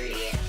period.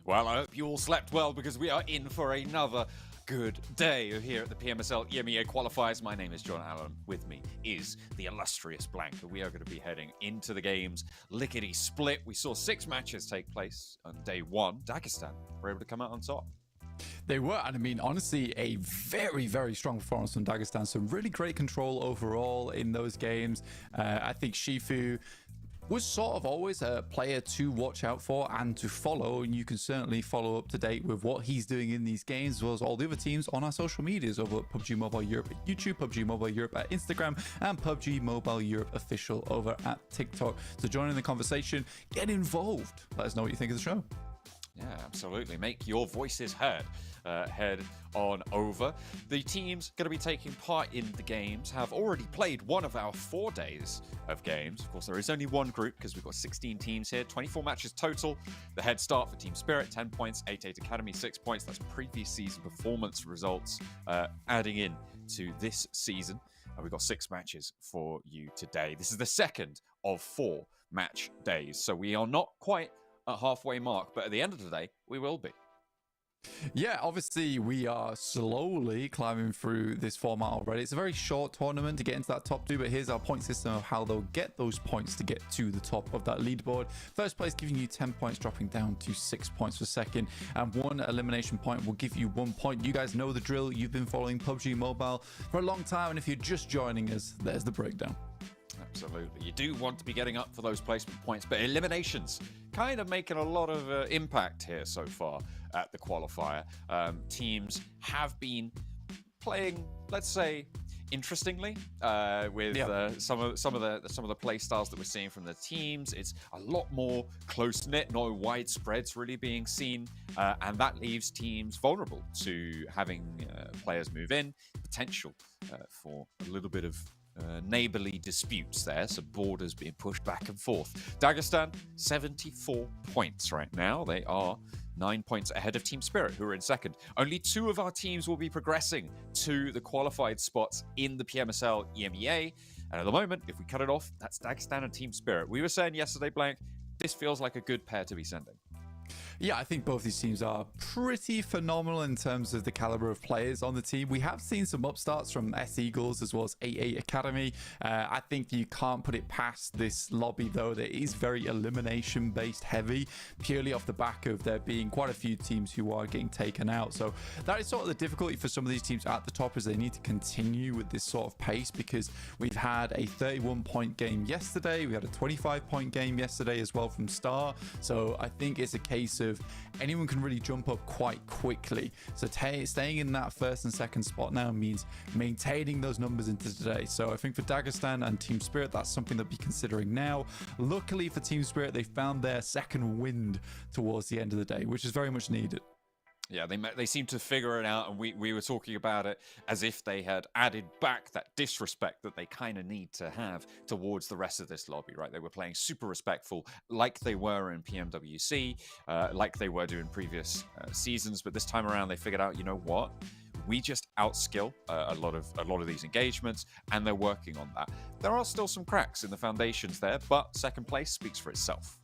Well, I hope you all slept well because we are in for another good day here at the PMSL EMEA Qualifiers. My name is John Allen. With me is the illustrious Blank. We are going to be heading into the games lickety split. We saw 6 matches take place on day 1. Dagestan were able to come out on top. They were, and I mean, honestly, a very, very strong performance from Dagestan. Some really great control overall in those games. I think Shifu was sort of always a player to watch out for and to follow, and you can certainly follow up to date with what he's doing in these games, as well as all the other teams on our social medias over at PUBG Mobile Europe at YouTube, PUBG Mobile Europe at Instagram, and PUBG Mobile Europe official over at TikTok. So join in the conversation, get involved. Let us know what you think of the show. Yeah, absolutely. Make your voices heard. Head on over. The teams going to be taking part in the games have already played one of our 4 days of games. Of course, there is only one group because we've got 16 teams here, 24 matches total. The head start for Team Spirit, 10 points, 88 Academy, 6 points. That's previous season performance results adding in to this season. We've got 6 matches for you today. This is the second of 4 match days. So we are not quite at halfway mark, but at the end of the day, we will be. Yeah, obviously we are slowly climbing through this format already. It's a very short tournament to get into that top 2, but here's our point system of how they'll get those points to get to the top of that leaderboard. First place giving you 10 points, dropping down to 6 points for second, and 1 elimination point will give you 1 point. You guys know the drill. You've been following PUBG Mobile for a long time, and if you're just joining us, there's the breakdown. Absolutely. You do want to be getting up for those placement points, but eliminations kind of making a lot of impact here so far at the qualifier. Teams have been playing, let's say, interestingly with some of the play styles that we're seeing from the teams. It's a lot more close knit, no wide spreads really being seen, and that leaves teams vulnerable to having players move in. Potential for a little bit of neighborly disputes there, so borders being pushed back and forth. Dagestan 74 points right now. They are 9 points ahead of Team Spirit, who are in second. Only 2 of our teams will be progressing to the qualified spots in the PMSL EMEA, and at the moment, if we cut it off, that's Dagestan and Team Spirit. We were saying yesterday, Blank, this feels like a good pair to be sending. Yeah, I think both these teams are pretty phenomenal in terms of the caliber of players on the team. We have seen some upstarts from S Eagles as well as 88 Academy. I think you can't put it past this lobby, though, that is very elimination based heavy, purely off the back of there being quite a few teams who are getting taken out. So that is sort of the difficulty for some of these teams at the top, is they need to continue with this sort of pace, because we've had a 31-point game yesterday. We had a 25-point game yesterday as well from Star. So I think it's a case of anyone can really jump up quite quickly. So staying in that first and second spot now means maintaining those numbers into today. So I think for Dagestan and Team Spirit, that's something they'll be considering now. Luckily for Team Spirit, they found their second wind towards the end of the day, which is very much needed. Yeah, they seem to figure it out, and we were talking about it as if they had added back that disrespect that they kind of need to have towards the rest of this lobby, right? They were playing super respectful, like they were in PMWC, like they were doing previous seasons, but this time around they figured out, you know what? We just outskill a lot of these engagements, and they're working on that. There are still some cracks in the foundations there, but second place speaks for itself.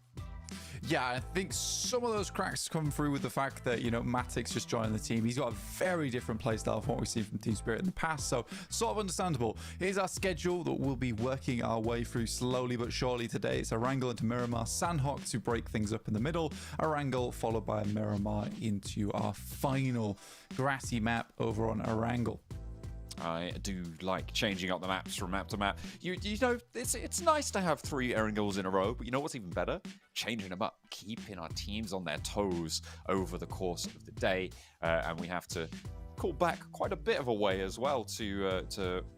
Yeah, I think some of those cracks come through with the fact that, you know, Matic's just joined the team. He's got a very different playstyle from what we've seen from Team Spirit in the past, so sort of understandable. Here's our schedule that we'll be working our way through slowly but surely today. It's Erangel into Miramar, Sanhok to break things up in the middle, Erangel followed by Miramar into our final grassy map over on Erangel. I do like changing up the maps from map to map. You know, it's nice to have 3 Erangels in a row, but you know what's even better? Changing them up, keeping our teams on their toes over the course of the day, and we have to call back quite a bit of a way as well to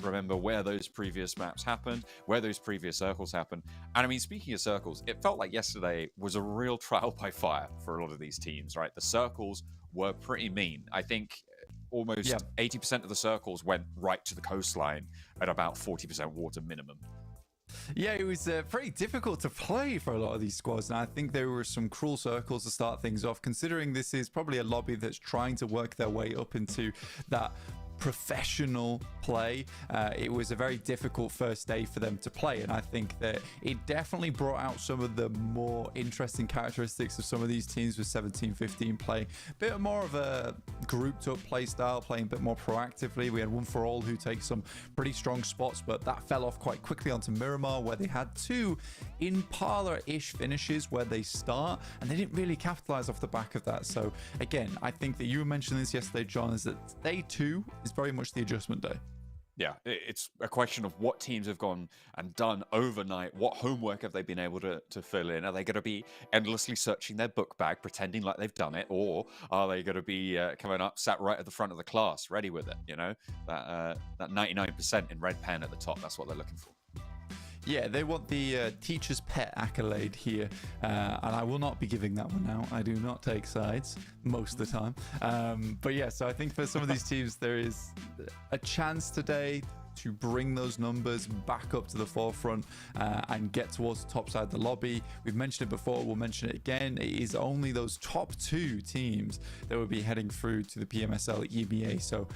remember where those previous maps happened, where those previous circles happened. And I mean, speaking of circles, it felt like yesterday was a real trial by fire for a lot of these teams, right? The circles were pretty mean. I think almost 80% of the circles went right to the coastline at about 40% water minimum. Yeah, it was pretty difficult to play for a lot of these squads, and I think there were some cruel circles to start things off, considering this is probably a lobby that's trying to work their way up into that professional play. It was a very difficult first day for them to play, and I think that it definitely brought out some of the more interesting characteristics of some of these teams with 17-15 play. A bit more of a grouped up play style, playing a bit more proactively. We had One For All who take some pretty strong spots, but that fell off quite quickly onto Miramar, where they had two in-parlor-ish finishes where they start, and they didn't really capitalize off the back of that. So again, I think that you mentioned this yesterday, John, is that day 2 is very much the adjustment day. Yeah, it's a question of what teams have gone and done overnight. What homework have they been able to fill in? Are they going to be endlessly searching their book bag, pretending like they've done it? Or are they going to be coming up, sat right at the front of the class, ready with it? You know, that 99% in red pen at the top, that's what they're looking for. Yeah, they want the teacher's pet accolade here, and I will not be giving that one out. I do not take sides most of the time. But yeah, so I think for some of these teams, there is a chance today to bring those numbers back up to the forefront and get towards the top side of the lobby. We've mentioned it before, we'll mention it again. It is only those top 2 teams that will be heading through to the PMSL EMEA, so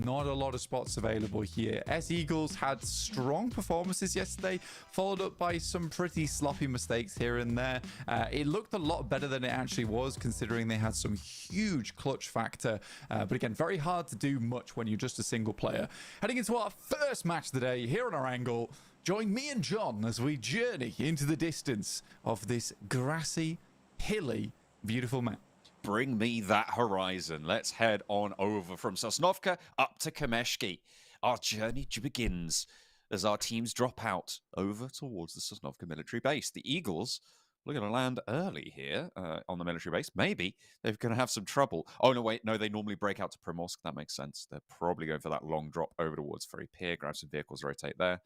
not a lot of spots available here. S-Eagles had strong performances yesterday, followed up by some pretty sloppy mistakes here and there. It looked a lot better than it actually was, considering they had some huge clutch factor, but again, very hard to do much when you're just a single player. Heading into our first match of the day here on Erangel, join me and John as we journey into the distance of this grassy, hilly, beautiful map. Bring me that horizon. Let's head on over from Sosnovka up to Kameshki. Our journey begins as our teams drop out over towards the Sosnovka military base. The Eagles are going to land early here on the military base. Maybe they're going to have some trouble. Oh, no, wait. No, they normally break out to Primorsk. That makes sense. They're probably going for that long drop over towards Ferry Pier, grab some vehicles, rotate there.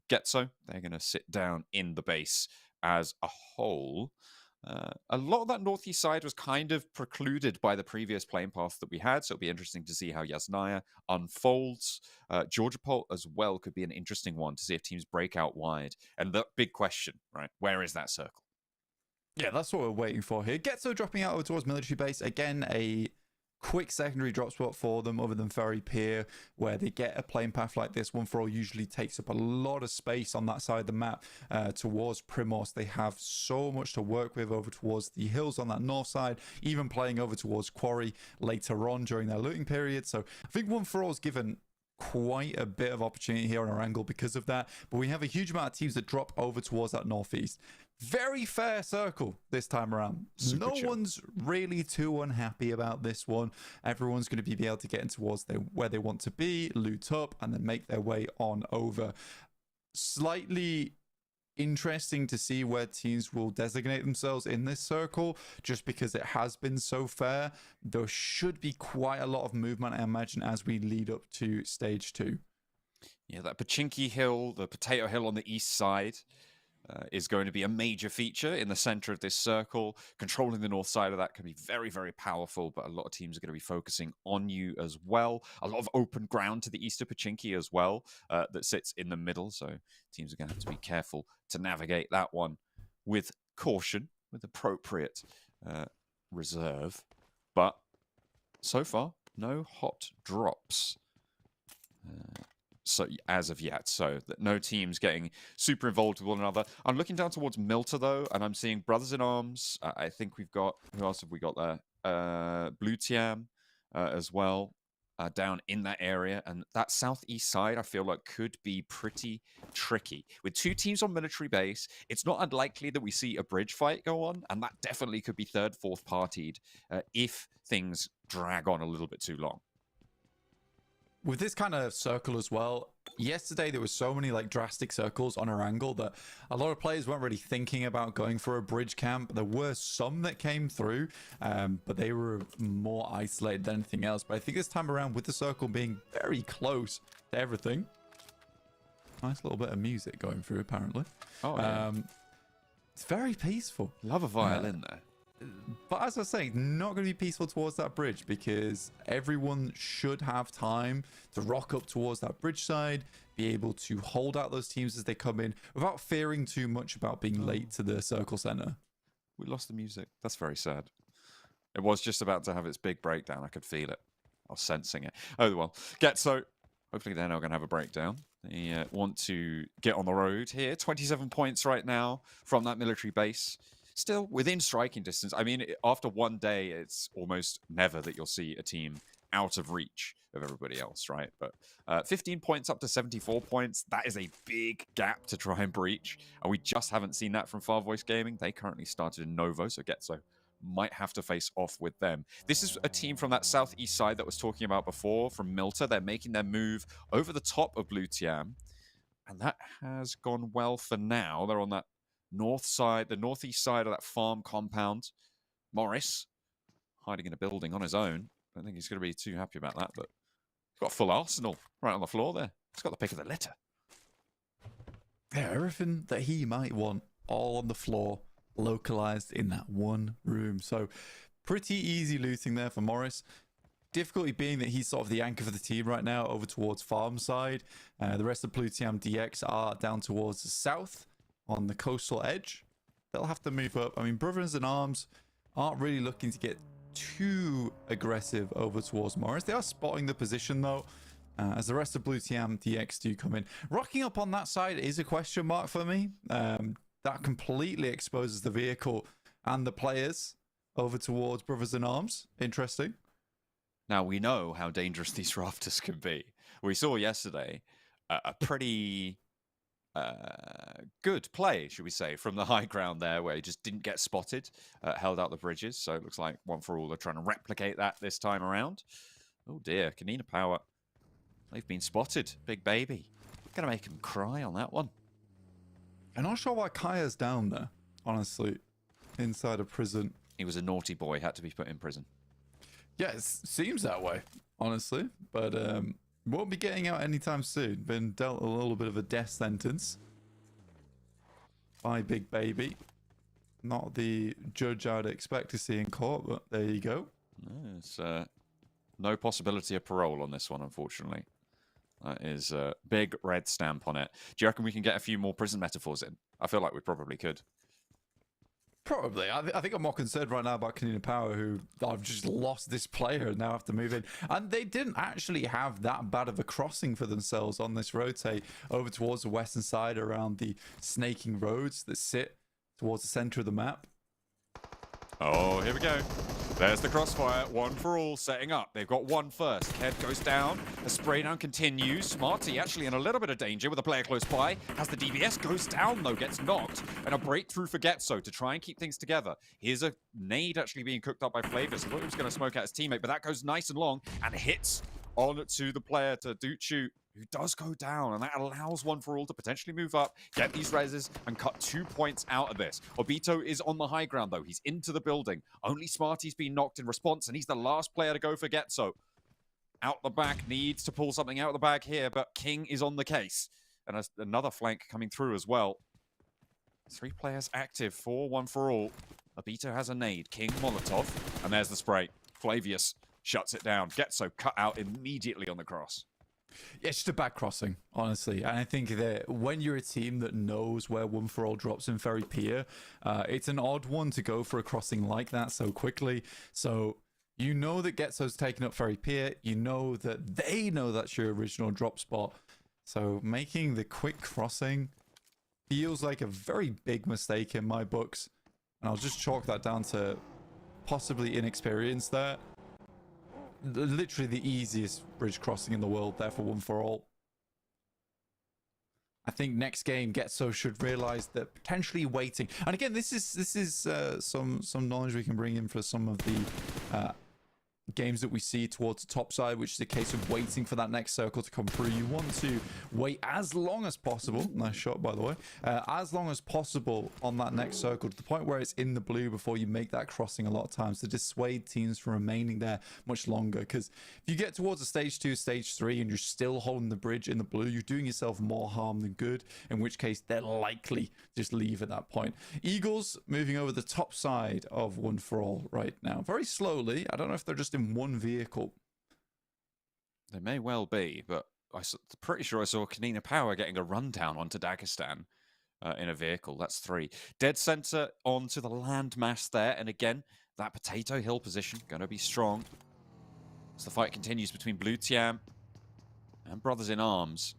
GETSO, they're going to sit down in the base as a whole. A lot of that northeast side was kind of precluded by the previous playing path that we had, so it'll be interesting to see how Yasnaya unfolds. Georgiapol as well could be an interesting one to see if teams break out wide. And the big question, right, where is that circle? Yeah, that's what we're waiting for here. GETSO dropping out over towards military base. Again, a quick secondary drop spot for them other than Ferry Pier, where they get a playing path like this. One For All usually takes up a lot of space on that side of the map towards Primorsk. They have so much to work with over towards the hills on that north side, even playing over towards Quarry later on during their looting period. So I think One For All is given quite a bit of opportunity here on our angle because of that, but we have a huge amount of teams that drop over towards that northeast. Very fair circle this time around. Super no chill. one's really too unhappy about this one. Everyone's going to be able to get in towards where they want to be, loot up, and then make their way on over. Slightly interesting to see where teams will designate themselves in this circle, just because it has been so fair. There should be quite a lot of movement, I imagine, as we lead up to stage 2. Yeah, that Pachinki Hill, the Potato Hill on the east side, is going to be a major feature in the center of this circle. Controlling the north side of that can be very, very powerful, but a lot of teams are going to be focusing on you as well. A lot of open ground to the east of Pachinki as well that sits in the middle, so teams are going to have to be careful to navigate that one with caution, with appropriate reserve. But so far, no hot drops. So as of yet, so that no teams getting super involved with one another. I'm looking down towards Milta though, and I'm seeing Brothers in Arms. I think we've got, who else have we got there? Blue TIAM as well, down in that area. And that southeast side, I feel like could be pretty tricky. With 2 teams on military base, it's not unlikely that we see a bridge fight go on, and that definitely could be 3rd, 4th partied if things drag on a little bit too long. With this kind of circle as well, yesterday there were so many like drastic circles on our angle that a lot of players weren't really thinking about going for a bridge camp. There were some that came through, but they were more isolated than anything else. But I think this time around, with the circle being very close to everything, nice little bit of music going through apparently. Oh, yeah. It's very peaceful. Love a violin there. But as I was saying, not going to be peaceful towards that bridge, because everyone should have time to rock up towards that bridge side, be able to hold out those teams as they come in without fearing too much about being late to the circle center. We lost the music. That's very sad. It was just about to have its big breakdown. I could feel it. was sensing it. Oh, well. GETSO, hopefully they're not going to have a breakdown. They want to get on the road here. 27 points right now from that military base. Still within striking distance. I mean, after one day, it's almost never that you'll see a team out of reach of everybody else, right? But 15 points up to 74 points, that is a big gap to try and breach. And we just haven't seen that from FARVOICE Gaming. They currently started in Novo, so GETSO might have to face off with them. This is a team from that southeast side that was talking about before, from Milta. They're making their move over the top of Blue TIAM. And that has gone well for now. They're on that north side, the northeast side of that farm compound. Morris hiding in a building on his own. I don't think he's going to be too happy about that, but he's got a full arsenal right on the floor there. He's got the pick of the litter. Yeah, everything that he might want, all on the floor, localized in that one room. So pretty easy looting there for Morris. Difficulty being that he's sort of the anchor for the team right now over towards farm side. The rest of Blue TIAM DX are down towards the south on the coastal edge. They'll have to move up. I mean, Brothers in Arms aren't really looking to get too aggressive over towards Morris. They are spotting the position though, as the rest of Blue TIAM DX do come in. Rocking up on that side is a question mark for me. That completely exposes the vehicle and the players over towards Brothers in Arms. Interesting. Now, we know how dangerous these rafters can be. We saw yesterday a pretty good play, should we say, from the high ground there, where he just didn't get spotted, held out the bridges. So it looks like One for All are trying to replicate that this time around. Oh dear, KONINA Power. They've been spotted. Big baby. Gonna make him cry on that one. I'm not sure why Kaya's down there, honestly, inside a prison. He was a naughty boy, had to be put in prison. Yeah, it seems that way, honestly, but won't be getting out anytime soon. Been dealt a little bit of a death sentence by Big Baby. Not the judge I'd expect to see in court, but there you go. There's no possibility of parole on this one, unfortunately. That is a big red stamp on it. Do you reckon we can get a few more prison metaphors in? I feel like we probably could. Probably. I think I'm more concerned right now about KONINA Power, who I've just lost this player and now have to move in. And they didn't actually have that bad of a crossing for themselves on this rotate over towards the western side around the snaking roads that sit towards the center of the map. Oh, here we go. There's the crossfire. One for All setting up. They've got one first. Kev goes down. The spray down continues. Smarty actually in a little bit of danger with a player close by. Has the DBS. Goes down though. Gets knocked. And a breakthrough for GETSO to try and keep things together. Here's a nade actually being cooked up by Flavius. I thought he was going to smoke out his teammate, but that goes nice and long and hits on to the player, to Duchu, who does go down, and that allows One for All to potentially move up, get these reses, and cut 2 points out of this. Obito is on the high ground, though. He's into the building. Only Smarty's been knocked in response, and he's the last player to go for GETSO. Out the back, needs to pull something out of the bag here, but King is on the case. And another flank coming through as well. 3 players active for One for All. Obito has a nade. King, Molotov, and there's the spray. Flavius shuts it down. GETSO cut out immediately on the cross. Yeah, it's just a bad crossing, honestly. And I think that when you're a team that knows where One for All drops in Ferry Pier, it's an odd one to go for a crossing like that so quickly. So you know that GETSO's taken up Ferry Pier. You know that they know that's your original drop spot. So making the quick crossing feels like a very big mistake in my books. And I'll just chalk that down to possibly inexperience there. Literally the easiest bridge crossing in the world there for One for All. I think next game GETSO should realize that potentially waiting, and again this is some knowledge we can bring in for some of the games that we see towards the top side, which is a case of waiting for that next circle to come through. You want to wait as long as possible. Nice shot, by the way. As long as possible on that next circle to the point where it's in the blue before you make that crossing a lot of times to dissuade teams from remaining there much longer. Because if you get towards a stage 2, stage 3 and you're still holding the bridge in the blue, you're doing yourself more harm than good, in which case they're likely just leave at that point. Eagles moving over the top side of One for All right now. Very slowly. I don't know if they're just in one vehicle. They may well be, but I'm pretty sure I saw KONINA Power getting a rundown onto Dagestan in a vehicle. That's 3. Dead center onto the landmass there. And again, that Potato Hill position going to be strong. as the fight continues between Blue TIAM and Brothers in Arms.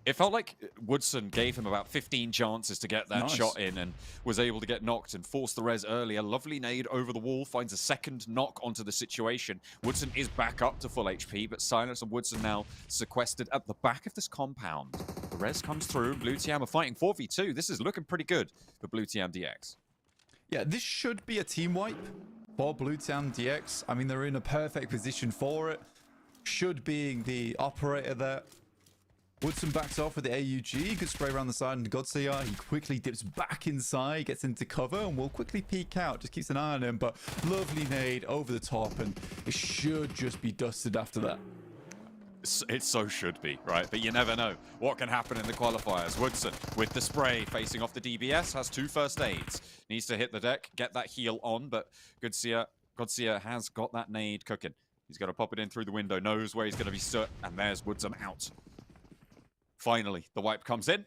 It felt like Woodson gave him about 15 chances to get that shot in and was able to get knocked and force the res early. A lovely nade over the wall finds a second knock onto the situation. Woodson is back up to full HP, but Silence and Woodson now sequestered at the back of this compound. The res comes through. Blue TIAM are fighting 4v2. This is looking pretty good for Blue TIAM DX. Yeah, this should be a team wipe for Blue TIAM DX. I mean, they're in a perfect position for it. Should being the operator there. Woodson backs off with the AUG. Good spray around the side and GETSO. He quickly dips back inside, gets into cover, and will quickly peek out. Just keeps an eye on him, but lovely nade over the top, and it should just be dusted after that. It so should be, right? But you never know what can happen in the qualifiers. Woodson, with the spray, facing off the DBS, has 2 first aids. Needs to hit the deck, get that heal on, but GETSO has got that nade cooking. He's got to pop it in through the window, knows where he's going to be stood, and there's Woodson out. Finally, the wipe comes in,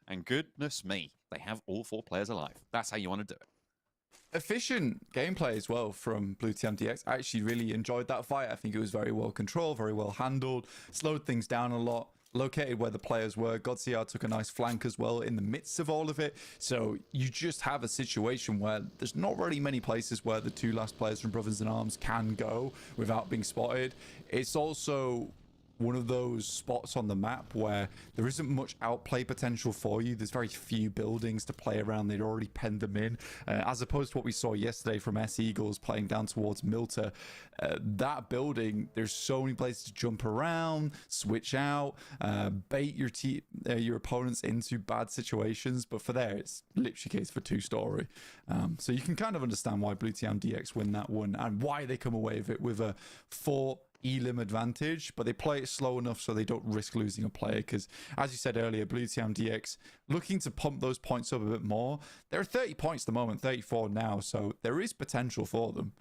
and goodness me, they have all 4 players alive. That's how you want to do it. Efficient gameplay as well from Blue TIAM DX. I actually really enjoyed that fight. I think it was very well controlled, very well handled, slowed things down a lot, located where the players were. GETSO took a nice flank as well in the midst of all of it. So you just have a situation where there's not really many places where the 2 last players from Brothers in Arms can go without being spotted. It's also one of those spots on the map where there isn't much outplay potential for you. There's very few buildings to play around. They'd already penned them in, as opposed to what we saw yesterday from S Eagles playing down towards Milta. That building, there's so many places to jump around, switch out, bait your opponents into bad situations. But for there, it's literally case for 2-story. So you can kind of understand why Blue TIAM DX win that one and why they come away with it with a 4 elim advantage, but they play it slow enough so they don't risk losing a player, because as you said earlier, Blue TIAM DX looking to pump those points up a bit more. There are 30 points at the moment, 34 now, so there is potential for them.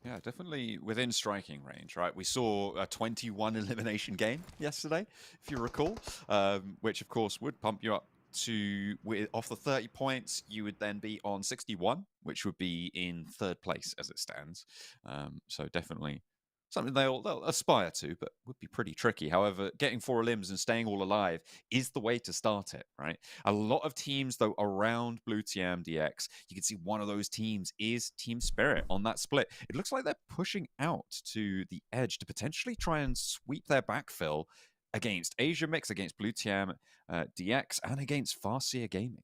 Yeah, definitely within striking range, right? We saw a 21 elimination game yesterday, if you recall, which of course would pump you up to, off the 30 points, you would then be on 61, which would be in 3rd place as it stands. So definitely something they'll aspire to, but would be pretty tricky. However, getting 4 limbs and staying all alive is the way to start it, right? A lot of teams, though, around Blue TIAM DX, you can see one of those teams is Team Spirit on that split. It looks like they're pushing out to the edge to potentially try and sweep their backfill against Asia Mix, against Blue TIAM DX, and against Farseer Gaming.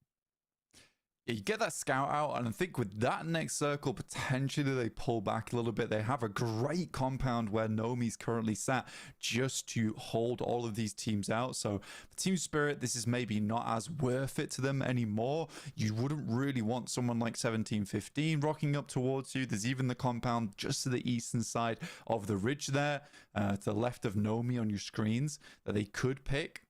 You get that scout out, and I think with that next circle, potentially they pull back a little bit. They have a great compound where Nomi's currently sat just to hold all of these teams out. So for Team Spirit, this is maybe not as worth it to them anymore. You wouldn't really want someone like 1715 rocking up towards you. There's even the compound just to the eastern side of the ridge there, to the left of Nomi on your screens, that they could pick.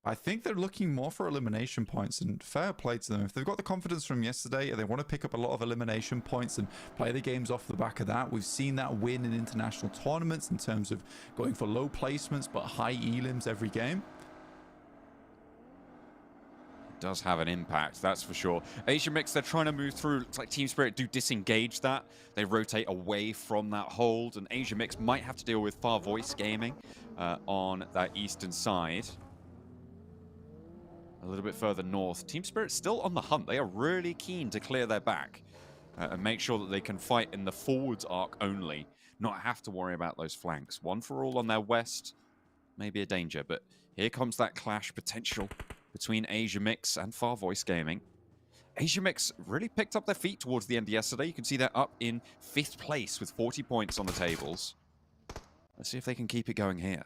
I think they're looking more for elimination points, and fair play to them. If they've got the confidence from yesterday and they want to pick up a lot of elimination points and play the games off the back of that, we've seen that win in international tournaments in terms of going for low placements but high elims every game. It does have an impact, that's for sure. Asia Mix, they're trying to move through. Looks like Team Spirit do disengage that. They rotate away from that hold, and Asia Mix might have to deal with FARVOICE Gaming on that eastern side. A little bit further north, Team Spirit's still on the hunt. They are really keen to clear their back and make sure that they can fight in the forwards arc only, not have to worry about those flanks. One for all on their west, maybe a danger, but here comes that clash potential between Asia Mix and FARVOICE Gaming. Asia Mix really picked up their feet towards the end of yesterday. You can see they're up in 5th place with 40 points on the tables. Let's see if they can keep it going here.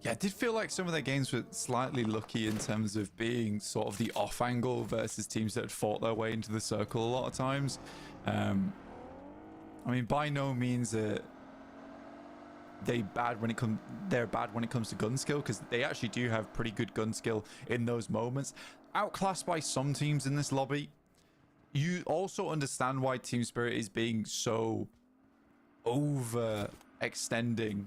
Yeah, it did feel like some of their games were slightly lucky in terms of being sort of the off angle versus teams that had fought their way into the circle a lot of times. I mean, by no means they're bad when it comes to gun skill, because they actually do have pretty good gun skill in those moments. Outclassed by some teams in this lobby. You also understand why Team Spirit is being so overextending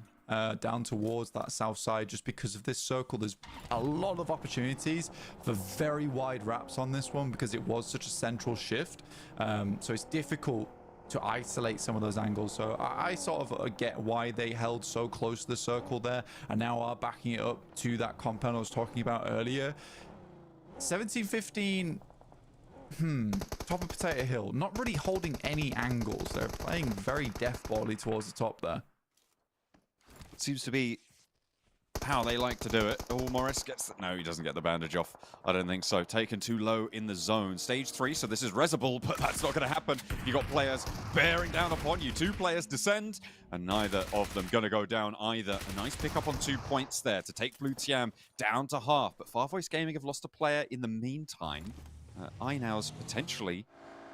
down towards that south side, just because of this circle. There's a lot of opportunities for very wide wraps on this one because it was such a central shift, so it's difficult to isolate some of those angles. So I sort of get why they held so close to the circle there and now are backing it up to that compound I was talking about earlier. 17-15, top of Potato Hill, not really holding any angles. They're playing very deathballly towards the top there. Seems to be how they like to do it. Oh, Morris gets... No, he doesn't get the bandage off. I don't think so. Taken too low in the zone. Stage 3, so this is Resable, but that's not going to happen. You got players bearing down upon you. 2 players descend, and neither of them going to go down either. A nice pick up on 2 points there to take Blue TIAM down to half. But FARVOICE Gaming have lost a player in the meantime. iNow's potentially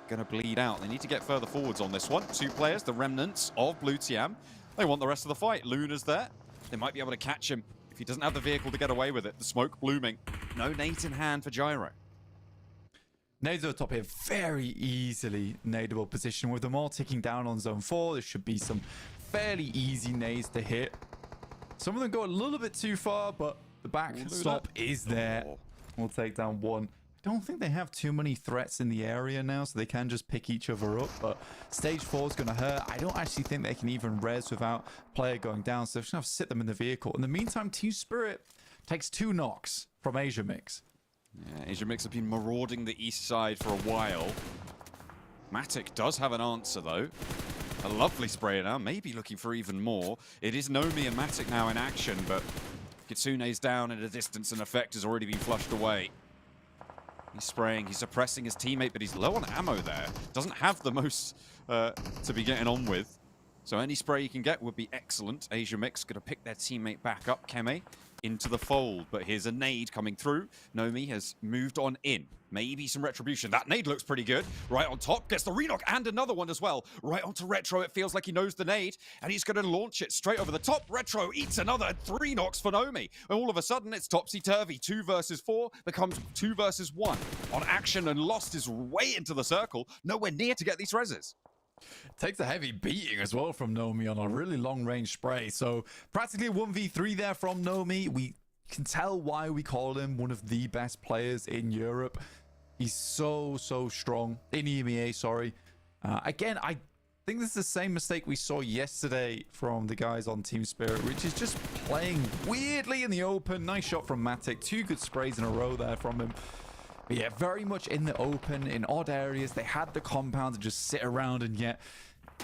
going to bleed out. They need to get further forwards on this one. 2 players, the remnants of Blue TIAM. They want the rest of the fight. Luna's there. They might be able to catch him if he doesn't have the vehicle to get away with it. The smoke blooming. No nades in hand for Gyro. Nades at the top here, very easily nadeable position with them all ticking down on zone 4. There should be some fairly easy nades to hit. Some of them go a little bit too far, but the backstop is there. We'll take down 1. I don't think they have too many threats in the area now, so they can just pick each other up. But stage 4 is going to hurt. I don't actually think they can even res without player going down, so they're just going to have to sit them in the vehicle. In the meantime, Team Spirit takes 2 knocks from AsiaMix. Yeah, AsiaMix have been marauding the east side for a while. Matic does have an answer, though. A lovely spray now, maybe looking for even more. It is Nomi and Matic now in action, but Kitsune's down at a distance and effect has already been flushed away. He's spraying, he's suppressing his teammate, but he's low on ammo there. Doesn't have the most to be getting on with. So any spray you can get would be excellent. AsiaMix going to pick their teammate back up, Keme, into the fold. But here's a nade coming through. Nomi has moved on in. Maybe some retribution. That nade looks pretty good. Right on top, gets the re-knock and another one as well. Right onto Retro, it feels like he knows the nade. And he's going to launch it straight over the top. Retro eats another 3 knocks for Nomi. And all of a sudden, it's topsy-turvy. 2 versus 4 becomes 2 versus 1. On action and lost his way into the circle. Nowhere near to get these reses. Takes a heavy beating as well from Nomi on a really long-range spray. So practically 1v3 there from Nomi. We can tell why we call him one of the best players in Europe. He's so strong. In EMEA, sorry. Again, I think this is the same mistake we saw yesterday from the guys on Team Spirit, which is just playing weirdly in the open. Nice shot from Matic. 2 good sprays in a row there from him. But yeah, very much in the open, in odd areas. They had the compound to just sit around, and yet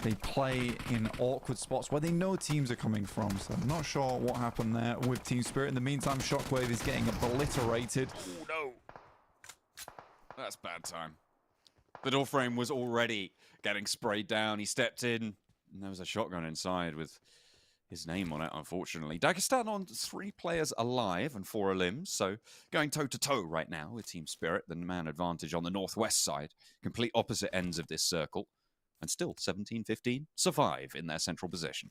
they play in awkward spots where they know teams are coming from. So I'm not sure what happened there with Team Spirit. In the meantime, Shockwave is getting obliterated. Oh, no. That's bad time. The door frame was already getting sprayed down. He stepped in, and there was a shotgun inside with his name on it, unfortunately. Dagestan on 3 players alive and 4 limbs, so going toe-to-toe right now with Team Spirit, the man advantage on the northwest side, complete opposite ends of this circle, and still 17-15 survive in their central position.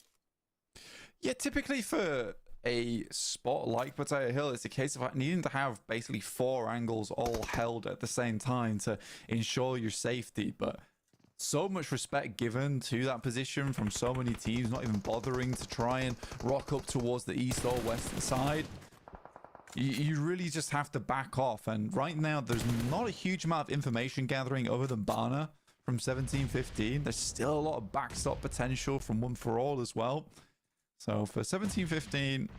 Yeah, typically for a spot like Potato Hill, it's a case of needing to have basically 4 angles all held at the same time to ensure your safety, but so much respect given to that position from so many teams, not even bothering to try and rock up towards the east or western side. You really just have to back off, and right now there's not a huge amount of information gathering other than Bana from 17-15. There's still a lot of backstop potential from One For All as well. So for 17-15,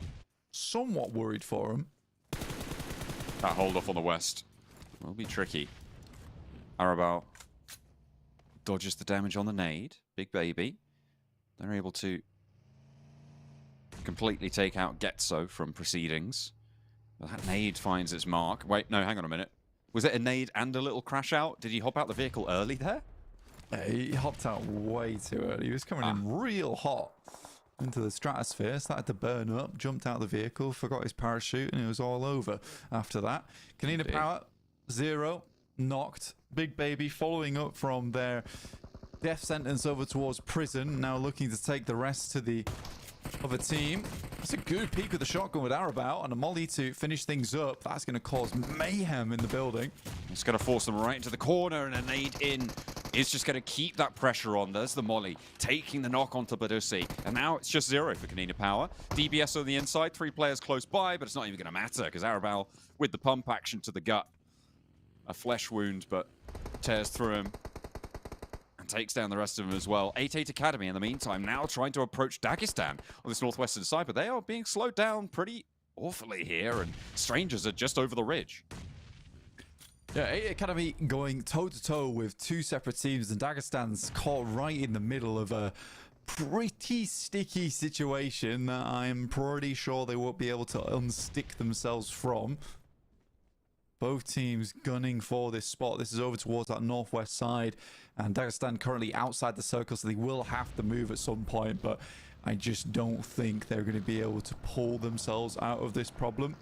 somewhat worried for him. That hold off on the west will be tricky. Arabal dodges the damage on the nade. Big baby. They're able to completely take out GETSO from proceedings. But that nade finds its mark. Wait, no, hang on a minute. Was it a nade and a little crash out? Did he hop out the vehicle early there? Yeah, he hopped out way too early. He was coming in real hot into the stratosphere, started to burn up, jumped out of the vehicle, forgot his parachute, and it was all over after that. KONINA Power, 0, knocked. Big baby following up from their death sentence over towards prison, now looking to take the rest to the other team. It's a good peek with the shotgun with Arabal and a molly to finish things up. That's going to cause mayhem in the building. It's going to force them right into the corner, and a nade in is just going to keep that pressure on. There's the molly, taking the knock onto Badusi. And now it's just 0 for KONINA Power. DBS on the inside, 3 players close by, but it's not even going to matter because Arabal with the pump action to the gut. A flesh wound, but tears through him. And takes down the rest of them as well. 8-8 Academy, in the meantime, now trying to approach Dagestan on this northwestern side, but they are being slowed down pretty awfully here, and Strangers are just over the ridge. Yeah, 8 Academy going toe-to-toe with two separate teams, and Dagestan's caught right in the middle of a pretty sticky situation that I'm pretty sure they won't be able to unstick themselves from. Both teams gunning for this spot. This is over towards that northwest side, and Dagestan currently outside the circle, so they will have to move at some point, but I just don't think they're going to be able to pull themselves out of this problem.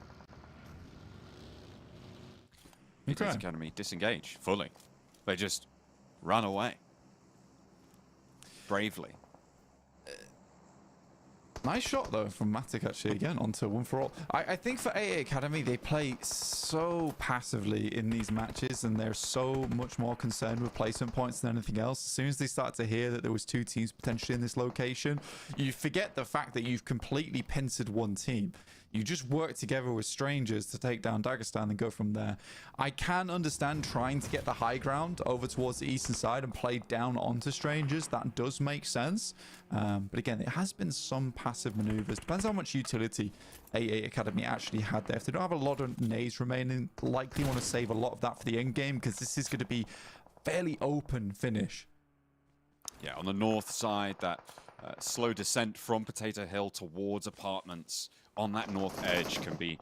Okay. Academy disengage fully. They just run away. Bravely. Nice shot though from Matic actually again onto 1-for-all. I think for 8 Academy they play so passively in these matches, and they're so much more concerned with placement points than anything else. As soon as they start to hear that there was two teams potentially in this location, you forget the fact that you've completely pincered one team. You just work together with Strangers to take down Dagestan and go from there. I can understand trying to get the high ground over towards the eastern side and play down onto Strangers. That does make sense. But again, it has been some passive maneuvers. Depends how much utility 8 Academy actually had there. If they don't have a lot of nades remaining, likely want to save a lot of that for the end game, because this is going to be fairly open finish. Yeah, on the north side, that slow descent from Potato Hill towards apartments on that north edge can be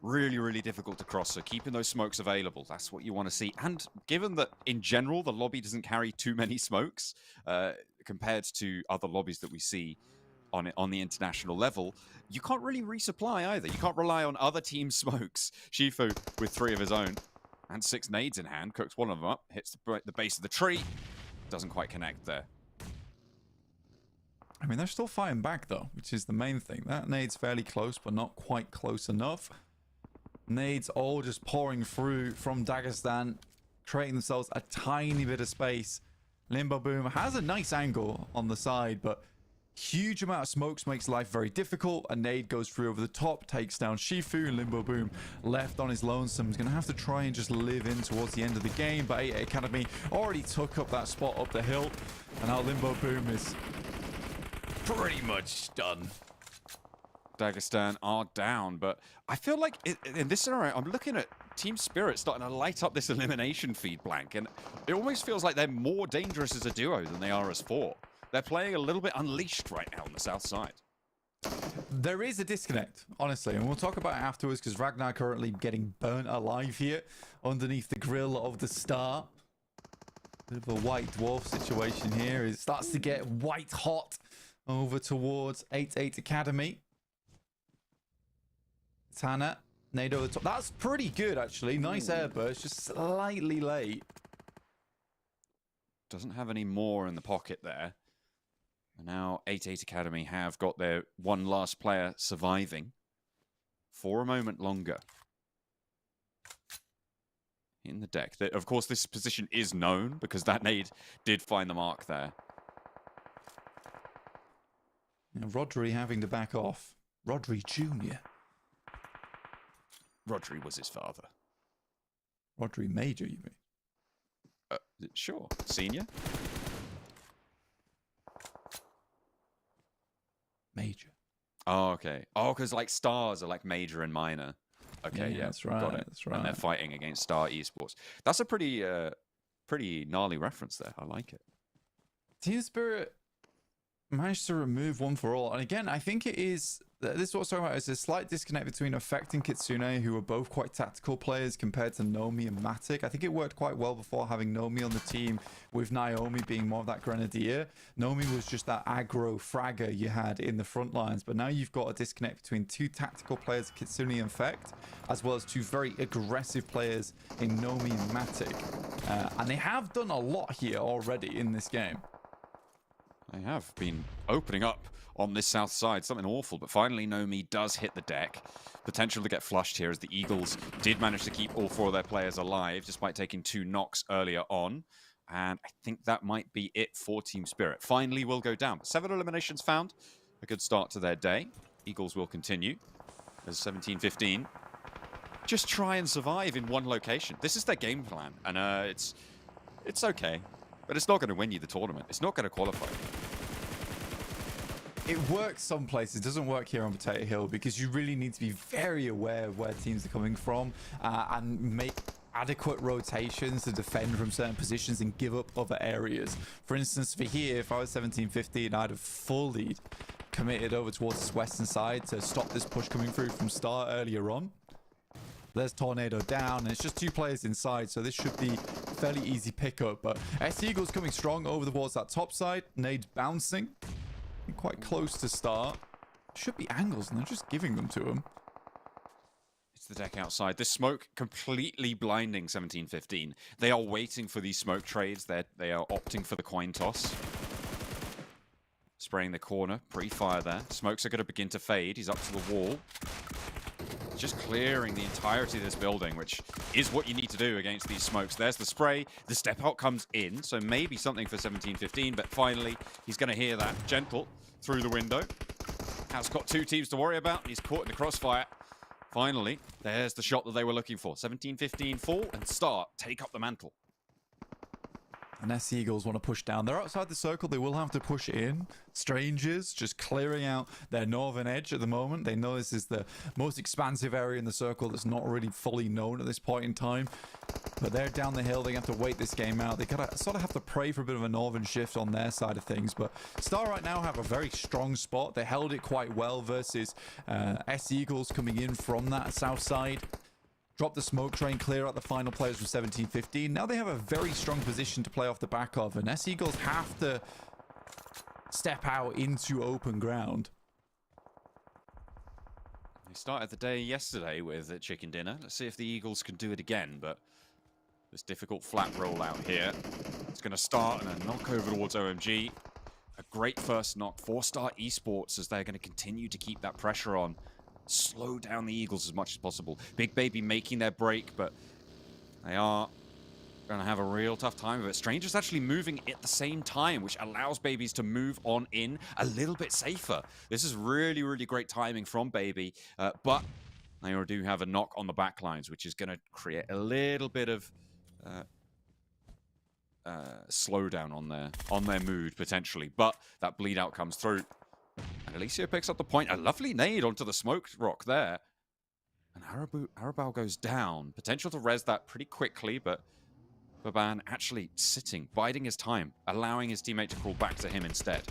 really, really difficult to cross. So keeping those smokes available, that's what you want to see. And given that in general, the lobby doesn't carry too many smokes compared to other lobbies that we see on the international level, you can't really resupply either. You can't rely on other team smokes. Shifu with 3 of his own and 6 nades in hand, cooks one of them up, hits the base of the tree, doesn't quite connect there. I mean, they're still fighting back, though, which is the main thing. That nade's fairly close, but not quite close enough. Nades all just pouring through from Dagestan, creating themselves a tiny bit of space. Limbo Boom has a nice angle on the side, but huge amount of smokes makes life very difficult. A nade goes through over the top, takes down Shifu. Limbo Boom left on his lonesome. He's going to have to try and just live in towards the end of the game, but 8 Academy already took up that spot up the hill, and now Limbo Boom is pretty much done. Dagestan are down, but I feel like in this scenario, I'm looking at Team Spirit starting to light up this elimination feed blank, and it almost feels like they're more dangerous as a duo than they are as 4. They're playing a little bit unleashed right now on the south side. There is a disconnect, honestly, and we'll talk about it afterwards, because Ragnar currently getting burnt alive here underneath the grill of the Star. Bit of a white dwarf situation here. It starts to get white hot over towards 8-8 Academy. Tana, nade over the top. That's pretty good, actually. Nice airburst, just slightly late. Doesn't have any more in the pocket there. And now 8-8 Academy have got their one last player surviving for a moment longer. In the deck. Of course, this position is known because that nade did find the mark there. Rodri having to back off. Rodri Jr. Rodri was his father. Rodri Major, you mean? Sure. Senior? Major. Oh, okay. Oh, because like stars are like major and minor. Okay, yeah, that's right. Got it. That's right. And they're fighting against Star Esports. That's a pretty gnarly reference there. I like it. Team Spirit managed to remove 1-for-all, and again, I think it is. This is what I'm talking about. Is a slight disconnect between Effect and Kitsune, who are both quite tactical players compared to Nomi and Matic. I think it worked quite well before having Nomi on the team, with Naomi being more of that grenadier. Nomi was just that aggro fragger you had in the front lines, but now you've got a disconnect between 2 tactical players, Kitsune and Effect, as well as 2 very aggressive players in Nomi and Matic. And they have done a lot here already in this game. They have been opening up on this south side, something awful, but finally Nomi does hit the deck. Potential to get flushed here as the Eagles did manage to keep all 4 of their players alive, despite taking 2 knocks earlier on. And I think that might be it for Team Spirit. Finally will go down, but 7 eliminations found. A good start to their day. Eagles will continue as 17-15. Just try and survive in one location. This is their game plan, and it's okay. but it's not going to win you the tournament. It's not going to qualify. It works some places, doesn't work here on Potato Hill, because you really need to be very aware of where teams are coming from and make adequate rotations to defend from certain positions and give up other areas. For instance, for here, if I was 17-15, I'd have fully committed over towards this western side to stop this push coming through from start earlier on. There's Tornado down, and it's just 2 players inside, so this should be fairly easy pickup. But S Eagles coming strong over towards that top side. Nades bouncing. Quite close to start. Should be angles, and they're just giving them to him. It's the deck outside. This smoke completely blinding 17-15. They are waiting for these smoke trades. They are opting for the coin toss. Spraying the corner. Pre-fire there. Smokes are going to begin to fade. He's up to the wall. Just clearing the entirety of this building, which is what you need to do against these smokes. There's the spray. The step out comes in, so maybe something for 17-15, but finally he's going to hear that. Gentle through the window. Has got 2 teams to worry about. He's caught in the crossfire. Finally, there's the shot that they were looking for. 17-15 fall and start. Take up the mantle. And S Eagles want to push down. They're outside the circle. They will have to push in. Strangers just clearing out their northern edge at the moment. They know this is the most expansive area in the circle that's not really fully known at this point in time. But they're down the hill. They have to wait this game out. They gotta sort of have to pray for a bit of a northern shift on their side of things. But Star right now have a very strong spot. They held it quite well versus S Eagles coming in from that south side. Drop the smoke train, clear out the final players from 17-15. Now they have a very strong position to play off the back of, and S Eagles have to step out into open ground. They started the day yesterday with a chicken dinner. Let's see if the Eagles can do it again, but this difficult flat roll out here. It's going to start and a knock over towards OMG. A great first knock for Star Esports as they're going to continue to keep that pressure on. Slow down the Eagles as much as possible. Big Baby making their break, but they are going to have a real tough time of it. Strangers actually moving at the same time, which allows Babies to move on in a little bit safer. This is really, really great timing from Baby, but they do have a knock on the back lines, which is going to create a little bit of slowdown on their mood, potentially. But that bleed out comes through. And Alicia picks up the point. A lovely nade onto the smoke rock there. And Arabal goes down. Potential to res that pretty quickly, but Baban actually sitting, biding his time, allowing his teammate to crawl back to him instead.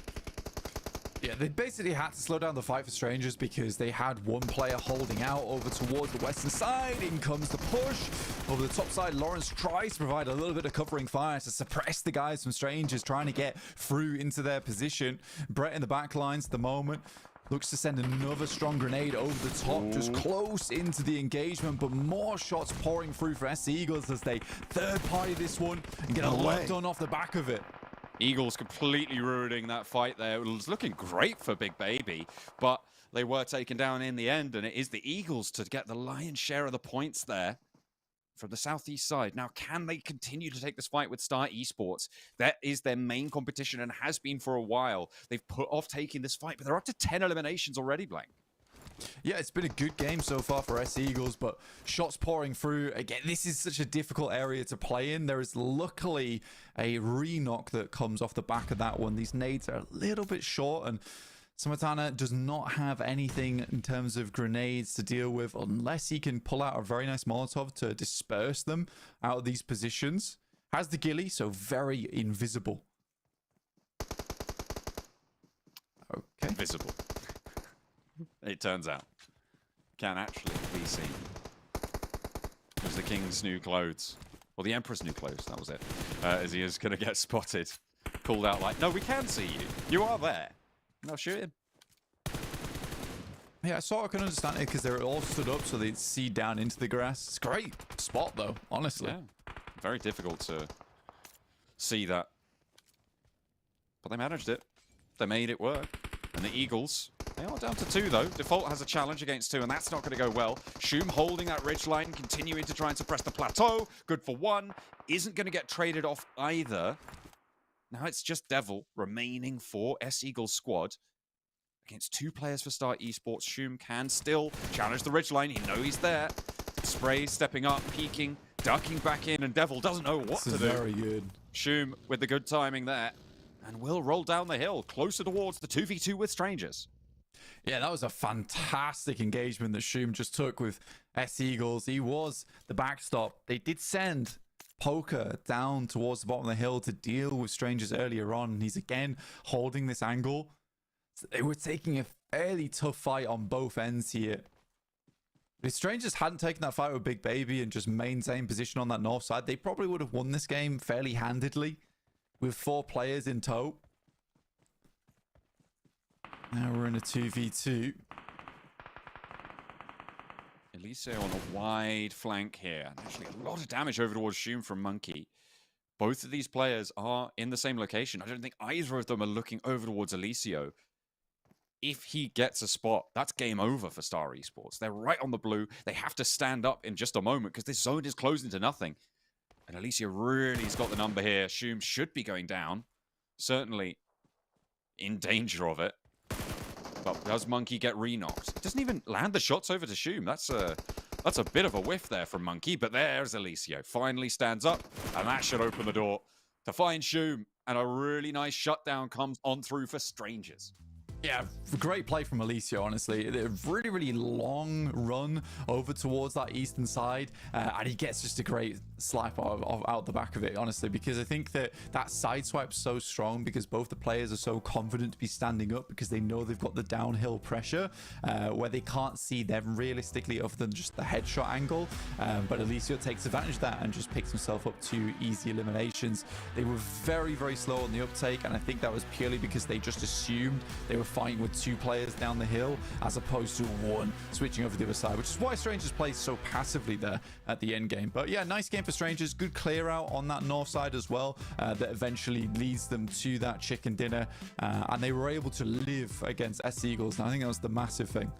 Yeah, they basically had to slow down the fight for Strangers because they had 1 player holding out over towards the western side. In comes the push. Over the top side, Lawrence tries to provide a little bit of covering fire to suppress the guys from Strangers trying to get through into their position. Brett in the back lines at the moment looks to send another strong grenade over the top, just close into the engagement, but more shots pouring through for SC Eagles as they third party this one and get a lot done off the back of it. Eagles completely ruining that fight there. It was looking great for Big Baby, but they were taken down in the end, and it is the Eagles to get the lion's share of the points there from the southeast side. Now, can they continue to take this fight with Star Esports? That is their main competition and has been for a while. They've put off taking this fight, but they're up to 10 eliminations already, Blank. Yeah, it's been a good game so far for S Eagles, but shots pouring through. Again, this is such a difficult area to play in. There is luckily a re-knock that comes off the back of that one. These nades are a little bit short, and Samatana does not have anything in terms of grenades to deal with unless he can pull out a very nice Molotov to disperse them out of these positions. Has the ghillie, so very invisible. Okay. Visible. It turns out. Can actually be seen. It was the king's new clothes. Or the emperor's new clothes, that was it. As he is going to get spotted. Called out like, no, we can see you. You are there. No, shoot him. Yeah, I sort of can understand it because they're all stood up so they see down into the grass. It's a great spot, though, honestly. Yeah. Very difficult to see that. But they managed it. They made it work. And the Eagles, they are down to 2, though. Default has a challenge against 2, and that's not going to go well. Shoom holding that ridge line, continuing to try and suppress the plateau. Good for 1. Isn't going to get traded off either. Now it's just Devil remaining for S Eagles squad. Against 2 players for Star Esports. Shoom can still challenge the ridge line. He knows he's there. Spray stepping up, peeking. ducking back in, and Devil doesn't know what to do. Very good. Shoom with the good timing there, and will roll down the hill closer towards the 2v2 with strangers. Yeah, that was a fantastic engagement that Shoom just took with S Eagles. He was the backstop. They did send Poker down towards the bottom of the hill to deal with strangers earlier on, and he's again holding this angle. So they were taking a fairly tough fight on both ends here. If strangers hadn't taken that fight with Big Baby and just maintained position on that north side, they probably would have won this game fairly handedly with 4 players in tow. Now we're in a 2v2. Eliseo on a wide flank here. Actually, a lot of damage over towards Shoom from Monkey. Both of these players are in the same location. I don't think either of them are looking over towards Eliseo. If he gets a spot, that's game over for Star Esports. They're right on the blue. They have to stand up in just a moment because this zone is closing to nothing. And Eliseo really has got the number here. Shoom should be going down. Certainly in danger of it. But does Monkey get re-knocked? Doesn't even land the shots over to Shoom. That's a bit of a whiff there from Monkey. But there's Eliseo. Finally stands up. And that should open the door to find Shoom. And a really nice shutdown comes on through for strangers. Yeah, great play from Eliseo, honestly. A really, really long run over towards that eastern side. And he gets just a great slice out the back of it, honestly, because I think that side swipe's so strong because both the players are so confident to be standing up because they know they've got the downhill pressure where they can't see them realistically other than just the headshot angle. But Eliseo takes advantage of that and just picks himself up 2 easy eliminations. They were very, very slow on the uptake, and I think that was purely because they just assumed they were fighting with 2 players down the hill as opposed to 1 switching over the other side, which is why Strangers plays so passively there at the end game. But yeah, nice game for Strangers. Good clear out on that north side as well that eventually leads them to that chicken dinner, and they were able to live against S Eagles, and I think that was the massive thing.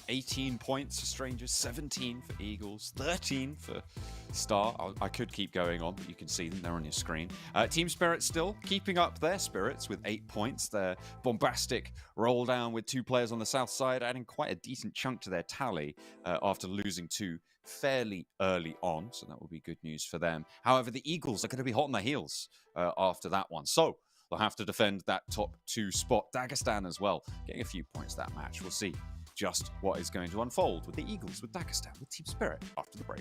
18 points for Strangers, 17 for Eagles, 13 for Star. I could keep going on, but you can see them there on your screen. Team Spirit still keeping up their spirits with 8 points. Their bombastic roll down with 2 players on the south side, adding quite a decent chunk to their tally after losing 2 fairly early on. So that will be good news for them. However, the Eagles are going to be hot on their heels after that one. So they'll have to defend that top 2 spot. Dagestan as well, getting a few points that match. We'll see just what is going to unfold with the Eagles, with Dagestan, with Team Spirit after the break.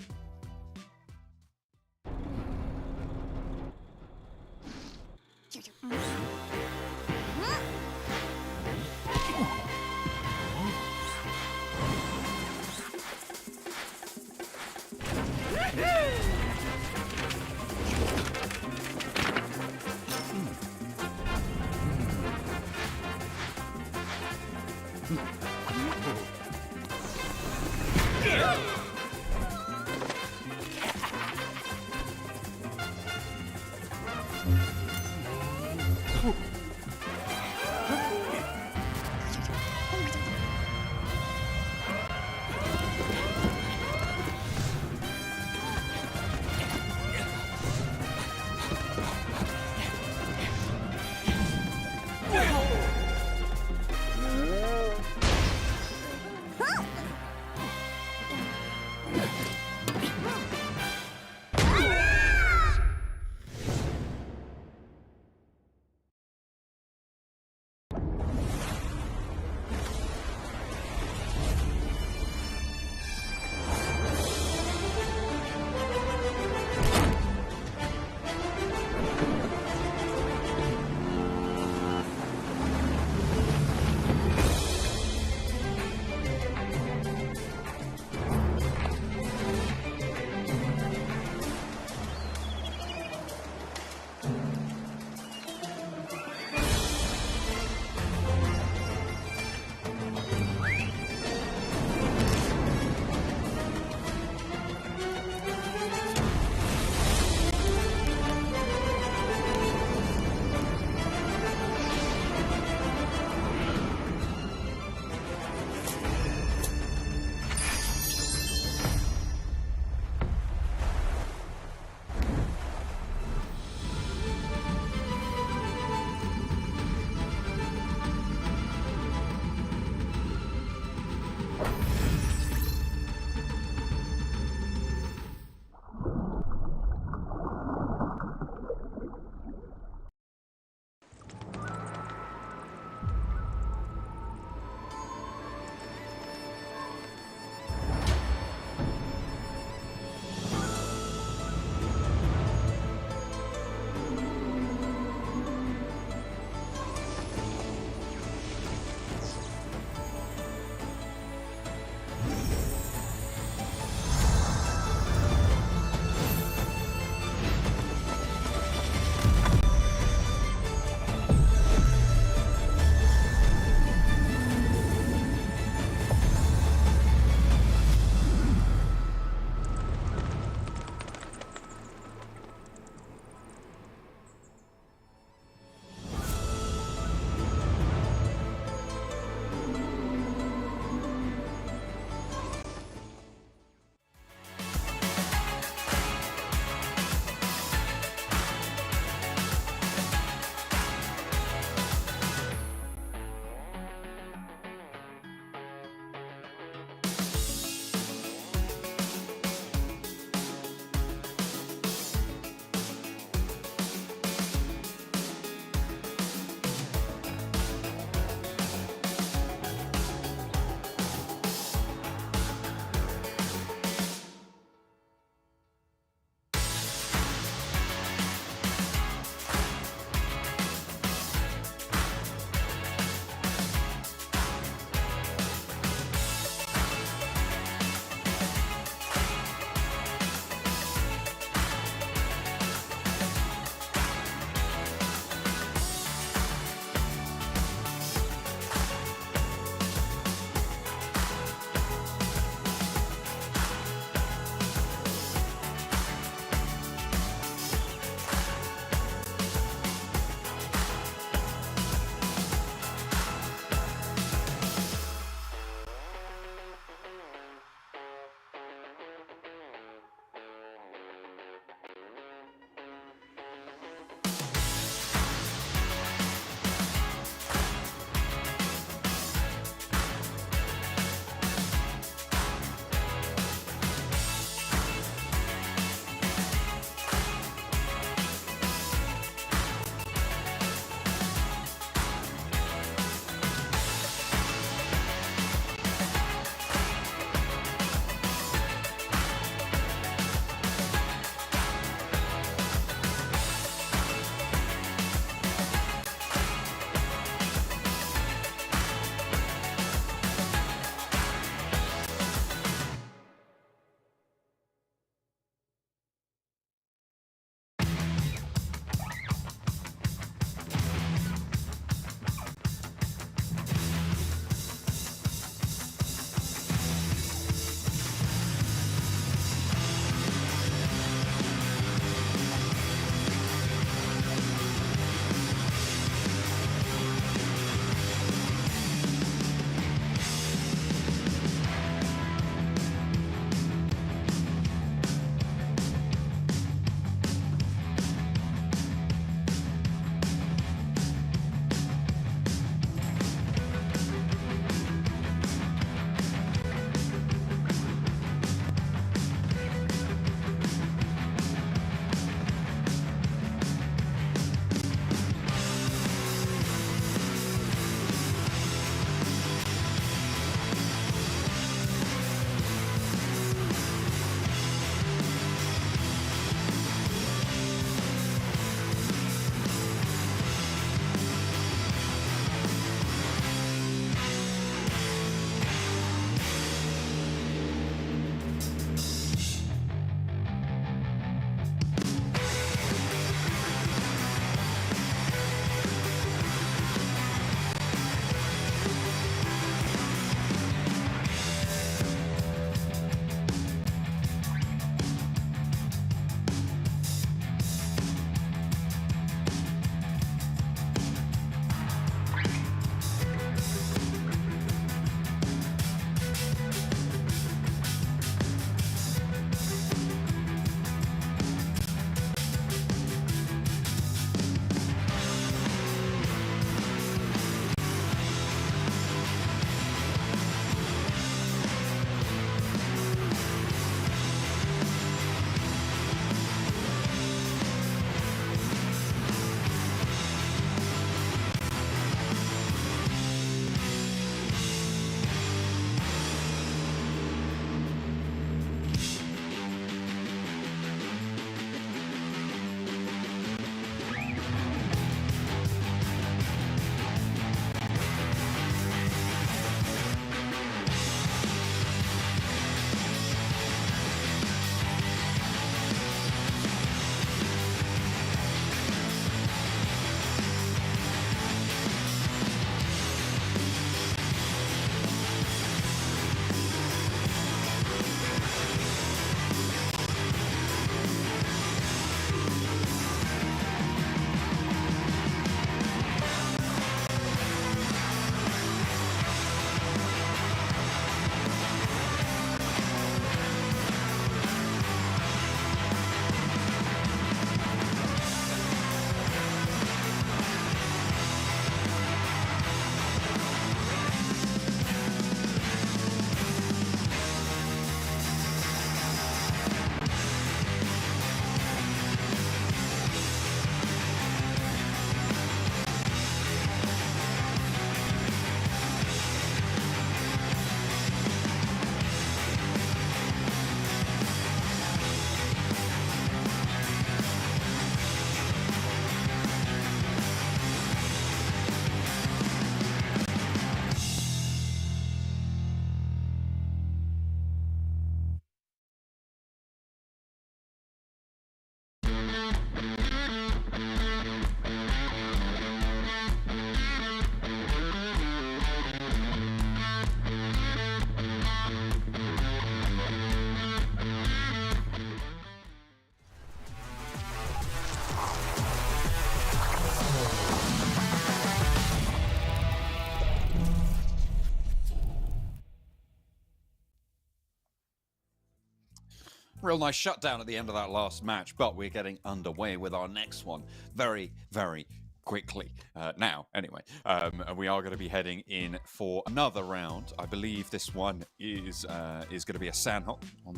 Real nice shutdown at the end of that last match, but we're getting underway with our next one very, very quickly now. Anyway, and we are going to be heading in for another round. I believe this one is going to be a Sanhok on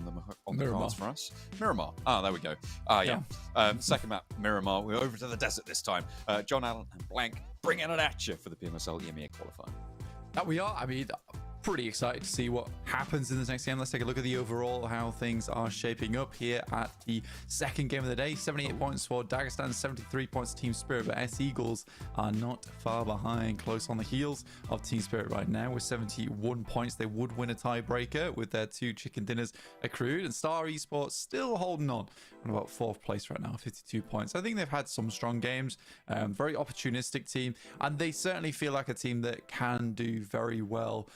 the cards for us. Miramar. Ah, there we go. Ah, yeah. Second map, Miramar. We're over to the desert this time. John Allen and Blank bringing it at you for the PMSL EMEA qualifier. That we are. I mean, pretty excited to see what happens in this next game. Let's take a look at the overall, how things are shaping up here at the second game of the day. 78 points for Dagestan, 73 points Team Spirit, but S-Eagles are not far behind, close on the heels of Team Spirit right now with 71 points. They would win a tiebreaker with their 2 chicken dinners accrued, and Star Esports still holding on about 4th place right now, 52 points. I think they've had some strong games, very opportunistic team, and they certainly feel like a team that can do very well.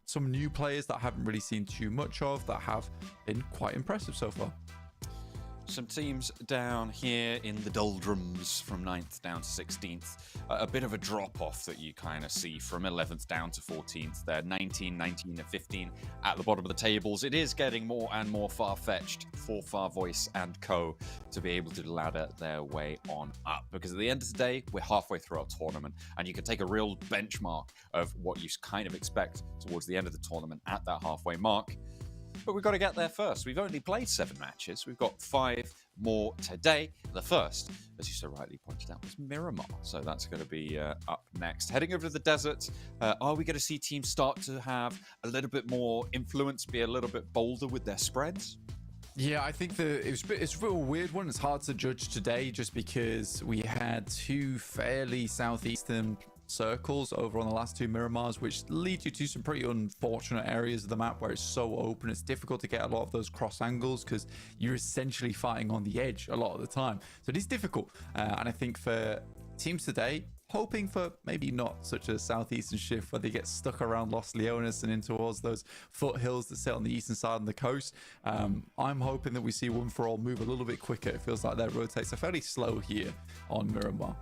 Some new players that I haven't really seen too much of that have been quite impressive so far. Some teams down here in the doldrums from 9th down to 16th. A bit of a drop-off that you kind of see from 11th down to 14th. They're 19, 19, and 15 at the bottom of the tables. It is getting more and more far-fetched for FARVOICE and Co. to be able to ladder their way on up. Because at the end of the day, we're halfway through our tournament, and you can take a real benchmark of what you kind of expect towards the end of the tournament at that halfway mark. But we've got to get there first. We've only played 7 matches. We've got 5 more today. The first, as you so rightly pointed out, was Miramar. So that's going to be up next. Heading over to the desert, are we going to see teams start to have a little bit more influence, be a little bit bolder with their spreads? Yeah, I think it's a real weird one. It's hard to judge today just because we had 2 fairly southeastern circles over on the last 2 Miramars, which lead you to some pretty unfortunate areas of the map where it's so open. It's difficult to get a lot of those cross angles because you're essentially fighting on the edge a lot of the time. So it is difficult. And I think for teams today, hoping for maybe not such a southeastern shift where they get stuck around Los Leones and in towards those foothills that sit on the eastern side of the coast. I'm hoping that we see One for All move a little bit quicker. It feels like their rotates are fairly slow here on Miramar.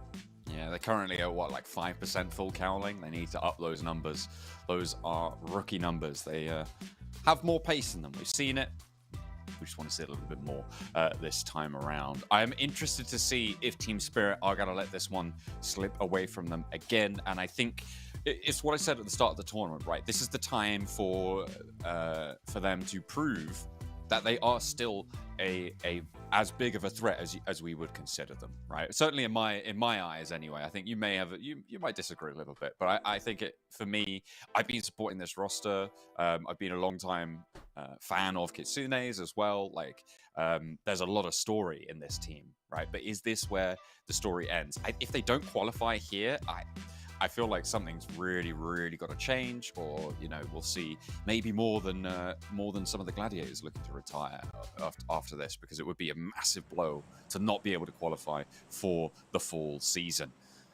Yeah, they're currently at what, like 5% full cowling. They need to up those numbers. Those are rookie numbers. They have more pace in them. We've seen it. We just want to see it a little bit more this time around. I'm interested to see if Team Spirit are going to let this one slip away from them again. And I think it's what I said at the start of the tournament, right? This is the time for them to prove that they are still a as big of a threat as we would consider them, right? Certainly in my eyes, anyway. I think you may have you might disagree a little bit, but I think for me, I've been supporting this roster. I've been a long time fan of Kitsune's as well. Like, there's a lot of story in this team, right? But is this where the story ends? If they don't qualify here, I feel like something's really, really got to change, or we'll see maybe more than some of the gladiators looking to retire after this, because it would be a massive blow to not be able to qualify for the fall season.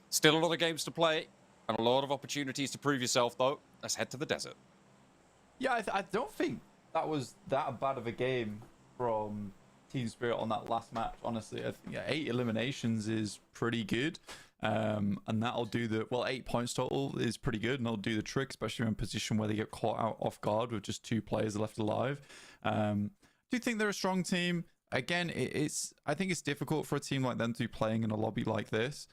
Still a lot of games to play and a lot of opportunities to prove yourself, though. Let's head to the desert. Yeah, I don't think that was that bad of a game from Team Spirit on that last match. Honestly, I think 8 eliminations is pretty good. And that'll do 8 points total is pretty good, and that'll do the trick, especially in a position where they get caught out off guard with just 2 players left alive. Do you think they're a strong team? Again, I think it's difficult for a team like them to be playing in a lobby like this.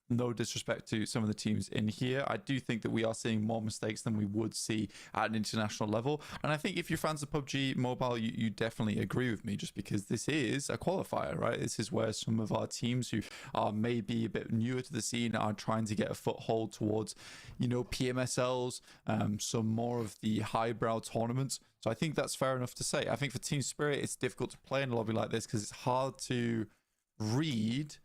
No disrespect to some of the teams in here. I do think that we are seeing more mistakes than we would see at an international level. And I think if you're fans of PUBG Mobile, you definitely agree with me, just because this is a qualifier, right? This is where some of our teams who are maybe a bit newer to the scene are trying to get a foothold towards, PMSLs, some more of the highbrow tournaments. So I think that's fair enough to say. I think for Team Spirit, it's difficult to play in a lobby like this because it's hard to read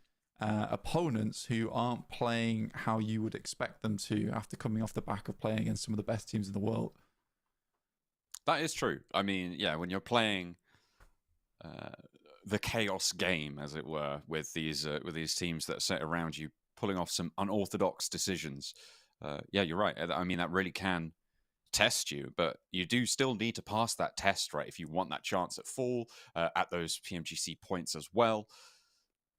opponents who aren't playing how you would expect them to after coming off the back of playing against some of the best teams in the world. That is true. I mean, yeah, when you're playing the chaos game, as it were, with these teams that sit around you, pulling off some unorthodox decisions, yeah, you're right. I mean, that really can test you, but you do still need to pass that test, right? If you want that chance at fall, at those PMGC points as well.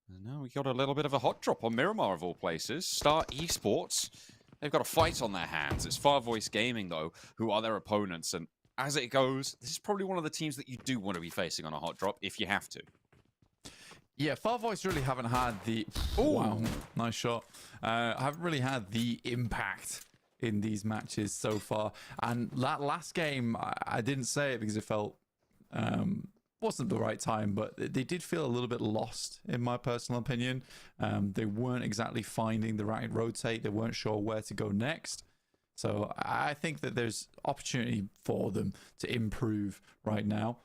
And now we got a little bit of a hot drop on Miramar, of all places. Star Esports, they've got a fight on their hands. It's FARVOICE Gaming, though, who are their opponents. And as it goes, this is probably one of the teams that you do want to be facing on a hot drop if you have to. Yeah, FARVOICE really haven't had the... Wow, nice shot. Haven't really had the impact in these matches so far. And that last game, I didn't say it because it felt... wasn't the right time, but they did feel a little bit lost, in my personal opinion. They weren't exactly finding the right rotate. They weren't sure where to go next. So I think that there's opportunity for them to improve right now.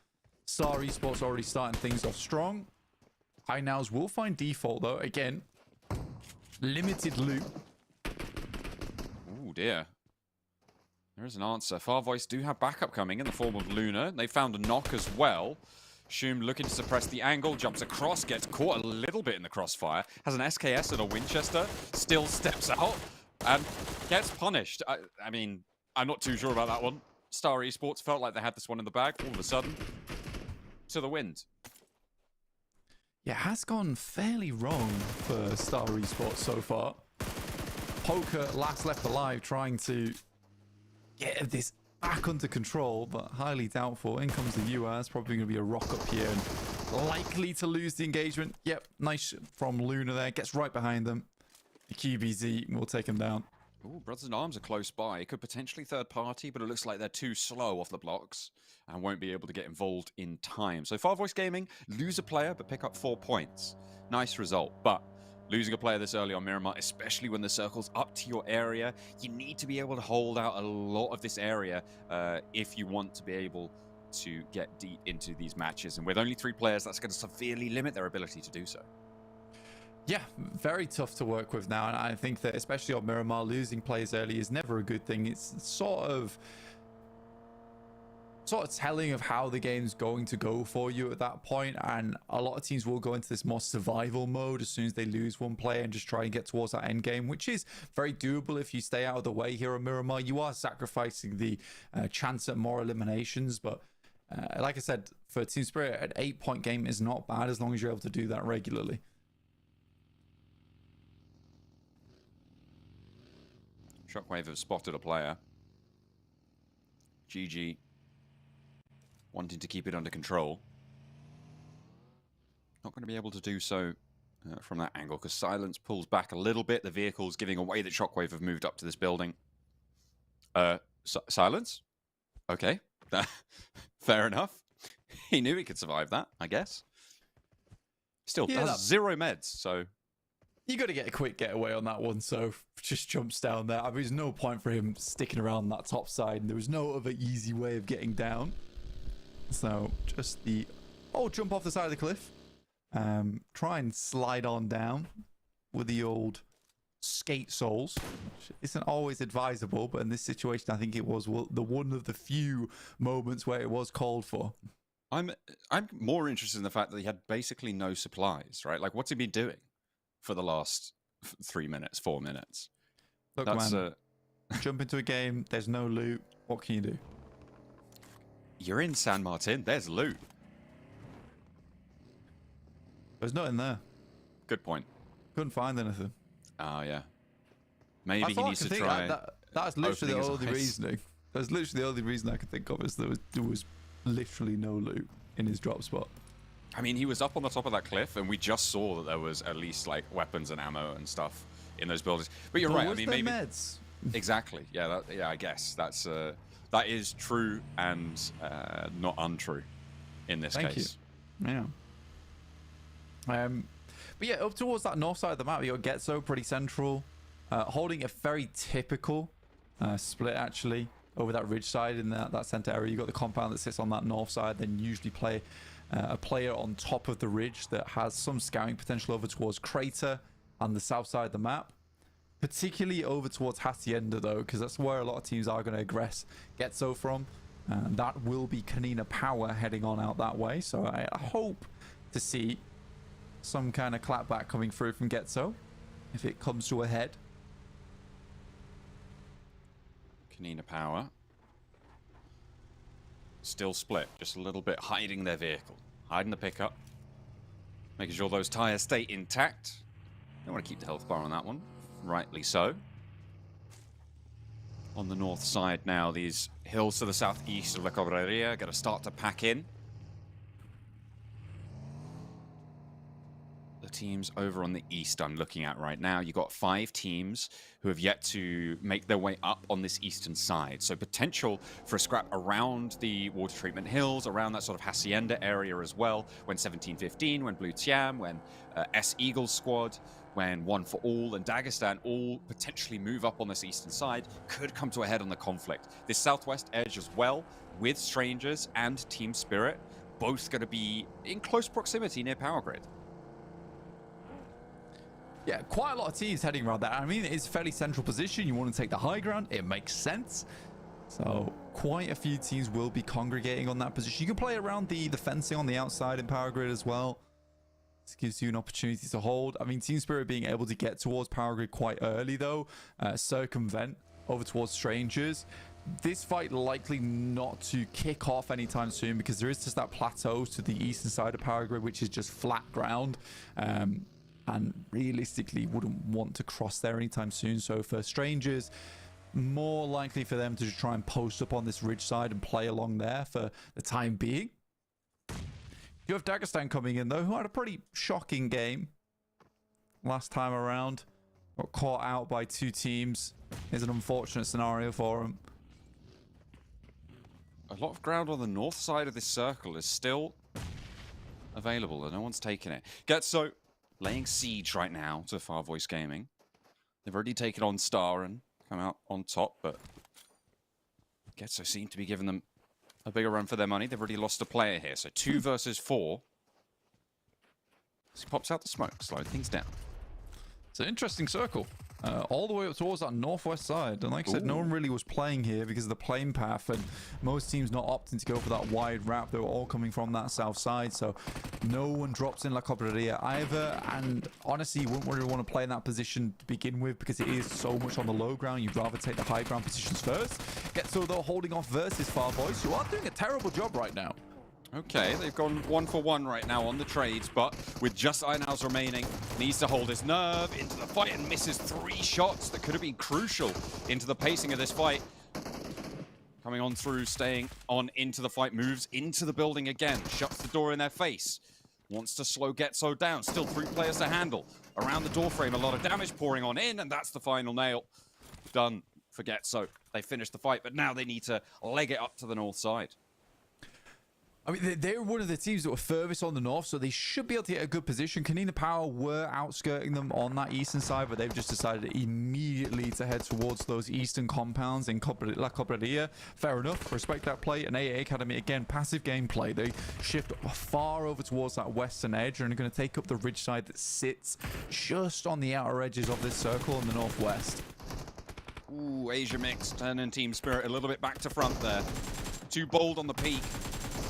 Star Esports already starting things off strong. High Nows will find default though. Again, limited loot. Oh dear. There is an answer. FARVOICE do have backup coming in the form of Luna. They found a knock as well. Shum looking to suppress the angle, jumps across, gets caught a little bit in the crossfire. Has an SKS and a Winchester. Still steps out and gets punished. I mean, I'm not too sure about that one. Star Esports felt like they had this one in the bag. All of a sudden, to the wind. Yeah, it has gone fairly wrong for Star Esports so far. Poker last left alive trying to get this back under control, but highly doubtful. In comes the viewer. It's probably going to be a rock up here and likely to lose the engagement. Yep, nice from Luna there. Gets right behind them. The QBZ will take him down. Ooh, Brothers in Arms are close by. It could potentially third party, but it looks like they're too slow off the blocks and won't be able to get involved in time. So FARVOICE Gaming lose a player but pick up 4 points. Nice result, but losing a player this early on Miramar, especially when the circle's up to your area, you need to be able to hold out a lot of this area if you want to be able to get deep into these matches. And with only 3 players, that's going to severely limit their ability to do so. Yeah, very tough to work with now, and I think that especially on Miramar, losing players early is never a good thing. It's sort of telling of how the game's going to go for you at that point, and a lot of teams will go into this more survival mode as soon as they lose one player and just try and get towards that end game, which is very doable if you stay out of the way here on Miramar. You are sacrificing the chance at more eliminations, but like I said, for Team Spirit, an 8-point game is not bad as long as you're able to do that regularly. Shockwave have spotted a player. GG wanting to keep it under control. Not going to be able to do so from that angle because Silence pulls back a little bit. The vehicle's giving away that Shockwave have moved up to this building. Silence? Okay. Fair enough. He knew he could survive that, I guess. Still, yeah, has 0 meds, so... You got to get a quick getaway on that one, so just jumps down there. I mean, there's no point for him sticking around that top side, and there was no other easy way of getting down. So just the jump off the side of the cliff. Try and slide on down with the old skate soles, which isn't always advisable, but in this situation, I think it was the one of the few moments where it was called for. I'm more interested in the fact that he had basically no supplies, right? Like, what's he been doing for the last 3 minutes, 4 minutes? Look, That's man, jump into a game, there's no loot. What can you do? You're in San Martin. There's loot. There's nothing there. Good point. Couldn't find anything. Oh, yeah. Maybe he needs to try... That's literally the only reasoning. That's literally the only reason I could think of is there was literally no loot in his drop spot. I mean, he was up on the top of that cliff, and we just saw that there was at least, like, weapons and ammo and stuff in those buildings. But you're right. I mean, maybe... meds? Exactly. Yeah, I guess. That is true and not untrue in this case. Thank you. Yeah. But yeah, up towards that north side of the map, you got GETSO pretty central, holding a very typical split actually over that ridge side in that center area. You got the compound that sits on that north side, then usually play a player on top of the ridge that has some scouting potential over towards Crater and the south side of the map. Particularly over towards Hacienda though, because that's where a lot of teams are going to aggress GETSO from. That will be KONINA power heading on out that way. So I hope to see some kind of clapback coming through from GETSO if it comes to a head. KONINA power. Still split, just a little bit, hiding their vehicle. Hiding the pickup. Making sure those tires stay intact. Don't want to keep the health bar on that one. Rightly so. on the north side now. These hills to the southeast of La Cobreria are going to start to pack in. The teams over on the east I'm looking at right now, you've got 5 teams who have yet to make their way up on this eastern side. So potential for a scrap around the water treatment hills, around that sort of hacienda area as well. When 1715, when Blue TIAM, when S Eagles squad, when One for All and Dagestan all potentially move up on this eastern side, could come to a head on the conflict. This southwest edge as well, with Strangers and Team Spirit, both going to be in close proximity near Power Grid. Yeah, quite a lot of teams heading around that. I mean, it's a fairly central position. You want to take the high ground. It makes sense. So quite a few teams will be congregating on that position. You can play around the fencing on the outside in Power Grid as well. This gives you an opportunity to hold. I mean, Team Spirit being able to get towards Power Grid quite early, though. Circumvent over towards Strangers. This fight likely not to kick off anytime soon because there is just that plateau to the eastern side of Power Grid, which is just flat ground. And realistically wouldn't want to cross there anytime soon. So for Strangers, more likely for them to try and post up on this ridge side and play along there for the time being. You have Dagestan coming in though, who had a pretty shocking game last time around. Got caught out by 2 teams. Is an unfortunate scenario for him. A lot of ground on the north side of this circle is still available and no one's taken it. GETSO laying siege right now to FARVOICE Gaming. They've already taken on Star and come out on top, but GETSO seem to be giving them a bigger run for their money. They've already lost a player here, so 2 versus 4. He pops out the smoke, slowing things down. It's an interesting circle. All the way up towards that northwest side. And like I said, no one really was playing here because of the plane path. And most teams not opting to go for that wide wrap. They were all coming from that south side. So no one drops in La Cobreria either. And honestly, you wouldn't really want to play in that position to begin with because it is so much on the low ground. You'd rather take the high ground positions first. GETSO, though, holding off versus FARVOICE, who are doing a terrible job right now. Okay, they've gone 1 for 1 right now on the trades, but with just Einhaus remaining, needs to hold his nerve into the fight and misses 3 shots that could have been crucial into the pacing of this fight. Coming on through, staying on into the fight, moves into the building again, shuts the door in their face. Wants to slow GETSO down, still 3 players to handle. Around the door frame, a lot of damage pouring on in, and that's the final nail. Done for GETSO. They finished the fight, but now they need to leg it up to the north side. I mean, they're one of the teams that were furthest on the north, so they should be able to get a good position. KONINA Power were outskirting them on that eastern side, but they've just decided immediately to head towards those eastern compounds in La Cobreria. Fair enough. Respect that play. And AA Academy, again, passive gameplay. They shift far over towards that western edge and are going to take up the ridge side that sits just on the outer edges of this circle in the northwest. Ooh, Asia Mix turning Team Spirit a little bit back to front there. Too bold on the peak.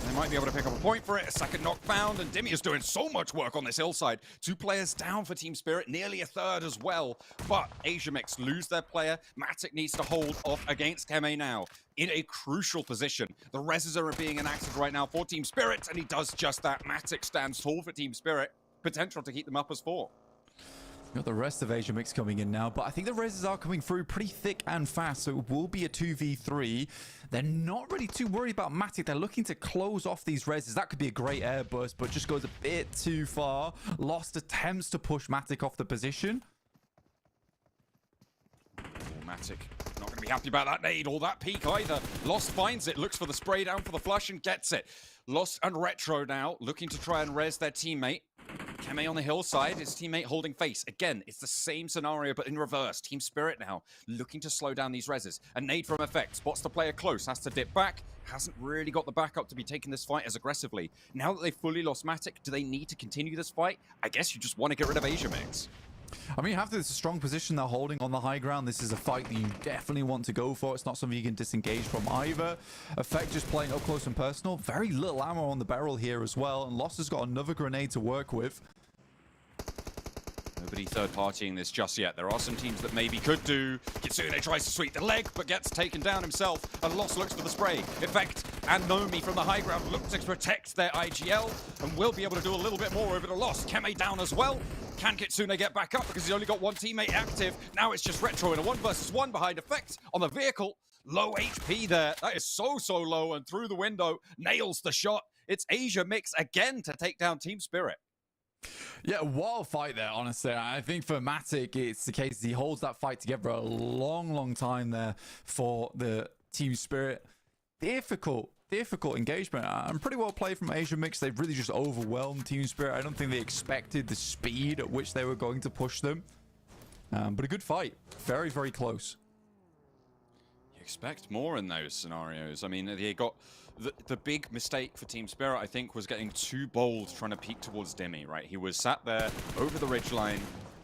They might be able to pick up a point for it. A second knock found, and Dimmy is doing so much work on this hillside. 2 players down for Team Spirit, nearly a third as well. But Asia Mix lose their player. Matic needs to hold off against Keme now in a crucial position. The reses are being enacted right now for Team Spirit, and he does just that. Matic stands tall for Team Spirit. Potential to keep them up as 4. Got the rest of Asia Mix coming in now, but I think the reses are coming through pretty thick and fast, so it will be a 2v3. They're not really too worried about Matic. They're looking to close off these reses. That could be a great air burst, but just goes a bit too far. Lost attempts to push Matic off the position. Matic not going to be happy about that nade or that peak either. Lost finds it, looks for the spray down for the flush and gets it. Lost and Retro now looking to try and res their teammate. Keme on the hillside, his teammate holding face. Again, it's the same scenario, but in reverse. Team Spirit now looking to slow down these reses. A nade from Effect, spots the player close, has to dip back. Hasn't really got the backup to be taking this fight as aggressively. Now that they've fully lost Matic, do they need to continue this fight? I guess you just want to get rid of Asia Mix. I mean, after this strong position they're holding on the high ground, this is a fight that you definitely want to go for. It's not something you can disengage from either. Effect just playing up close and personal. Very little ammo on the barrel here as well. And Lost has got another grenade to work with. Nobody third-partying this just yet. There are some teams that maybe could do. Kitsune tries to sweep the leg, but gets taken down himself. And Lost looks for the spray. Effect and Nomi from the high ground look to protect their IGL and will be able to do a little bit more over to Lost. Keme down as well. Can Kitsune get back up because he's only got one teammate active? Now it's just Retro in a 1 versus 1 behind effect on the vehicle. Low HP there. That is so low, and through the window, nails the shot. It's Asia Mix again to take down Team Spirit. Yeah, what a fight there, honestly. I think for Matic, it's the case he holds that fight together a long time there for the Team Spirit. Difficult engagement. And pretty well played from Asia Mix. They've really just overwhelmed Team Spirit. I don't think they expected the speed at which they were going to push them. But a good fight. Very close. You expect more in those scenarios. I mean, they got... The big mistake for Team Spirit, I think, was getting too bold trying to peek towards Dimmy, right? He was sat there over the ridgeline,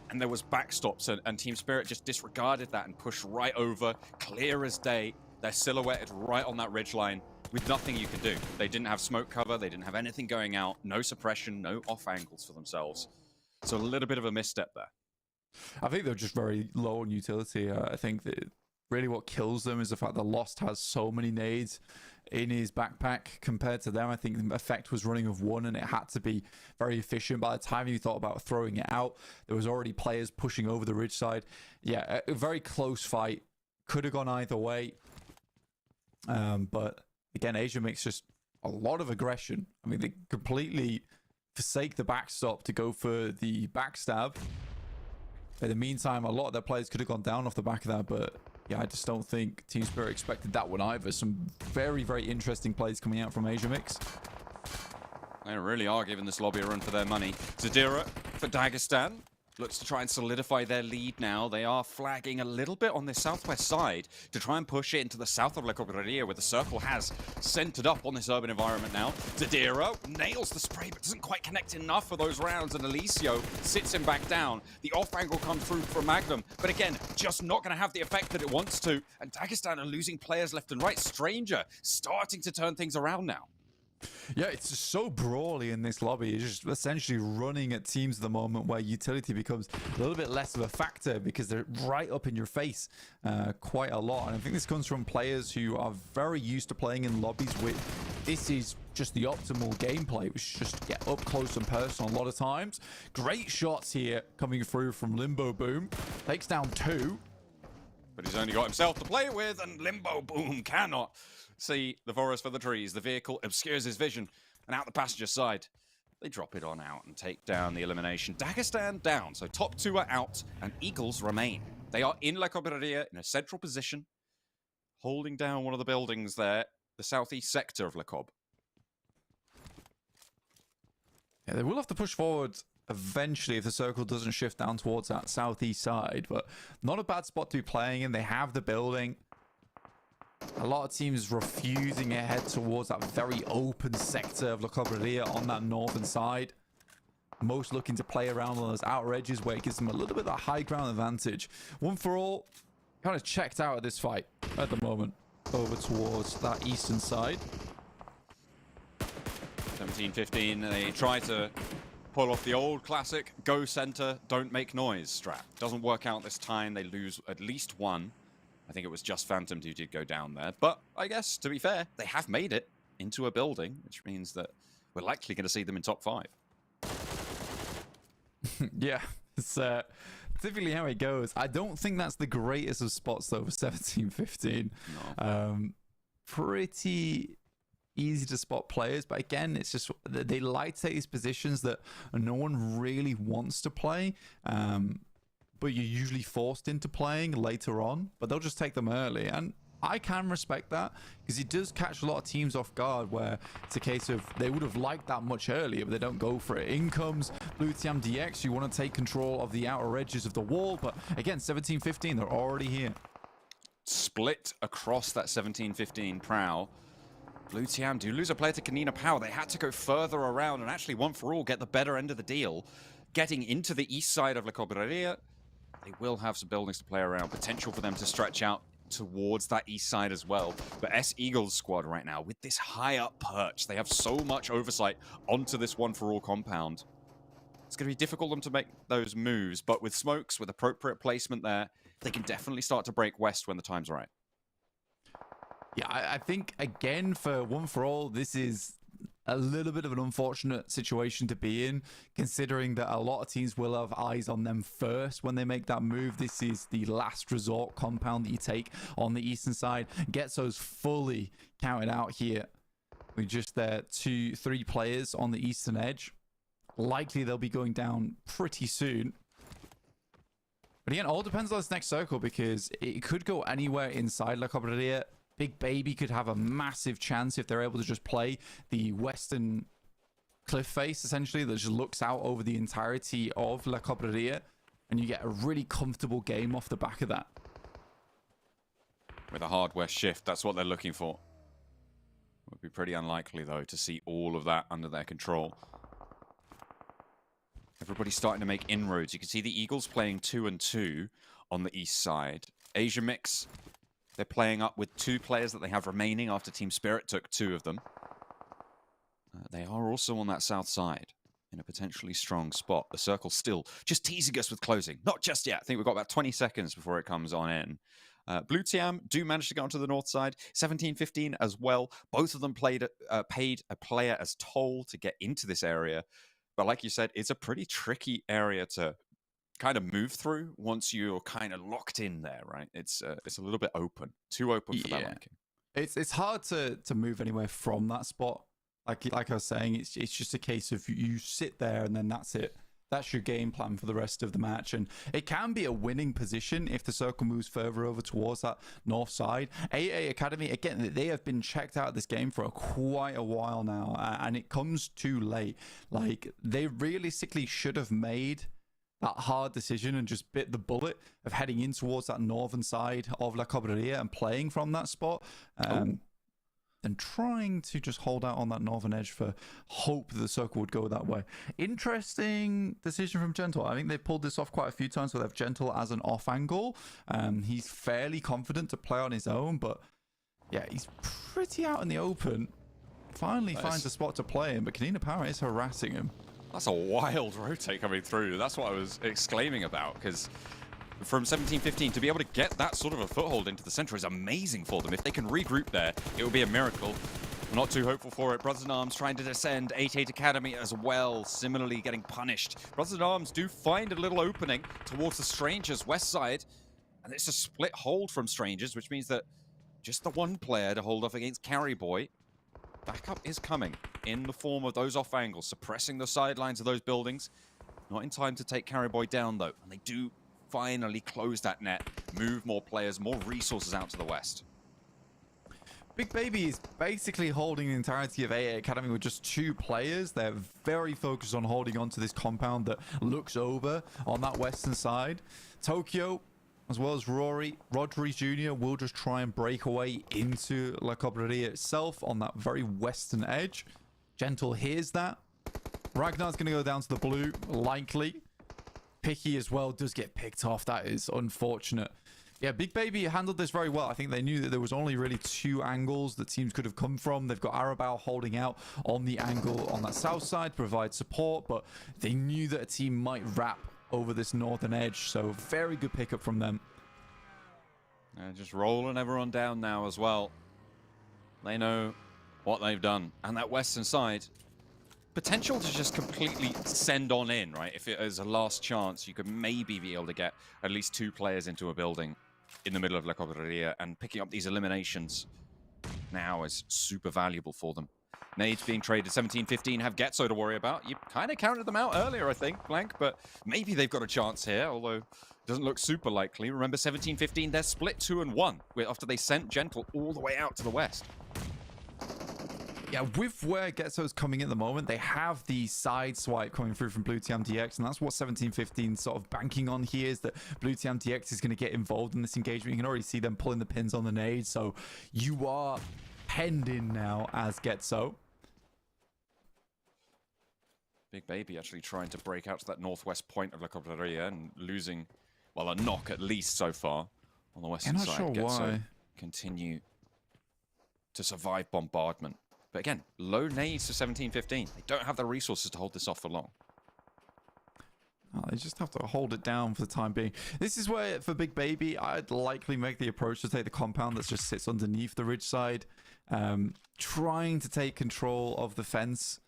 and there was backstops, and Team Spirit just disregarded that and pushed right over, clear as day. They're silhouetted right on that ridgeline with nothing you can do. They didn't have smoke cover, they didn't have anything going out, no suppression, no off angles for themselves. So a little bit of a misstep there. I think they're just very low on utility. I think that really what kills them is the fact that Lost has so many nades in his backpack compared to them. I think the effect was running of 1 and it had to be very efficient. By the time you thought about throwing it out, there was already players pushing over the ridge side. Yeah, a very close fight. Could have gone either way. But again, Asia makes just a lot of aggression. I mean, they completely forsake the backstop to go for the backstab. In the meantime, a lot of their players could have gone down off the back of that, but yeah, I just don't think Team Spirit expected that one either. Some very interesting plays coming out from Asia Mix. They really are giving this lobby a run for their money. Zadira for Dagestan looks to try and solidify their lead now. They are flagging a little bit on the southwest side to try and push it into the south of La Cobraria, where the circle has centered up on this urban environment now. Zadira nails the spray, but doesn't quite connect enough for those rounds, and Alicio sits him back down. The off angle comes through from Magnum, but again, just not going to have the effect that it wants to. And Dagestan are losing players left and right. Stranger starting to turn things around now. Yeah, it's just so brawly in this lobby. It's just essentially running at teams at the moment where utility becomes a little bit less of a factor because they're right up in your face quite a lot. And I think this comes from players who are very used to playing in lobbies with this is just the optimal gameplay, which is just get up close and personal a lot of times. Great shots here coming through from Limbo Boom. Takes down 2. But he's only got himself to play with, and Limbo Boom cannot see the forest for the trees. The vehicle obscures his vision, and out the passenger side, they drop it on out and take down the elimination. Dagestan down, so top 2 are out, and Eagles remain. They are in La Cobraria in a central position, holding down one of the buildings there, the southeast sector of La Cob. Yeah, they will have to push forward eventually if the circle doesn't shift down towards that southeast side, but not a bad spot to be playing in. They have the building. A lot of teams refusing to head towards that very open sector of La Cobraria on that northern side. Most looking to play around on those outer edges where it gives them a little bit of that high ground advantage. One for all, kind of checked out of this fight at the moment. Over towards that eastern side. 17-15, they try to pull off the old classic go center, don't make noise strat. Doesn't work out this time. They lose at least 1. I think it was just Phantom who did go down there. But I guess, to be fair, they have made it into a building, which means that we're likely going to see them in top 5. Yeah, it's typically how it goes. I don't think that's the greatest of spots, though, for 17-15. No. Pretty easy to spot players, but again, it's just they like to take these positions that no one really wants to play. But you're usually forced into playing later on, but they'll just take them early. And I can respect that because it does catch a lot of teams off guard where it's a case of they would have liked that much earlier, but they don't go for it. In comes Blue TIAM DX. You want to take control of the outer edges of the wall, but again, 17-15, they're already here. Split across that 17-15 prow. Blue TIAM do lose a player to KONINA Power. They had to go further around and actually, one for all, get the better end of the deal. Getting into the east side of La Cobraria. They will have some buildings to play around. Potential for them to stretch out towards that east side as well. But S-Eagles squad right now, with this high up perch, they have so much oversight onto this one-for-all compound. It's going to be difficult for them to make those moves, but with smokes, with appropriate placement there, they can definitely start to break west when the time's right. Yeah, I think, again, for one for all, this is a little bit of an unfortunate situation to be in, considering that a lot of teams will have eyes on them first when they make that move. This is the last resort compound that you take on the eastern side. GETSO's fully counted out here with just their 2-3 players on the eastern edge. Likely they'll be going down pretty soon. But again, all depends on this next circle, because it could go anywhere inside La Cabrera. Big Baby could have a massive chance if they're able to just play the western cliff face, essentially, that just looks out over the entirety of La Cabrera, and you get a really comfortable game off the back of that. With a hard west shift, that's what they're looking for. Would be pretty unlikely, though, to see all of that under their control. Everybody's starting to make inroads. You can see the Eagles playing 2-2 on the east side. Asia Mix, they're playing up with 2 players that they have remaining after Team Spirit took 2 of them. They are also on that south side in a potentially strong spot. The circle still just teasing us with closing. Not just yet. I think we've got about 20 seconds before it comes on in. Blue TIAM do manage to get onto the north side. 17-15 as well. Both of them paid a player as toll to get into this area. But like you said, it's a pretty tricky area to kind of move through once you're kind of locked in there, right? It's a little bit open, too open for that liking. It's hard to move anywhere from that spot. Like I was saying, it's just a case of you sit there and then that's it. That's your game plan for the rest of the match, and it can be a winning position if the circle moves further over towards that north side. AA Academy, again, they have been checked out of this game for quite a while now, and it comes too late. Like, they realistically should have made that hard decision and just bit the bullet of heading in towards that northern side of La Cabrera and playing from that spot. And trying to just hold out on that northern edge for hope that the circle would go that way. Interesting decision from Gentle. I think they've pulled this off quite a few times where they have Gentle as an off angle. He's fairly confident to play on his own, but yeah, he's pretty out in the open. Finally finds a spot to play in, but KONINA Power is harassing him. That's a wild rotate coming through. That's what I was exclaiming about, because from 17-15 to be able to get that sort of a foothold into the center is amazing for them. If they can regroup there, it will be a miracle. I'm not too hopeful for it. Brothers in Arms trying to descend. 8-8 Academy as well, similarly getting punished. Brothers in Arms do find a little opening towards the Strangers west side, and it's a split hold from Strangers, which means that just the one player to hold off against Carry Boy. Backup is coming in the form of those off angles, suppressing the sidelines of those buildings. Not in time to take Carry Boy down, though, and they do finally close that net, move more players, more resources out to the west. Big Baby is basically holding the entirety of AA Academy with just 2 players. They're very focused on holding on to this compound that looks over on that western side. Tokyo, as well as Rodri Jr. will just try and break away into La Cabrera itself on that very western edge. Gentle hears that. Ragnar's going to go down to the blue, likely. Picky as well does get picked off. That is unfortunate. Yeah, Big Baby handled this very well. I think they knew that there was only really 2 angles that teams could have come from. They've got Arabao holding out on the angle on that south side to provide support, but they knew that a team might wrap over this northern edge, so very good pickup from them. Just rolling everyone down now as well. They know what they've done. And that western side, potential to just completely send on in, right? If it is a last chance, you could maybe be able to get at least 2 players into a building in the middle of La Cabrera, and picking up these eliminations now is super valuable for them. Nades being traded 17-15 have GETSO to worry about. You kind of counted them out earlier, I think, Blank, but maybe they've got a chance here, although it doesn't look super likely. Remember, 17-15, they're split 2-1 after they sent Gentle all the way out to the west. Yeah, with where GETSO's coming at the moment, they have the side swipe coming through from Blue TIAM DX, and that's what 17-15 sort of banking on here, is that Blue TIAM DX is going to get involved in this engagement. You can already see them pulling the pins on the nade, so you are penned in now as GETSO. Big Baby actually trying to break out to that northwest point of La Cabrera and losing, well, a knock at least so far on the western side. I'm not sure why. Continue to survive bombardment. But again, low nades to 17-15. They don't have the resources to hold this off for long. Oh, they just have to hold it down for the time being. This is where, for Big Baby, I'd likely make the approach to take the compound that just sits underneath the ridge side. trying to take control of the fences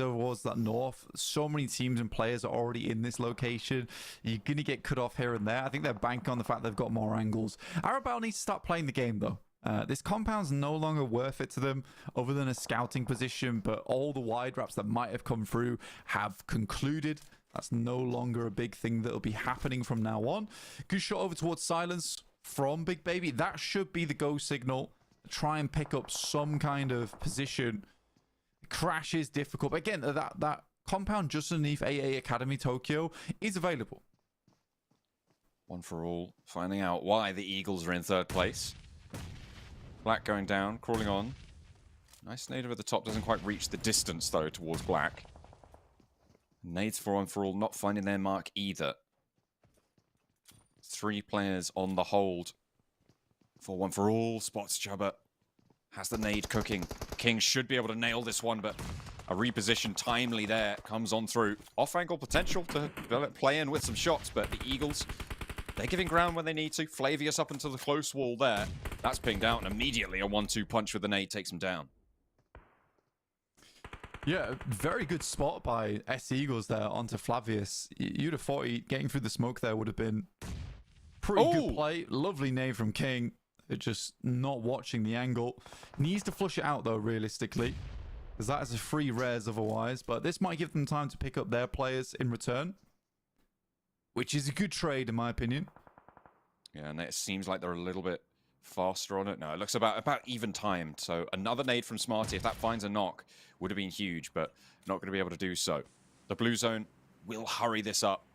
over towards that north. So many teams and players are already in this location. You're going to get cut off here and there. I think they're banking on the fact they've got more angles. Arabelle needs to start playing the game, though. This compound's no longer worth it to them other than a scouting position, but all the wide wraps that might have come through have concluded. That's no longer a big thing that will be happening from now on. Good shot over towards Silence from Big Baby. That should be the go signal. Try and pick up some kind of position. Crash is difficult. But again, that compound just underneath AA Academy Tokyo is available. One for all. Finding out why the Eagles are in third place. Black going down, crawling on. Nice nade over the top. Doesn't quite reach the distance, though, towards Black. Nades for one for all. Not finding their mark either. 3 players on the hold. For one for all. Spots Chubba. Has the nade cooking. King should be able to nail this one, but a reposition timely there. Comes on through. Off-angle potential to play in with some shots, but the Eagles, they're giving ground when they need to. Flavius up into the close wall there. That's pinged out, and immediately a 1-2 punch with the nade takes him down. Yeah, very good spot by S Eagles there onto Flavius. You'd have thought getting through the smoke there would have been pretty good play. Lovely nade from King. Just not watching the angle. Needs to flush it out, though, realistically, because that is a free rares otherwise. But this might give them time to pick up their players in return, which is a good trade, in my opinion. Yeah, and it seems like they're a little bit faster on it. No, it looks about even timed. So another nade from Smarty, if that finds a knock, would have been huge, but not going to be able to do so. The blue zone will hurry this up.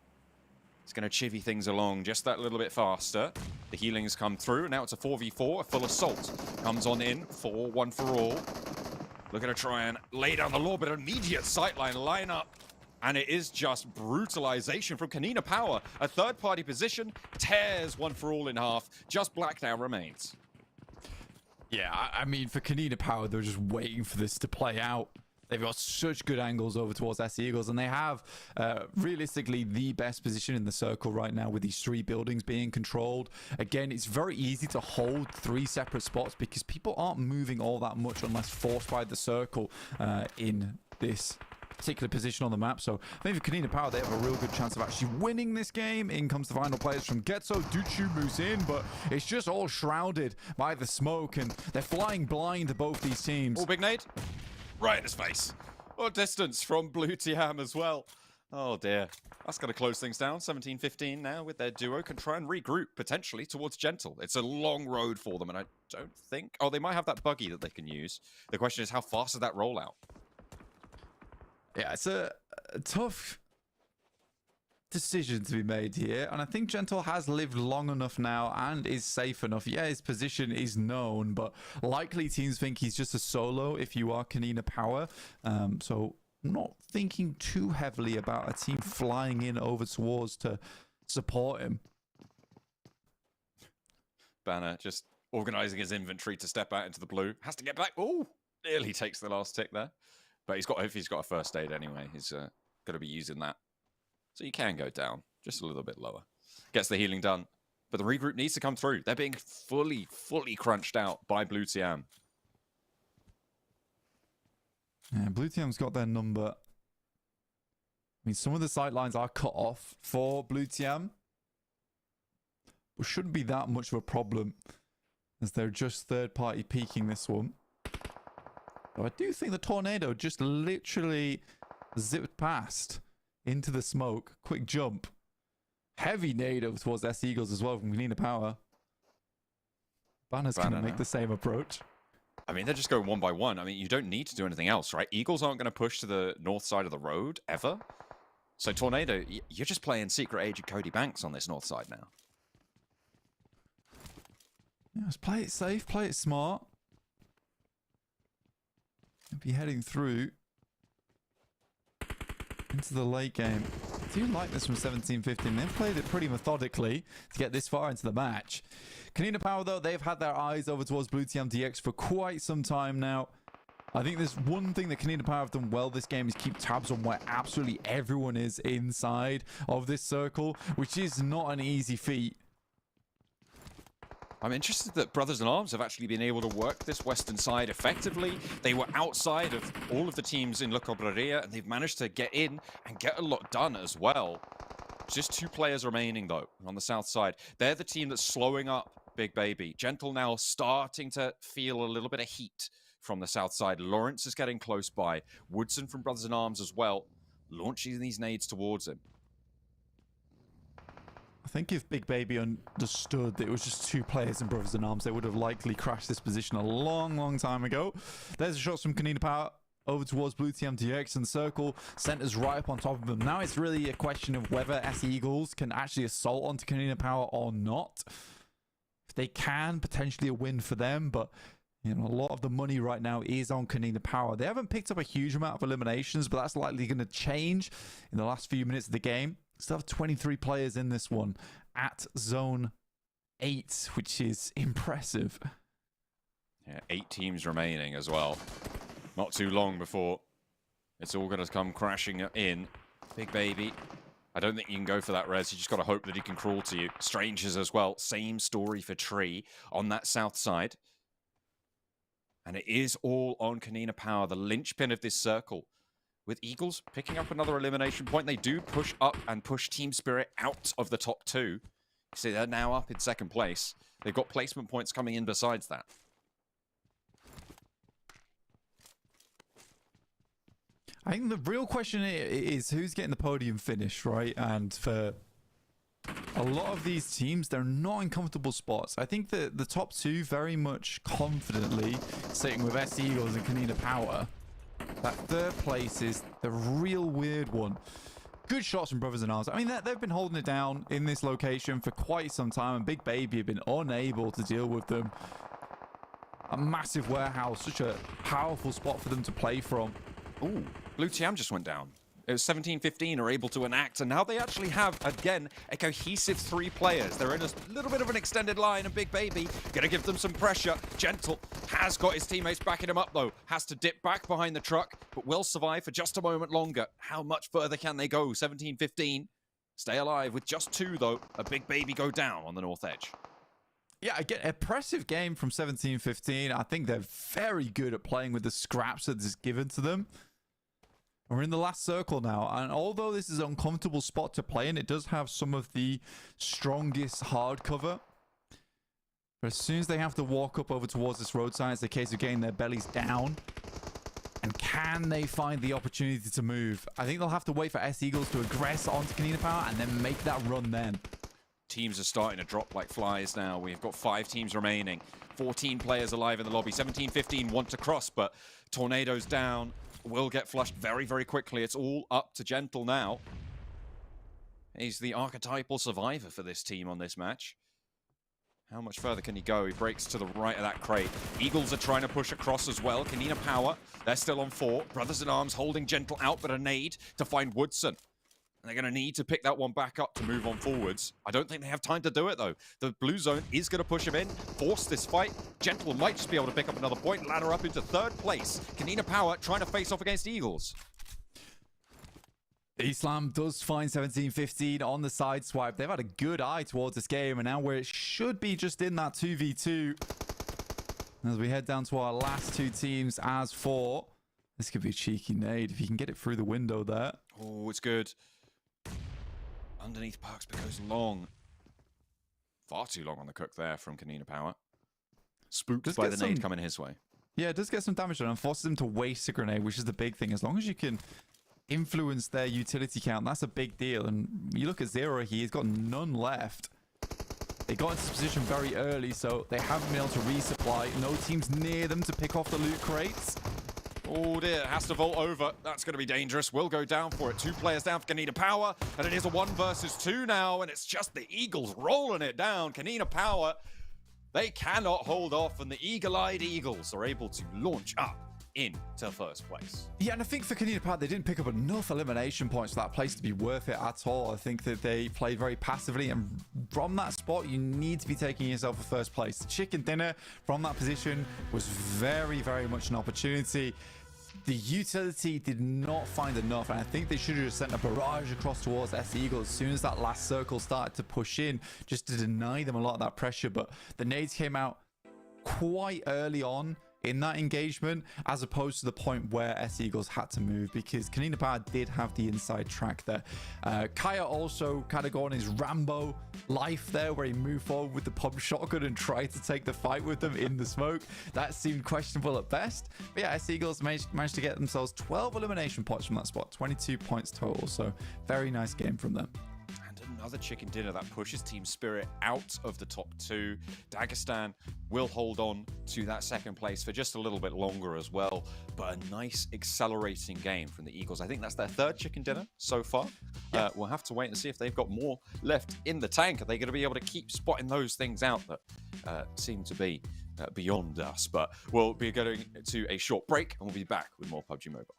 It's going to chivvy things along just that little bit faster. The healings come through, and now it's a 4v4. A full assault comes on in for one for all. Looking to try and lay down the law, but immediate sightline line up. And it is just brutalization from KONINA Power. A third-party position tears one for all in half. Just Black now remains. Yeah, I mean, for KONINA Power, they're just waiting for this to play out. They've got such good angles over towards S Eagles, and they have realistically the best position in the circle right now with these 3 buildings being controlled. Again, it's very easy to hold 3 separate spots because people aren't moving all that much unless forced by the circle in this particular position on the map. So maybe KONINA Power, they have a real good chance of actually winning this game. In comes the final players from GETSO. Duchu moves in, but it's just all shrouded by the smoke, and they're flying blind to both these teams. Oh, big nade. Right in his face. What distance from Blue TIAM as well. Oh dear. That's going to close things down. 17-15 now with their duo. Can try and regroup potentially towards Gentle. It's a long road for them, and I don't think... Oh, they might have that buggy that they can use. The question is, how fast is that rollout? Yeah, it's a tough decision to be made here, and I think Gentle has lived long enough now and is safe enough. Yeah, his position is known, but likely teams think he's just a solo if you are KONINA Power. So not thinking too heavily about a team flying in over towards to support him. Banner just organizing his inventory to step out into the blue. Has to get back. Oh, nearly takes the last tick there. But if he's got a first aid anyway, he's going to be using that. So you can go down just a little bit lower. Gets the healing done. But the regroup needs to come through. They're being fully crunched out by Blue TIAM. Yeah, Blue TIAM's got their number. I mean, some of the sight lines are cut off for Blue TIAM. But shouldn't be that much of a problem, as they're just third-party peeking this one. But I do think the tornado just literally zipped past into the smoke. Quick jump. Heavy nade over towards S Eagles as well from KONINA Power. Banner's going to make the same approach. I mean, they're just going one by one. I mean, you don't need to do anything else, right? Eagles aren't going to push to the north side of the road, ever. So Tornado, you're just playing Secret Agent Cody Banks on this north side now. Yeah, just play it safe, play it smart. Be heading through into the late game. I do like this from 17-15. They've played it pretty methodically to get this far into the match. KONINA Power, though, they've had their eyes over towards Blue TIAM DX for quite some time now. I think there's one thing that KONINA Power have done well this game is keep tabs on where absolutely everyone is inside of this circle, which is not an easy feat. I'm interested that Brothers in Arms have actually been able to work this western side effectively. They were outside of all of the teams in La Cobreria, and they've managed to get in and get a lot done as well. Just 2 players remaining, though, on the south side. They're the team that's slowing up Big Baby. Gentle now starting to feel a little bit of heat from the south side. Lawrence is getting close by. Woodson from Brothers in Arms as well, launching these nades towards him. I think if Big Baby understood that it was just 2 players in Brothers in Arms, they would have likely crashed this position a long time ago. There's a shot from KONINA Power over towards Blue Team TX, and Circle centers right up on top of them. Now it's really a question of whether S Eagles can actually assault onto KONINA Power or not. If they can, potentially a win for them, but you know, a lot of the money right now is on KONINA Power. They haven't picked up a huge amount of eliminations, but that's likely going to change in the last few minutes of the game. Still have 23 players in this one at zone 8, which is impressive. Yeah, 8 teams remaining as well. Not too long before it's all going to come crashing in. Big Baby, I don't think you can go for that res. You just got to hope that he can crawl to you. Strangers as well. Same story for Tree on that south side. And it is all on KONINA Power, the linchpin of this circle. With Eagles picking up another elimination point, they do push up and push Team Spirit out of the top 2. You see, they're now up in 2nd place. They've got placement points coming in besides that. I think the real question is who's getting the podium finish, right? And for a lot of these teams, they're not in comfortable spots. I think that the top 2 very much confidently sitting with S Eagles and KONINA Power. That 3rd place is the real weird one. Good shots from Brothers in Arms. I mean, they've been holding it down in this location for quite some time, and Big Baby have been unable to deal with them. A massive warehouse, such a powerful spot for them to play from. Ooh, Blue TIAM just went down. It was 17-15 are able to enact, and now they actually have, again, a cohesive 3 players. They're in a little bit of an extended line, and Big Baby going to give them some pressure. Gentle has got his teammates backing him up, though. Has to dip back behind the truck, but will survive for just a moment longer. How much further can they go? 17-15. Stay alive with just 2, though. A Big Baby go down on the north edge. Yeah, again, impressive game from 17-15. I think they're very good at playing with the scraps that is given to them. We're in the last circle now, and although this is an uncomfortable spot to play in, it does have some of the strongest hard cover. But as soon as they have to walk up over towards this roadside, it's a case of getting their bellies down. And can they find the opportunity to move? I think they'll have to wait for S Eagles to aggress onto KONINA Power and then make that run then. Teams are starting to drop like flies now. We've got 5 teams remaining. 14 players alive in the lobby. 17-15 want to cross, but Tornado's down. Will get flushed very quickly. It's all up to Gentle now. He's the archetypal survivor for this team on this match. How much further can he go? He breaks to the right of that crate. Eagles are trying to push across as well. KONINA Power, they're still on 4. Brothers in Arms holding Gentle out, but a nade to find Woodson. They're going to need to pick that one back up to move on forwards. I don't think they have time to do it, though. The blue zone is going to push him in, force this fight. Gentle might just be able to pick up another point, ladder up into 3rd place. KONINA Power trying to face off against Eagles. Islam does find 17-15 on the side swipe. They've had a good eye towards this game, and now where it should be just in that 2v2. As we head down to our last 2 teams as 4. This could be a cheeky nade if you can get it through the window there. Oh, it's good. Underneath Parks, but goes long. Far too long on the cook there from KONINA Power. Spooked by the nade coming his way. Yeah, it does get some damage done and forces him to waste a grenade, which is the big thing. As long as you can influence their utility count, that's a big deal. And you look at Zero here, he's got none left. They got into this position very early, so they haven't been able to resupply. No teams near them to pick off the loot crates. Oh dear, has to vault over. That's going to be dangerous. Will go down for it. 2 players down for KONINA Power, and it is a 1 versus 2 now, and it's just the Eagles rolling it down. KONINA Power, they cannot hold off, and the eagle-eyed Eagles are able to launch up into 1st place. Yeah, and I think for KONINA Power, they didn't pick up enough elimination points for that place to be worth it at all. I think that they played very passively, and from that spot, you need to be taking yourself for 1st place. The chicken dinner from that position was very much an opportunity. the utility did not find enough, and I think they should have just sent a barrage across towards SC Eagles as soon as that last circle started to push in, just to deny them a lot of that pressure. But the nades came out quite early on in that engagement, as opposed to the point where SC Eagles had to move, because KONINA Power did have the inside track there. Kaya also kind of going his Rambo life there, where he moved forward with the pump shotgun and tried to take the fight with them in the smoke. That seemed questionable at best. But yeah, SC Eagles managed to get themselves 12 elimination points from that spot, 22 points total. So very nice game from them. Another chicken dinner that pushes Team Spirit out of the top 2. Dagestan will hold on to that second place for just a little bit longer as well, but a nice accelerating game from the Eagles. I think that's their 3rd chicken dinner so far. Yeah. We'll have to wait and see if they've got more left in the tank. Are they going to be able to keep spotting those things out that seem to be beyond us? But we'll be going to a short break and we'll be back with more PUBG Mobile.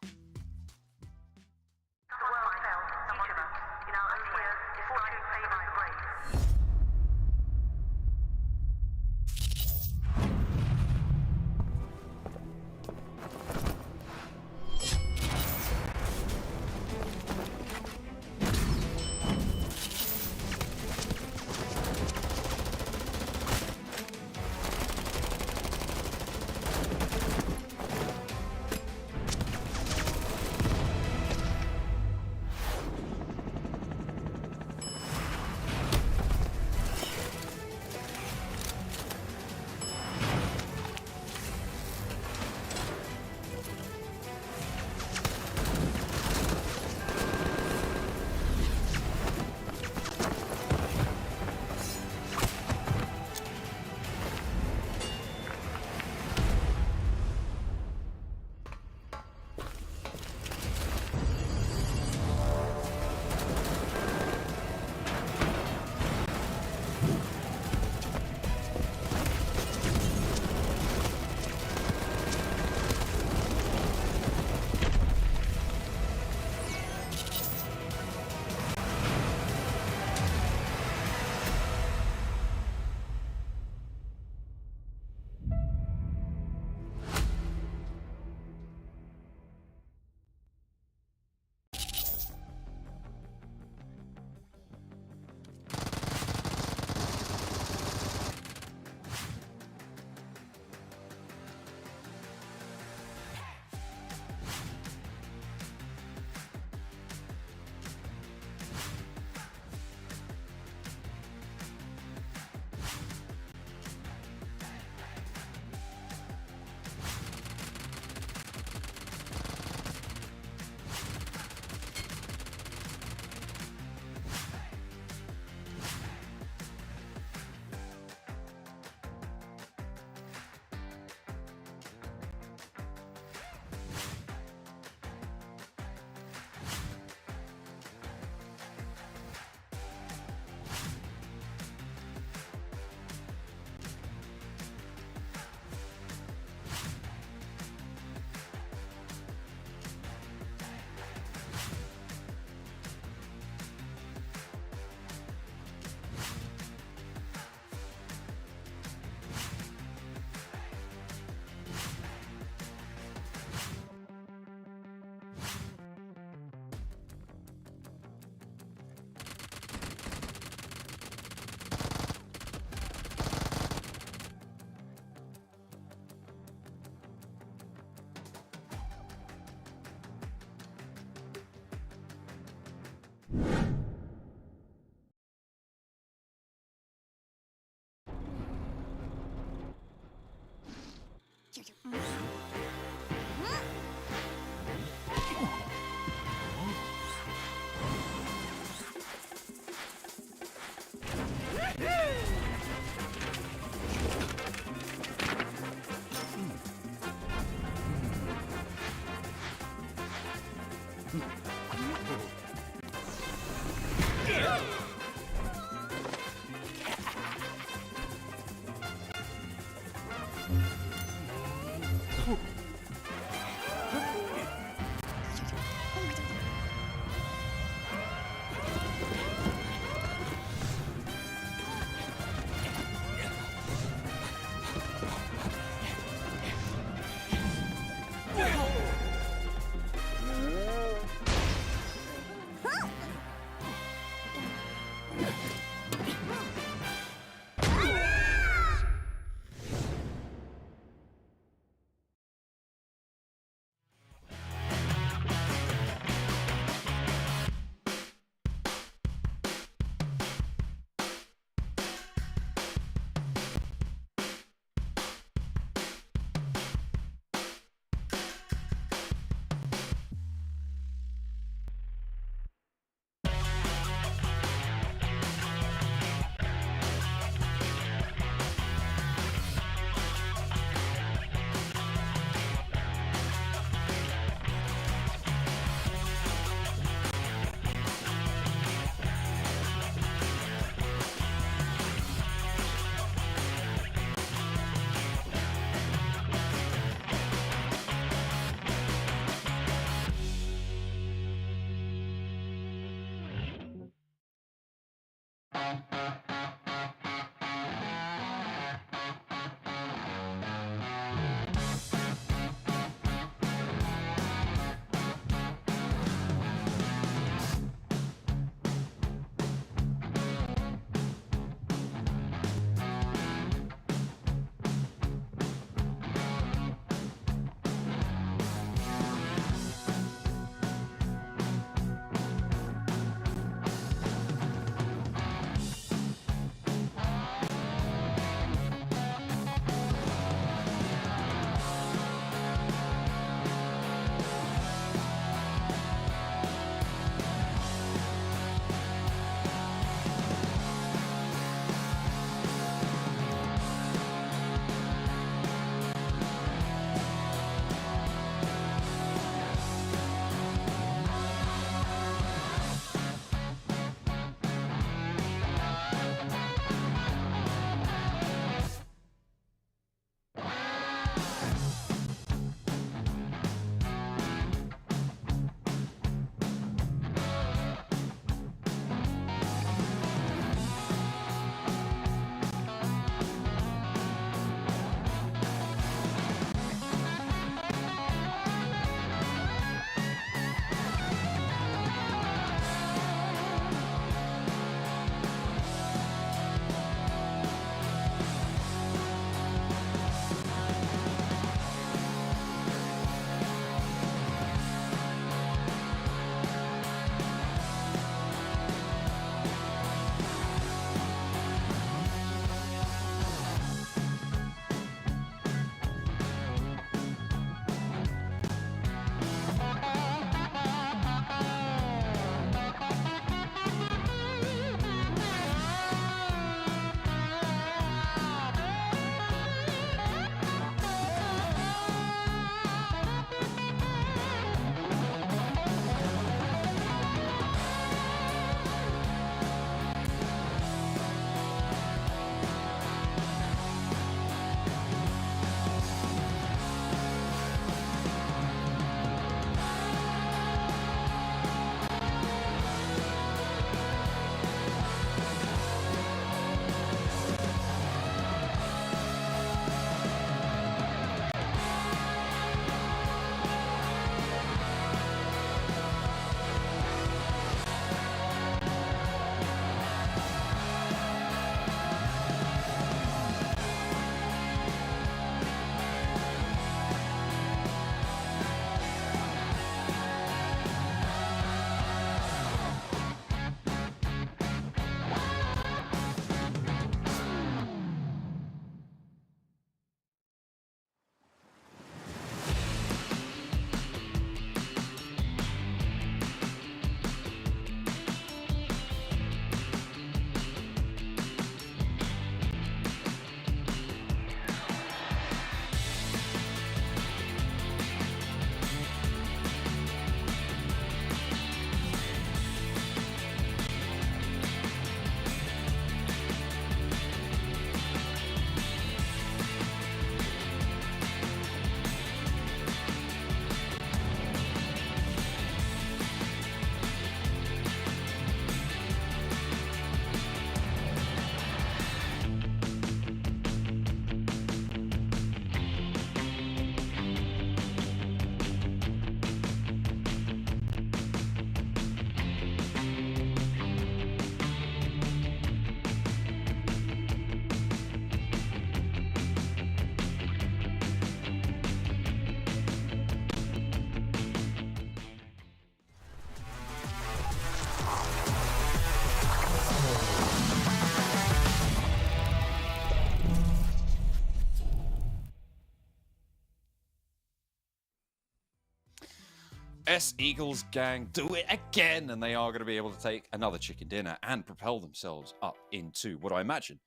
S Eagles gang do it again, and they are going to be able to take another chicken dinner and propel themselves up into what I imagine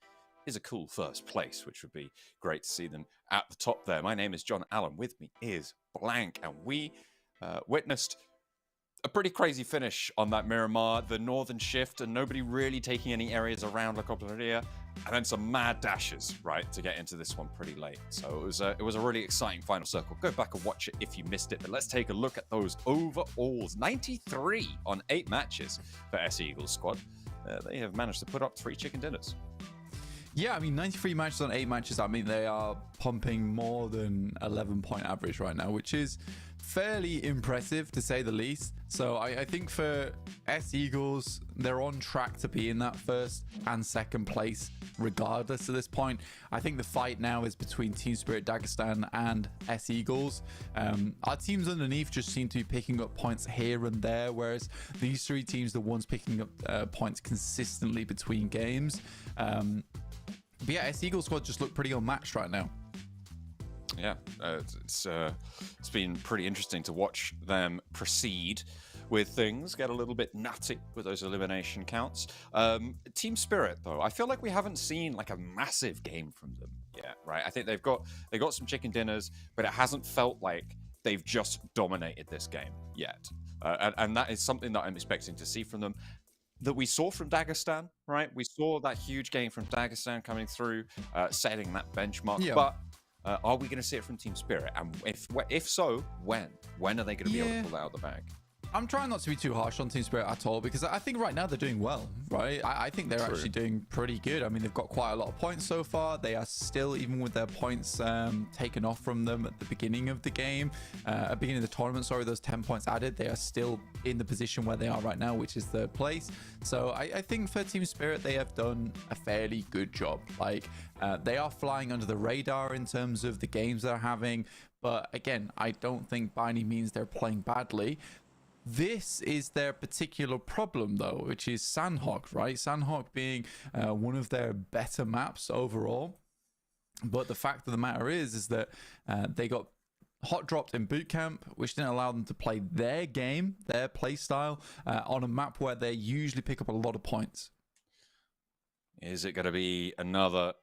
is a cool first place, which would be great to see them at the top there. My name is John Allen. With me is Blank, and we witnessed a pretty crazy finish on that Miramar, the northern shift, and nobody really taking any areas around La Cooperaria, and then some mad dashes, right, to get into this one pretty late. So it was a really exciting final circle. Go back and watch it if you missed it, but let's take a look at those overalls. 93 on 8 matches for S Eagles squad. They have managed to put up 3 chicken dinners. Yeah, I mean, 93 matches on 8 matches. I mean, they are pumping more than 11-point average right now, which is fairly impressive to say the least. So I think for S Eagles, they're on track to be in that first and second place regardless at this point. I think the fight now is between Team Spirit Dagestan and S Eagles. Our teams underneath just seem to be picking up points here and there, whereas these 3 teams, the ones picking up points consistently between games. But yeah, S Eagles squad just look pretty unmatched right now. Yeah, it's been pretty interesting to watch them proceed with things, get a little bit nutty with those elimination counts. Team Spirit, though, I feel like we haven't seen like a massive game from them yet, right? I think they got some chicken dinners, but it hasn't felt like they've just dominated this game yet. And that is something that I'm expecting to see from them, that we saw from Dagestan, right? We saw that huge game from Dagestan coming through, setting that benchmark. Yeah. But are we going to see it from Team Spirit? And if so, when? When are they going to be able to pull that out of the bag? I'm trying not to be too harsh on Team Spirit at all, because I think right now they're doing well, right? I think they're actually doing pretty good. I mean, they've got quite a lot of points so far. They are still, even with their points taken off from them at the beginning of the game, at the beginning of the tournament, sorry, those 10 points added, they are still in the position where they are right now, which is 3rd place. So I think for Team Spirit, they have done a fairly good job. Like, they are flying under the radar in terms of the games they're having. But again, I don't think by any means they're playing badly. This is their particular problem, though, which is Sanhok, right? Sanhok being one of their better maps overall. But the fact of the matter is that they got hot dropped in boot camp, which didn't allow them to play their game, their play style, on a map where they usually pick up a lot of points. Is it going to be another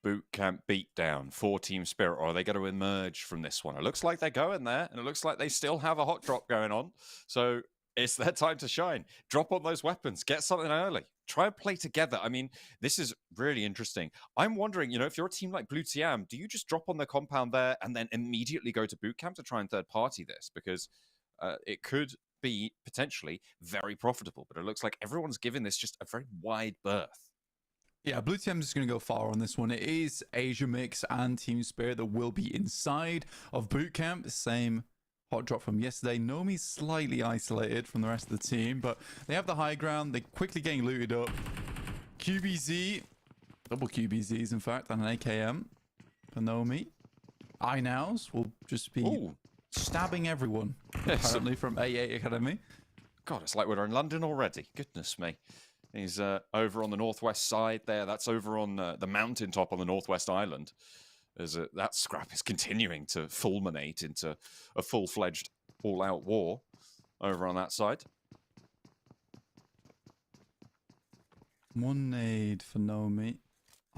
boot camp beatdown for Team Spirit, or are they going to emerge from this one? It looks like they're going there, and it looks like they still have a hot drop going on. So it's their time to shine. Drop on those weapons. Get something early. Try and play together. I mean, this is really interesting. I'm wondering, if you're a team like Blue TIAM, do you just drop on the compound there and then immediately go to boot camp to try and third party this? Because it could be potentially very profitable, but it looks like everyone's giving this just a very wide berth. Yeah, Blue TIAM is going to go far on this one. It is Asia Mix and Team Spirit that will be inside of boot camp. Same hot drop from yesterday. Nomi's slightly isolated from the rest of the team, but they have the high ground. They're quickly getting looted up. QBZ, double QBZs in fact, and an AKM for Nomi. iNows will just be stabbing everyone, apparently, from A8 Academy. God, it's like we're in London already. Goodness me. He's over on the northwest side there. That's over on the mountaintop on the northwest island. That scrap is continuing to fulminate into a full-fledged, all-out war over on that side. One nade for Nomi,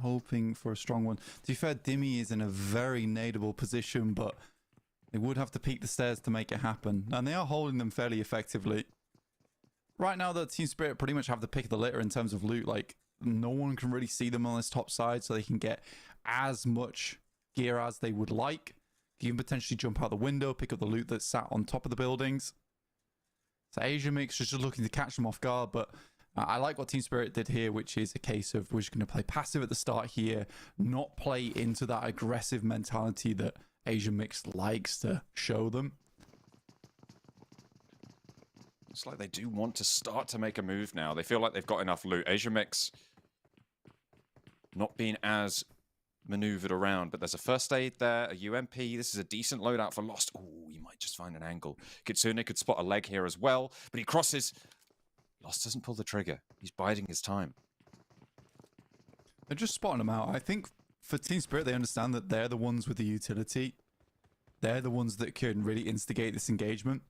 hoping for a strong one. To be fair, Dimmy is in a very nadeable position, but they would have to peek the stairs to make it happen. And they are holding them fairly effectively. Right now, the Team Spirit pretty much have the pick of the litter in terms of loot. Like, no one can really see them on this top side, so they can get as much gear as they would like. You can potentially jump out the window, pick up the loot that's sat on top of the buildings. So Asia Mix is just looking to catch them off guard, but I like what Team Spirit did here, which is a case of we're just going to play passive at the start here, not play into that aggressive mentality that Asia Mix likes to show them. It's like they do want to start to make a move now. They feel like they've got enough loot. Asia Mix not being as maneuvered around, but there's a first aid there, a UMP. This is a decent loadout for Lost. Oh, you might just find an angle. Kitsune could spot a leg here as well, but he crosses. Lost doesn't pull the trigger. He's biding his time. They're just spotting them out. I think for Team Spirit, they understand that they're the ones with the utility. They're the ones that can really instigate this engagement.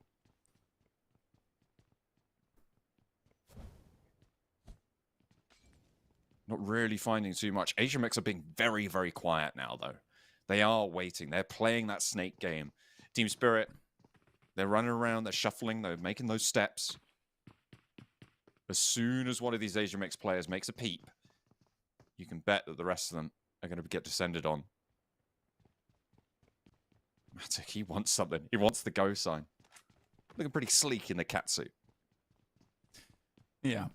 Not really finding too much. Asia Mix are being very, very quiet now, though. They are waiting. They're playing that snake game. Team Spirit, they're running around, they're shuffling, they're making those steps. As soon as one of these Asia Mix players makes a peep, you can bet that the rest of them are going to get descended on. Matic, he wants something. He wants the go sign. Looking pretty sleek in the catsuit. Yeah.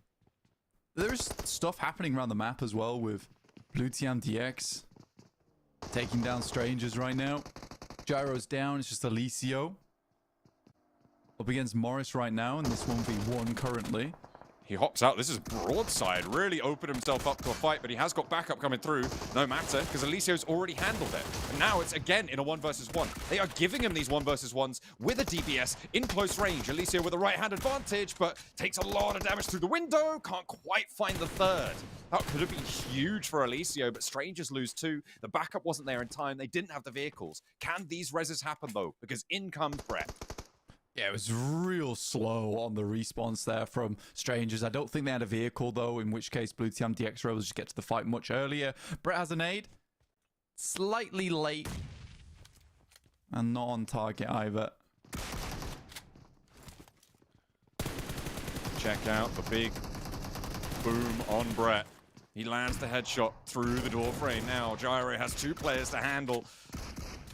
There's stuff happening around the map as well with Blue TIAM DX taking down strangers right now. Gyro's down. It's just Alicio up against Morris right now in this 1v1 currently. He hops out. This is broadside. Really opened himself up to a fight, but he has got backup coming through. No matter, because Alicio's already handled it. And now it's again in a 1 versus 1. They are giving him these 1 versus 1s with a DBS in close range. Alicio with a right-hand advantage, but takes a lot of damage through the window. Can't quite find the third. That could have been huge for Alicio, but Strangers lose 2. The backup wasn't there in time. They didn't have the vehicles. Can these reses happen, though? Because in comes Brett. Yeah, it was real slow on the response there from Strangers. I don't think they had a vehicle, though, in which case Blue TIAM DX were able to just get to the fight much earlier. Brett has a nade. Slightly late. And not on target either. Check out the big boom on Brett. He lands the headshot through the door frame. Now, Gyro has 2 players to handle.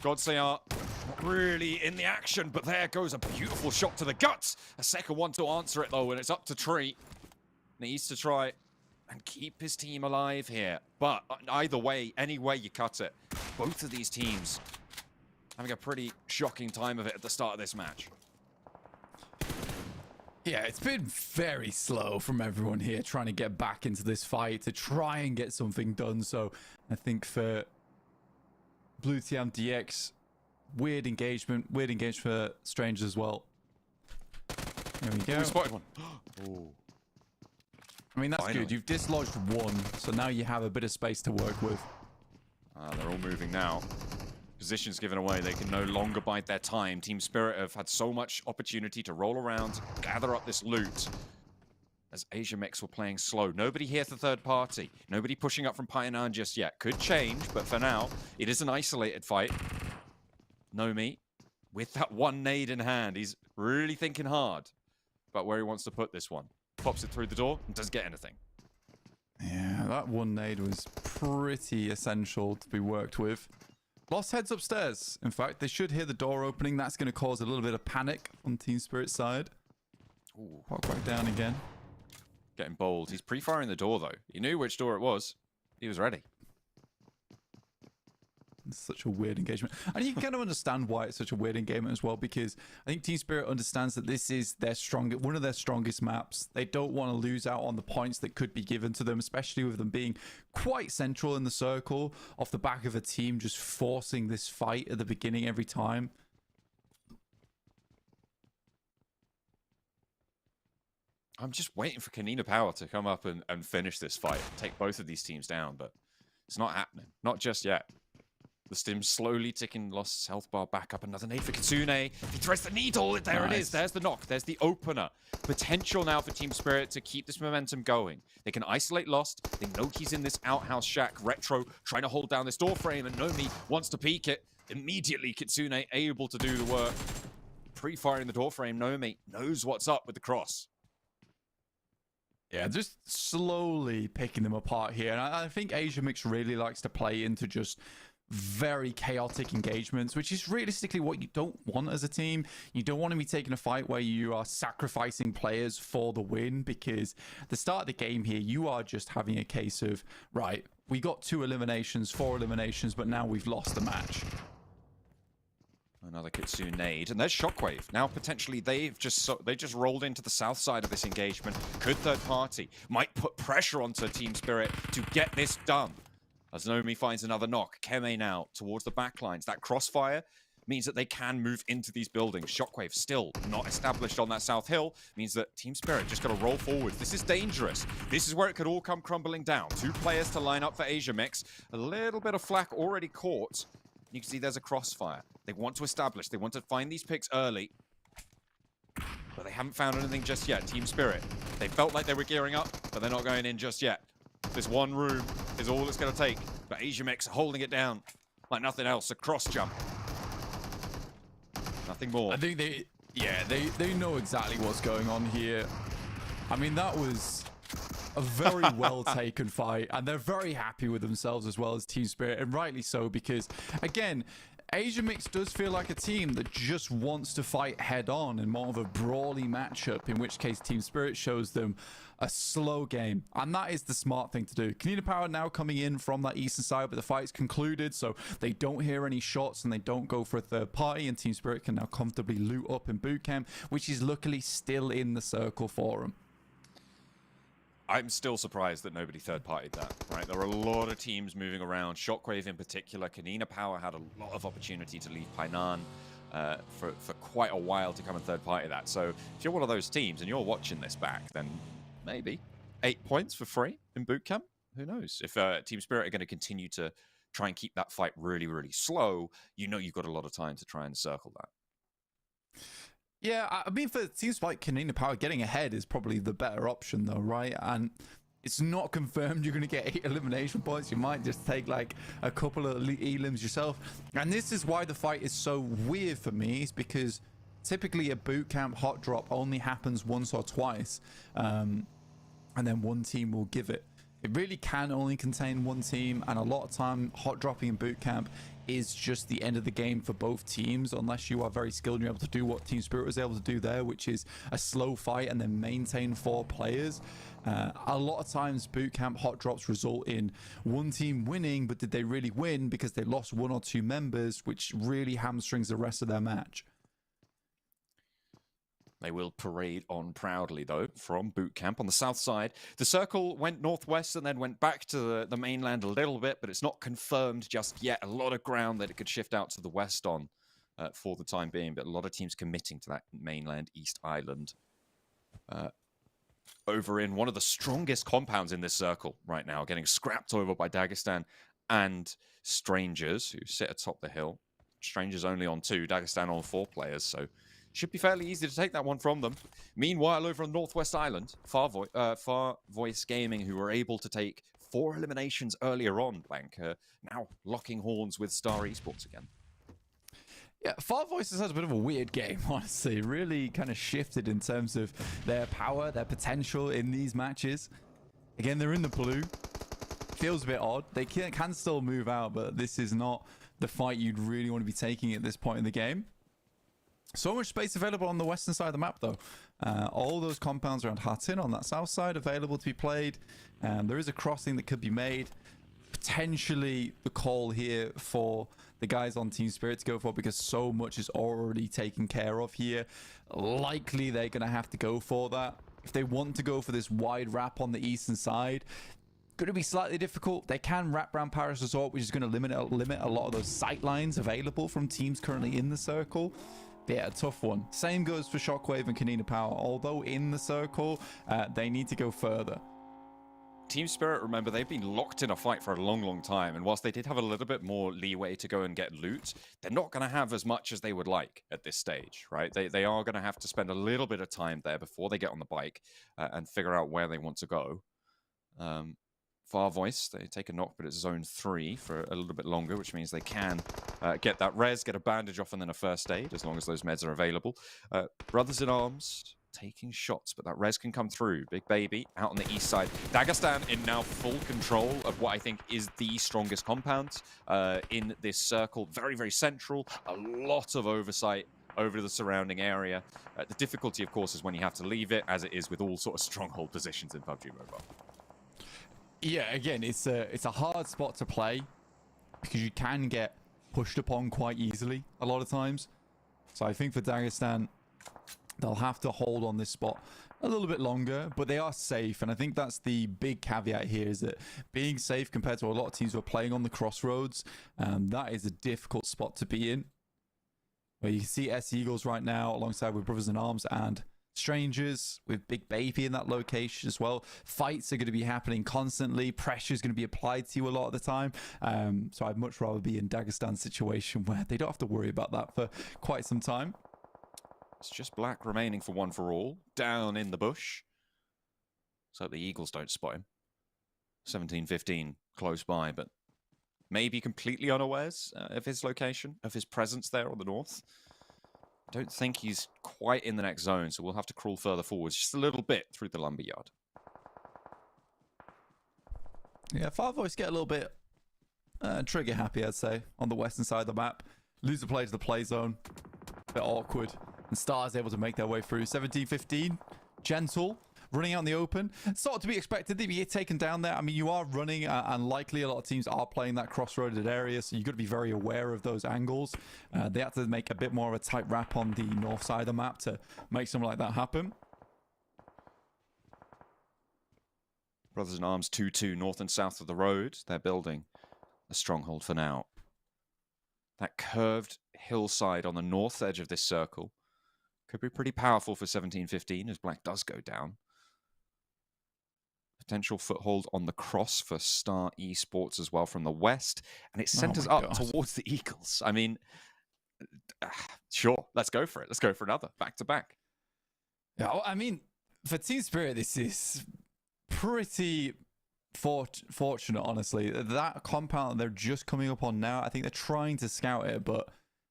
Godsayar not really in the action, but there goes a beautiful shot to the guts. A second one to answer it, though, and it's up to Tree. Needs to try and keep his team alive here. But either way, any way you cut it, both of these teams having a pretty shocking time of it at the start of this match. Yeah, it's been very slow from everyone here trying to get back into this fight to try and get something done. So I think for Blue TIAM DX, weird engagement for Strangers as well. There we go. We spotted one. Ooh. I mean, that's Finally. good. You've dislodged 1, so now you have a bit of space to work with. They're all moving now. Positions given away. They can no longer bide their time. Team Spirit have had so much opportunity to roll around, gather up this loot. As Asia Mix were playing slow. Nobody here for third party. Nobody pushing up from Pioneer just yet. Could change, but for now, it is an isolated fight. Nomi, with that 1 nade in hand, he's really thinking hard about where he wants to put this one. Pops it through the door and doesn't get anything. Yeah, that 1 nade was pretty essential to be worked with. Lost heads upstairs. In fact, they should hear the door opening. That's going to cause a little bit of panic on Team Spirit's side. Ooh. Pop back down again. Getting bold. He's pre-firing the door, though. He knew which door it was. He was ready. It's such a weird engagement. And you can kind of understand why it's such a weird engagement as well, because I think Team Spirit understands that this is their one of their strongest maps. They don't want to lose out on the points that could be given to them, especially with them being quite central in the circle off the back of a team just forcing this fight at the beginning every time. I'm just waiting for KONINA Power to come up and finish this fight. Take both of these teams down, but it's not happening. Not just yet. The stim slowly ticking, lost his health bar back up. Another nade for Kitsune. He threads the needle. There it is. There's the knock. There's the opener. Potential now for Team Spirit to keep this momentum going. They can isolate Lost. They know he's in this outhouse shack. Retro trying to hold down this door frame, and Nomi wants to peek it. Immediately, Kitsune able to do the work. Pre-firing the door frame. Nomi knows what's up with the cross. Yeah, just slowly picking them apart here. And I think Asia Mix really likes to play into just very chaotic engagements, which is realistically what you don't want as a team. You don't want to be taking a fight where you are sacrificing players for the win, because at the start of the game here, you are just having a case of, right, we got 2 eliminations, 4 eliminations, but now we've lost the match. Another Kitsune nade, and there's Shockwave. Now potentially they just rolled into the south side of this engagement. Could third party might put pressure onto Team Spirit to get this done. As Nomi finds another knock, Keme now towards the backlines. That crossfire means that they can move into these buildings. Shockwave still not established on that south hill, means that Team Spirit just got to roll forward. This is dangerous. This is where it could all come crumbling down. 2 players to line up for Asia Mix. A little bit of flak already caught. You can see there's a crossfire. They want to establish. They want to find these picks early. But they haven't found anything just yet. Team Spirit. They felt like they were gearing up, but they're not going in just yet. This one room is all it's going to take. But Asia Mix holding it down like nothing else. A cross jump. Nothing more. I think they know exactly what's going on here. I mean, that was a very well taken fight, and they're very happy with themselves as well as Team Spirit, and rightly so, because again, Asia Mix does feel like a team that just wants to fight head on in more of a brawly matchup, in which case Team Spirit shows them a slow game, and that is the smart thing to do. KONINA Power now coming in from that eastern side, but the fight's concluded, so they don't hear any shots and they don't go for a third party, and Team Spirit can now comfortably loot up in boot camp, which is luckily still in the circle for them. I'm still surprised that nobody third-partied that, right? There were a lot of teams moving around. Shockwave in particular. KONINA Power had a lot of opportunity to leave Painan for quite a while to come and third-party that. So if you're one of those teams and you're watching this back, then maybe 8 points for free in boot camp. Who knows? If Team Spirit are going to continue to try and keep that fight really, really slow, you know you've got a lot of time to try and circle that. Yeah, I mean, for teams like KONINA Power, getting ahead is probably the better option, though, right? And it's not confirmed you're going to get 8 elimination points. You might just take, like, a couple of elims yourself. And this is why the fight is so weird for me, is because typically a boot camp hot drop only happens once or twice, and then one team will give it. It really can only contain one team, and a lot of time hot dropping in boot camp is just the end of the game for both teams, unless you are very skilled and you're able to do what Team Spirit was able to do there, which is a slow fight and then maintain 4 players. A lot of times boot camp hot drops result in one team winning, but did they really win because they lost 1 or 2 members, which really hamstrings the rest of their match. They will parade on proudly, though, from boot camp on the south side. The circle went northwest and then went back to the mainland a little bit, but it's not confirmed just yet. A lot of ground that it could shift out to the west on for the time being, but a lot of teams committing to that mainland east island. Over in one of the strongest compounds in this circle right now, getting scrapped over by Dagestan and Strangers, who sit atop the hill. Strangers only on 2, Dagestan on 4 players, so should be fairly easy to take that one from them. Meanwhile, over on Northwest Island, FARVOICE Gaming, who were able to take 4 eliminations earlier on, Blank, now locking horns with Star Esports again. Yeah, FARVOICE has a bit of a weird game, honestly. Really kind of shifted in terms of their power, their potential in these matches. Again, they're in the blue. Feels a bit odd. They can still move out, but this is not the fight you'd really want to be taking at this point in the game. So much space available on the western side of the map, though. All those compounds around Hattin on that south side available to be played. There is a crossing that could be made. Potentially the call here for the guys on Team Spirit to go for, because so much is already taken care of here. Likely they're going to have to go for that. If they want to go for this wide wrap on the eastern side, going to be slightly difficult. They can wrap around Paris Resort, which is going to limit a lot of those sight lines available from teams currently in the circle. Yeah, a tough one. Same goes for Shockwave and KONINA Power. Although in the circle, they need to go further. Team Spirit, remember, they've been locked in a fight for a long, long time. And whilst they did have a little bit more leeway to go and get loot, they're not going to have as much as they would like at this stage, right? They are going to have to spend a little bit of time there before they get on the bike and figure out where they want to go. FARVOICE, they take a knock, but it's zone 3 for a little bit longer, which means they can get that res, get a bandage off, and then a first aid, as long as those meds are available. Brothers in Arms taking shots, but that res can come through. Big Baby out on the east side. Dagestan in now full control of what I think is the strongest compound in this circle. Very, very central. A lot of oversight over the surrounding area. The difficulty, of course, is when you have to leave it, as it is with all sort of stronghold positions in PUBG Mobile. Yeah, again, it's a hard spot to play because you can get pushed upon quite easily a lot of times. So I think for Dagestan, they'll have to hold on this spot a little bit longer, but they are safe. And I think that's the big caveat here, is that being safe compared to a lot of teams who are playing on the crossroads, that is a difficult spot to be in. Where you can see S Eagles right now alongside with Brothers in Arms and Strangers, with Big Baby in that location as well. Fights are going to be happening constantly. Pressure is going to be applied to you a lot of the time. So I'd much rather be in Dagestan's situation where they don't have to worry about that for quite some time. It's just Black remaining for one for all, down in the bush. So the Eagles don't spot him. 17-15 close by, but maybe completely unawares of his location, of his presence there on the north. I don't think he's quite in the next zone, so we'll have to crawl further forwards just a little bit through the lumberyard. Yeah, FARVOICE get a little bit trigger happy, I'd say, on the western side of the map. Lose the play to the play zone. A bit awkward. And Star is able to make their way through. 17-15. Gentle. Running out in the open. Sort of to be expected. They get taken down there. I mean, you are running, and likely a lot of teams are playing that crossroaded area, so you've got to be very aware of those angles. They had to make a bit more of a tight wrap on the north side of the map to make something like that happen. Brothers in Arms 2-2 north and south of the road. They're building a stronghold for now. That curved hillside on the north edge of this circle could be pretty powerful for 17-15 as Black does go down. Potential foothold on the cross for Star Esports as well from the west. And it centers up towards the Eagles. I mean, sure, let's go for it. Let's go for another back to back. Yeah, I mean, for Team Spirit, this is pretty fortunate, honestly. That compound they're just coming up on now, I think they're trying to scout it, but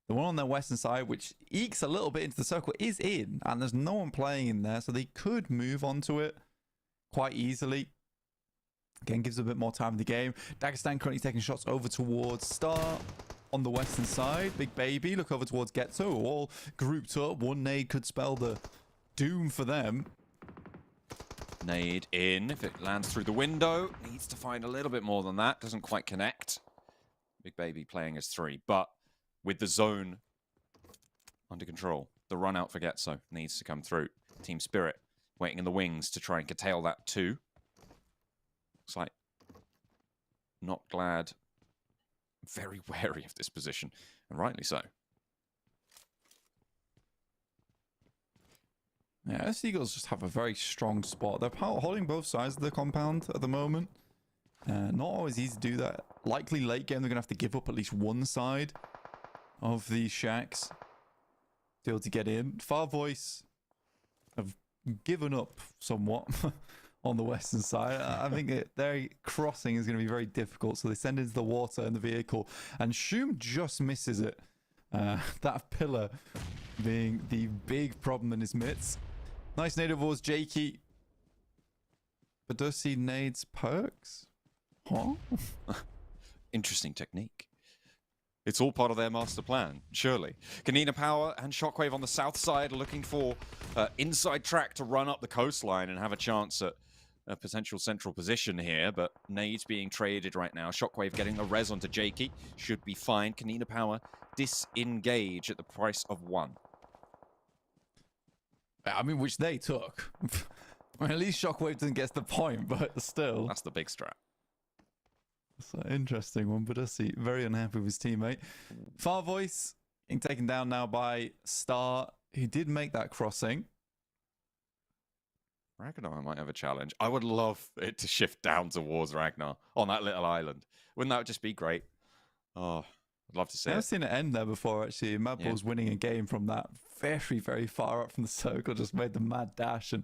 the one on their western side, which ekes a little bit into the circle, is in, and there's no one playing in there, so they could move onto it quite easily. Again, gives a bit more time in the game. Dagestan currently taking shots over towards Star on the western side. Big Baby look over towards GETSO, all grouped up. One nade could spell the doom for them. Nade in. If it lands through the window, needs to find a little bit more than that. Doesn't quite connect. Big Baby playing as 3, but with the zone under control, the run out for GETSO needs to come through. Team Spirit waiting in the wings to try and curtail that too. Looks like not glad. Very wary of this position, and rightly so. Yeah, SC Eagles just have a very strong spot. They're holding both sides of the compound at the moment. Not always easy to do that. Likely late game, they're going to have to give up at least one side of these shacks to be able to get in. FARVOICE have given up somewhat on the western side. I think their crossing is going to be very difficult, so they send into the water in the vehicle, and Shum just misses it. That pillar being the big problem in his midst. Nice nade towards Jakey, but does he nades perks? Huh? Interesting technique. It's all part of their master plan, surely. KONINA Power and SHOCKWAVE on the south side are looking for inside track to run up the coastline and have a chance at a potential central position here, but nades being traded right now. SHOCKWAVE getting the res onto Jakey. Should be fine. KONINA Power disengage at the price of 1. I mean, which they took. Well, at least SHOCKWAVE doesn't get the point, but still. That's the big strat. It's an interesting one, but I see very unhappy with his teammate. FARVOICE being taken down now by Star, who did make that crossing. Ragnar might have a challenge. I would love it to shift down towards Ragnar on that little island. Wouldn't that just be great? Oh, I'd love to see it. I've seen it end there before, actually. Mad Bull's winning a game from that very, very far up from the circle. Just made the mad dash and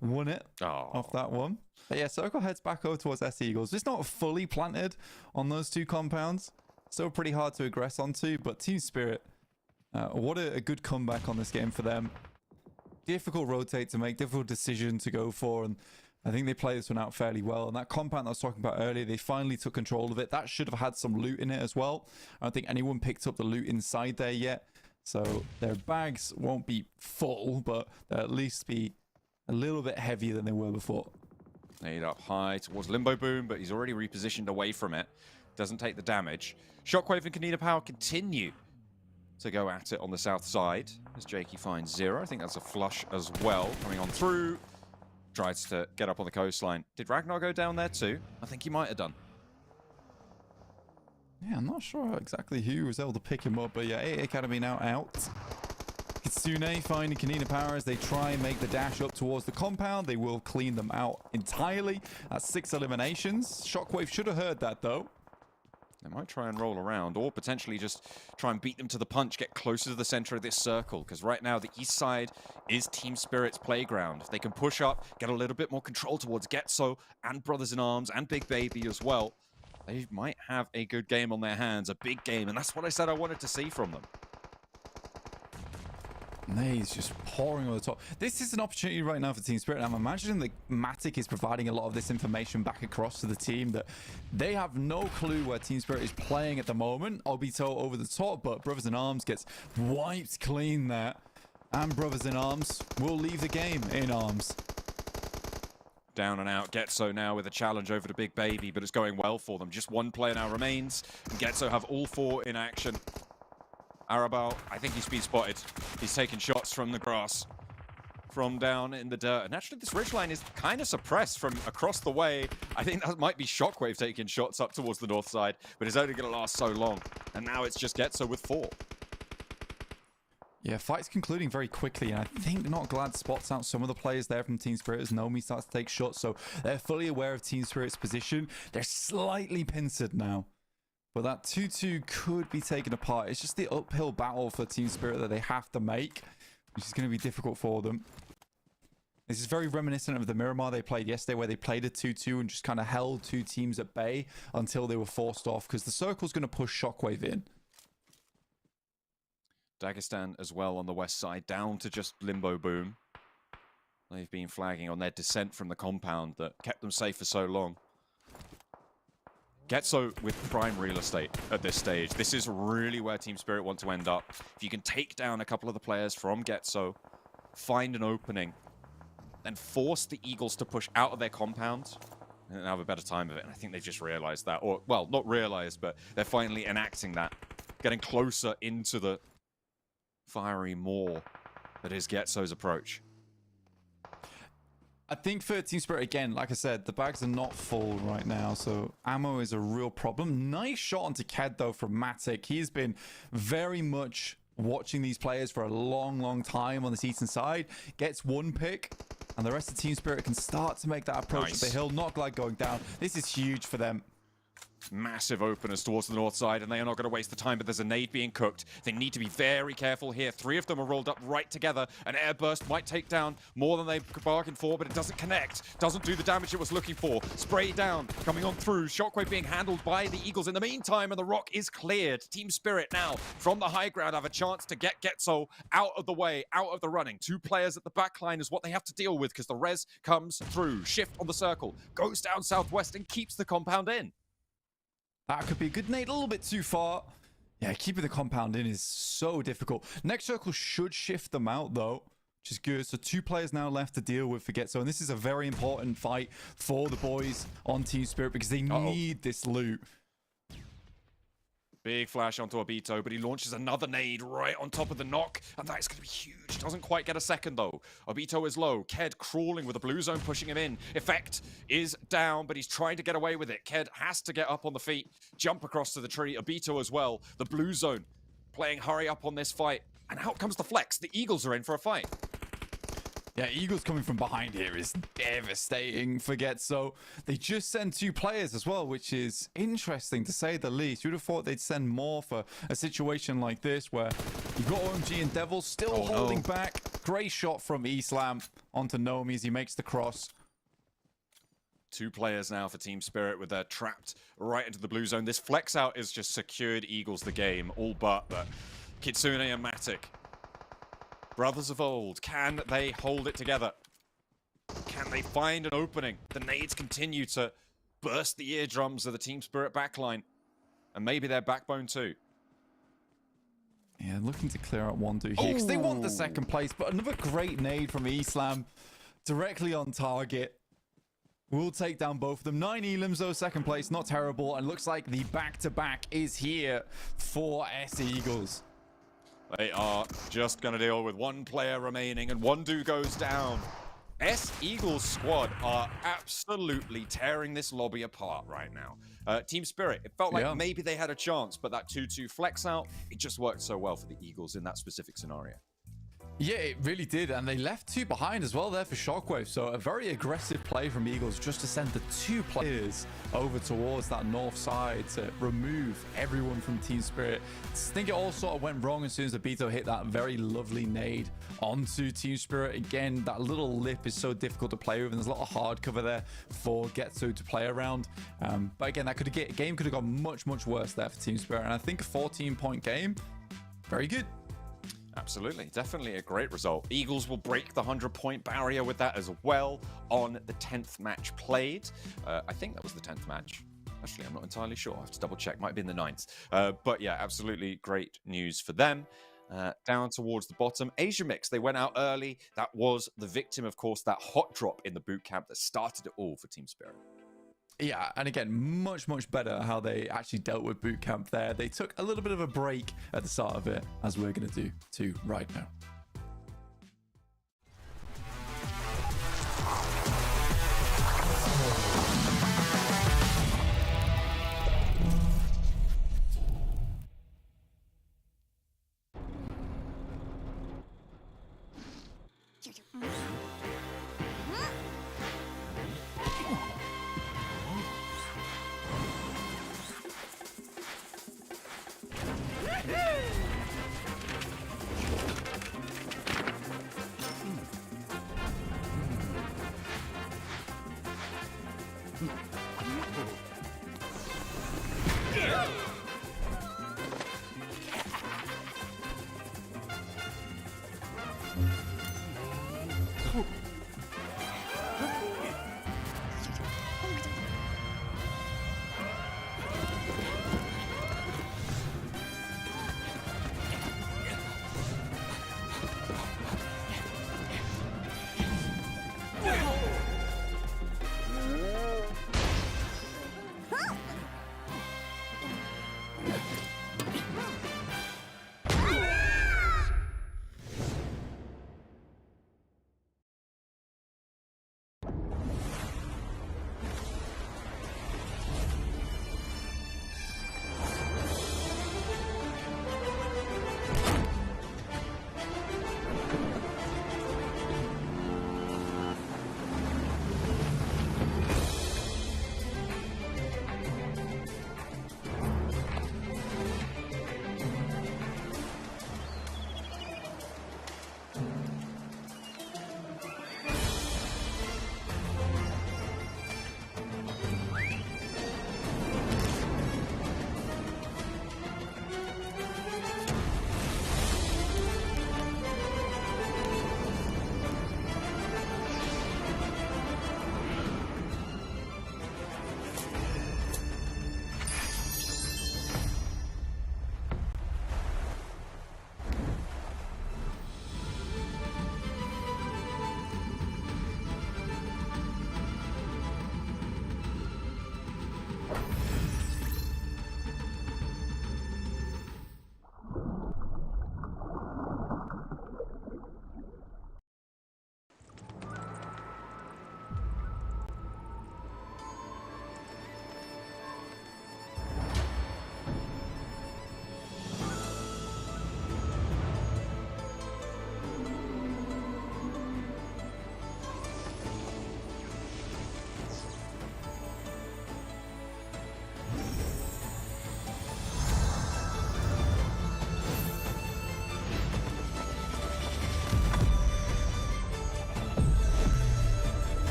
won it off that one. But yeah, circle heads back over towards SC Eagles. It's not fully planted on those two compounds. Still pretty hard to aggress onto, but Team Spirit, what a good comeback on this game for them. Difficult rotate to make, difficult decision to go for, and I think they play this one out fairly well. And that compound I was talking about earlier, they finally took control of it. That should have had some loot in it as well. I don't think anyone picked up the loot inside there yet. So their bags won't be full, but they'll at least be a little bit heavier than they were before. Nade up high towards Limbo Boom, but he's already repositioned away from it. Doesn't take the damage. SHOCKWAVE and KONINA Power continue to go at it on the south side as Jakey finds 0. I think that's a flush as well. Coming on through. Tries to get up on the coastline. Did Ragnar go down there too? I think he might have done. Yeah, I'm not sure exactly who was able to pick him up, but yeah, 8 Academy now out. Kitsune finding KONINA Power as they try and make the dash up towards the compound. They will clean them out entirely. That's 6 eliminations. SHOCKWAVE should have heard that though. They might try and roll around, or potentially just try and beat them to the punch, get closer to the center of this circle, because right now the east side is Team Spirit's playground. If they can push up, get a little bit more control towards GETSO and Brothers in Arms and Big Baby as well, they might have a good game on their hands, a big game, and that's what I said I wanted to see from them. Nades just pouring on the top. This is an opportunity right now for Team Spirit. I'm imagining that Matic is providing a lot of this information back across to the team, that they have no clue where Team Spirit is playing at the moment. Obito over the top, but Brothers in Arms gets wiped clean there. And Brothers in Arms will leave the game in arms. Down and out, GETSO now with a challenge over to Big Baby, but it's going well for them. Just one player now remains, and GETSO have all four in action. Arabal, I think he's been spotted. He's taking shots from the grass, from down in the dirt. And actually, this ridgeline is kind of suppressed from across the way. I think that might be Shockwave taking shots up towards the north side, but it's only going to last so long. And now it's just GETSO with 4. Yeah, fight's concluding very quickly, and I think Not Glad spots out some of the players there from Team Spirit as Nomi starts to take shots, so they're fully aware of Team Spirit's position. They're slightly pincered now. But that 2-2 could be taken apart. It's just the uphill battle for Team Spirit that they have to make, which is going to be difficult for them. This is very reminiscent of the Miramar they played yesterday, where they played a 2-2 and just kind of held two teams at bay until they were forced off, because the circle's going to push Shockwave in. Dagestan as well on the west side, down to just Limbo Boom. They've been flagging on their descent from the compound that kept them safe for so long. GETSO with prime real estate at this stage. This is really where Team Spirit want to end up. If you can take down a couple of the players from GETSO, find an opening, then force the Eagles to push out of their compound, and then have a better time of it. And I think they've just realized that. Or, well, not realized, but they're finally enacting that. Getting closer into the fiery maw that is GETSO's approach. I think for Team Spirit, again, like I said, the bags are not full right now, so ammo is a real problem. Nice shot onto Ked, though, from Matic. He's been very much watching these players for a long time on the Eastern side. Gets one pick, and the rest of Team Spirit can start to make that approach to the hill. Not Glad going down. This is huge for them. Massive openers towards the north side, and they are not going to waste the time, but there's a nade being cooked. They need to be very careful here. 3 of them are rolled up right together. An air burst might take down more than they bargained for, but it doesn't connect. Doesn't do the damage it was looking for. Spray down, coming on through. Shockwave being handled by the Eagles in the meantime, and the rock is cleared. Team Spirit now, from the high ground, have a chance to get GETSO out of the way, out of the running. 2 players at the back line is what they have to deal with, because the res comes through. Shift on the circle, goes down southwest, and keeps the compound in. That could be a good nade, a little bit too far. Yeah, keeping the compound in is so difficult. Next circle should shift them out, though, which is good. So 2 players now left to deal with for GETSO, and this is a very important fight for the boys on Team Spirit, because they need this loot. Big flash onto Obito, but he launches another nade right on top of the knock, and that is going to be huge. Doesn't quite get a second, though. Obito is low. Ked crawling with the blue zone, pushing him in. Effect is down, but he's trying to get away with it. Ked has to get up on the feet, jump across to the tree. Obito as well. The blue zone playing hurry up on this fight. And out comes the flex. The Eagles are in for a fight. Yeah, Eagles coming from behind here is devastating for GETSO. They just send 2 players as well, which is interesting to say the least. You'd have thought they'd send more for a situation like this, where you've got OMG and Devil still holding back. Great shot from Islam onto Nomi as he makes the cross. 2 players now for Team Spirit with their trapped right into the blue zone. This flex out is just secured Eagles the game, all but Kitsune and Matic. Brothers of old, can they hold it together? Can they find an opening? The nades continue to burst the eardrums of the Team Spirit backline. And maybe their backbone too. Yeah, looking to clear out 1-2 here, because they want the second place, but another great nade from Islam directly on target. We'll take down both of them. 9 elims though, second place, not terrible. And looks like the back-to-back is here for S Eagles. They are just going to deal with 1 player remaining, and 1-2 goes down. S Eagles squad are absolutely tearing this lobby apart right now. Team Spirit, it felt like maybe they had a chance, but that 2-2 flex out, it just worked so well for the Eagles in that specific scenario. Yeah, it really did. And they left 2 behind as well there for Shockwave. So a very aggressive play from Eagles just to send the 2 players over towards that north side to remove everyone from Team Spirit. I think it all sort of went wrong as soon as the Beto hit that very lovely nade onto Team Spirit. Again, that little lip is so difficult to play with, and there's a lot of hard cover there for GETSO to play around. But again, that game could have gone much, much worse there for Team Spirit. And I think a 14-point game, very good. Absolutely, definitely a great result. Eagles will break the 100-point barrier with that as well on the 10th match played. I think that was the 10th match. Actually, I'm not entirely sure. I have to double check. Might be in the 9th. But yeah, absolutely great news for them. Down towards the bottom, Asia Mix, they went out early. That was the victim, of course, that hot drop in the boot camp that started it all for Team Spirit. Yeah, and again, much, much better how they actually dealt with boot camp there. They took a little bit of a break at the start of it, as we're going to do too right now.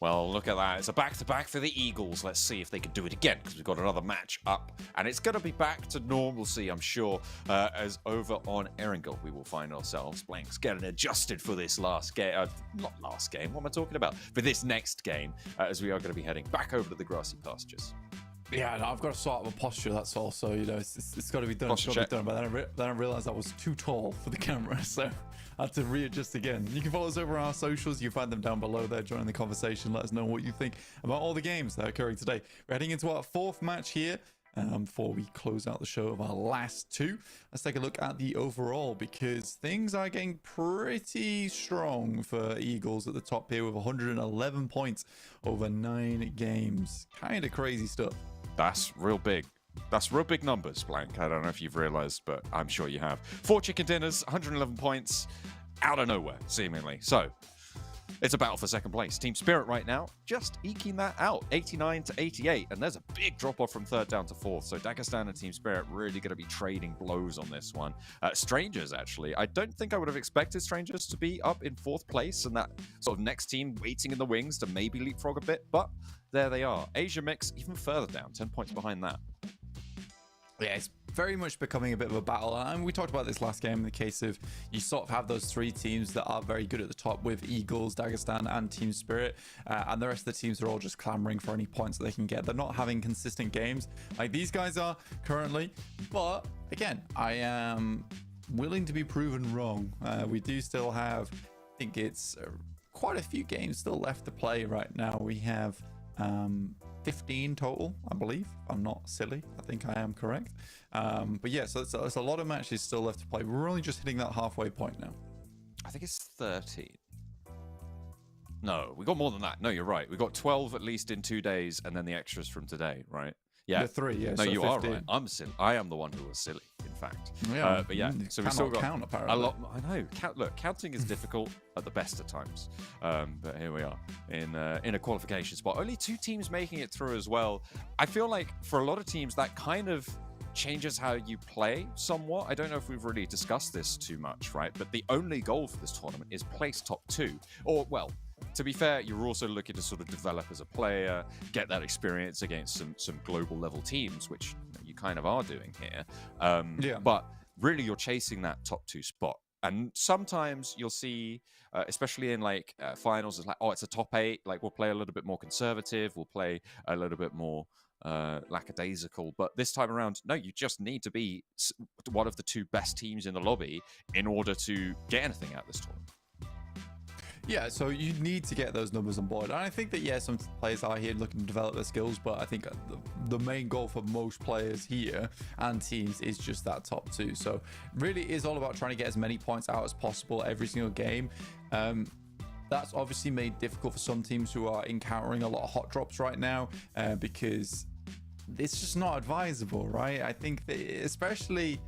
Well, look at that. It's a back-to-back for the Eagles. Let's see if they can do it again, because we've got another match up. And it's going to be back to normalcy, I'm sure, as over on Erangel, we will find ourselves blanks getting adjusted for this last game. Not last game, what am I talking about? For this next game, as we are going to be heading back over to the grassy pastures. Yeah, no, I've got to sort of a posture, that's all. So, you know, it's got to be done. It's got to be done. But then I realized I was too tall for the camera. So I had to readjust again. You can follow us over on our socials. You can find them down below there. Join the conversation. Let us know what you think about all the games that are occurring today. We're heading into our fourth match here. before we close out the show of our last two. Let's take a look at the overall, because things are getting pretty strong for Eagles at the top here with 111 points over 9 games. Kind of crazy stuff. That's real big. That's real big numbers, Blank. I don't know if you've realized, but I'm sure you have. 4 chicken dinners, 111 points, out of nowhere, seemingly. So, it's a battle for second place. Team Spirit right now, just eking that out, 89 to 88. And there's a big drop-off from 3rd down to 4th. So Dagestan and Team Spirit really going to be trading blows on this one. Strangers, actually. I don't think I would have expected Strangers to be up in 4th place and that sort of next team waiting in the wings to maybe leapfrog a bit. But there they are. Asia Mix even further down, 10 points behind that. Yeah, it's very much becoming a bit of a battle. And we talked about this last game in the case of you sort of have those 3 teams that are very good at the top with Eagles, Dagestan, and Team Spirit. And the rest of the teams are all just clamoring for any points that they can get. They're not having consistent games like these guys are currently. But again, I am willing to be proven wrong. We do still have, I think it's quite a few games still left to play right now. We have 15 total, I believe. I'm not silly. I think I am correct. But yeah, so it's a lot of matches still left to play. We're only just hitting that halfway point now. I think it's 13. No, we got more than that. No, you're right. We got 12 at least in 2 days, and then the extras from today, right? Yeah, 3. Yeah, no, so you 15. are right. I'm silly. I am the one who was silly, in fact. Yeah, but yeah, so we still got count, apparently. a lot. I know. Look, counting is difficult at the best of times. But here we are in a qualification spot. Only 2 teams making it through as well. I feel like for a lot of teams that kind of changes how you play somewhat. I don't know if we've really discussed this too much, right? But the only goal for this tournament is place top 2, or well. To be fair, you're also looking to sort of develop as a player, get that experience against some global level teams, which you kind of are doing here. Yeah. But really, you're chasing that top 2 spot. And sometimes you'll see, especially in like finals, it's like, oh, it's a top 8. Like we'll play a little bit more conservative. We'll play a little bit more lackadaisical. But this time around, no, you just need to be one of the 2 best teams in the lobby in order to get anything out of this tournament. Yeah, so you need to get those numbers on board. And I think that, yeah, some players are here looking to develop their skills, but I think the main goal for most players here and teams is just that top 2. So really is all about trying to get as many points out as possible every single game. That's obviously made difficult for some teams who are encountering a lot of hot drops right now because it's just not advisable, right? I think that especially...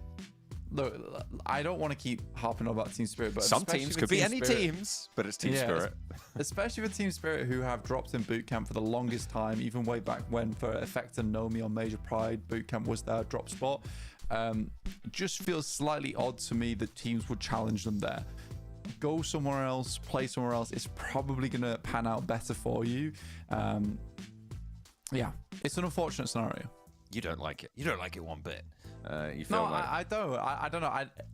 Look, I don't want to keep harping on about Team Spirit, but some teams could be any teams, but it's Team Spirit. Especially with Team Spirit, who have dropped in bootcamp for the longest time, even way back when for Effect and Nomi on Major Pride, bootcamp was their drop spot. It just feels slightly odd to me that teams would challenge them there. Go somewhere else, play somewhere else. It's probably going to pan out better for you. Yeah, it's an unfortunate scenario. You don't like it. You don't like it one bit. You No, feel like... I don't. I don't know.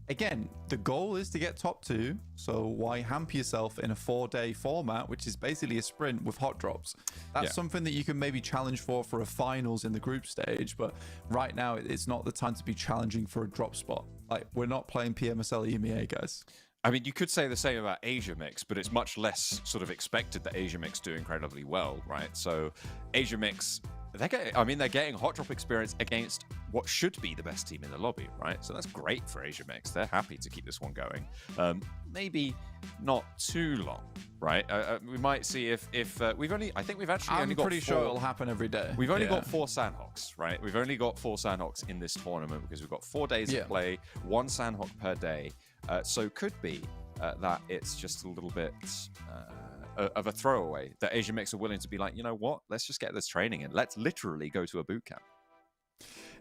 Again, the goal is to get top 2. So why hamper yourself in a 4-day format, which is basically a sprint with hot drops? That's something that you can maybe challenge for a finals in the group stage. But right now, it's not the time to be challenging for a drop spot. Like, we're not playing PMSL EMEA, guys. I mean, you could say the same about Asia Mix, but it's much less sort of expected that Asia Mix do incredibly well, right? So Asia Mix... they're getting hot drop experience against what should be the best team in the lobby, right? So that's great for Asia Mix. They're happy to keep this one going. Maybe not too long, right? We might see if we've only. I think we've actually only got. I'm pretty sure it'll happen every day. We've only got 4 Sanhoks, right? We've only got 4 Sanhoks in this tournament because we've got 4 days of play, 1 Sanhok per day. So could be that it's just a little bit. Of a throwaway that Asia Mix are willing to be like, you know what, let's just get this training in. Let's literally go to a boot camp.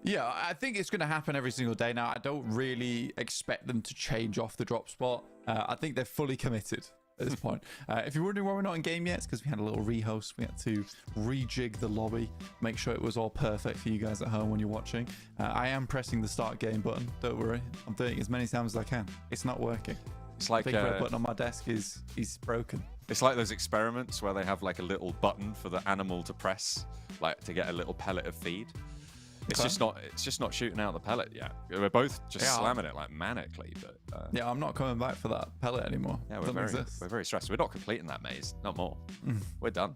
Yeah, I think it's going to happen every single day now. I don't really expect them to change off the drop spot. I think they're fully committed at this point. If you're wondering why we're not in game yet, it's because we had a little rehost. We had to rejig the lobby, make sure it was all perfect for you guys at home when you're watching. I am pressing the start game button. Don't worry. I'm doing it as many times as I can. It's not working. It's like the big red button on my desk is broken. It's like those experiments where they have like a little button for the animal to press, like to get a little pellet of feed. It's just not shooting out the pellet yet. We're both just slamming it like manically, but yeah, I'm not coming back for that pellet anymore. Yeah, we're very stressed. We're not completing that maze, not more. We're done.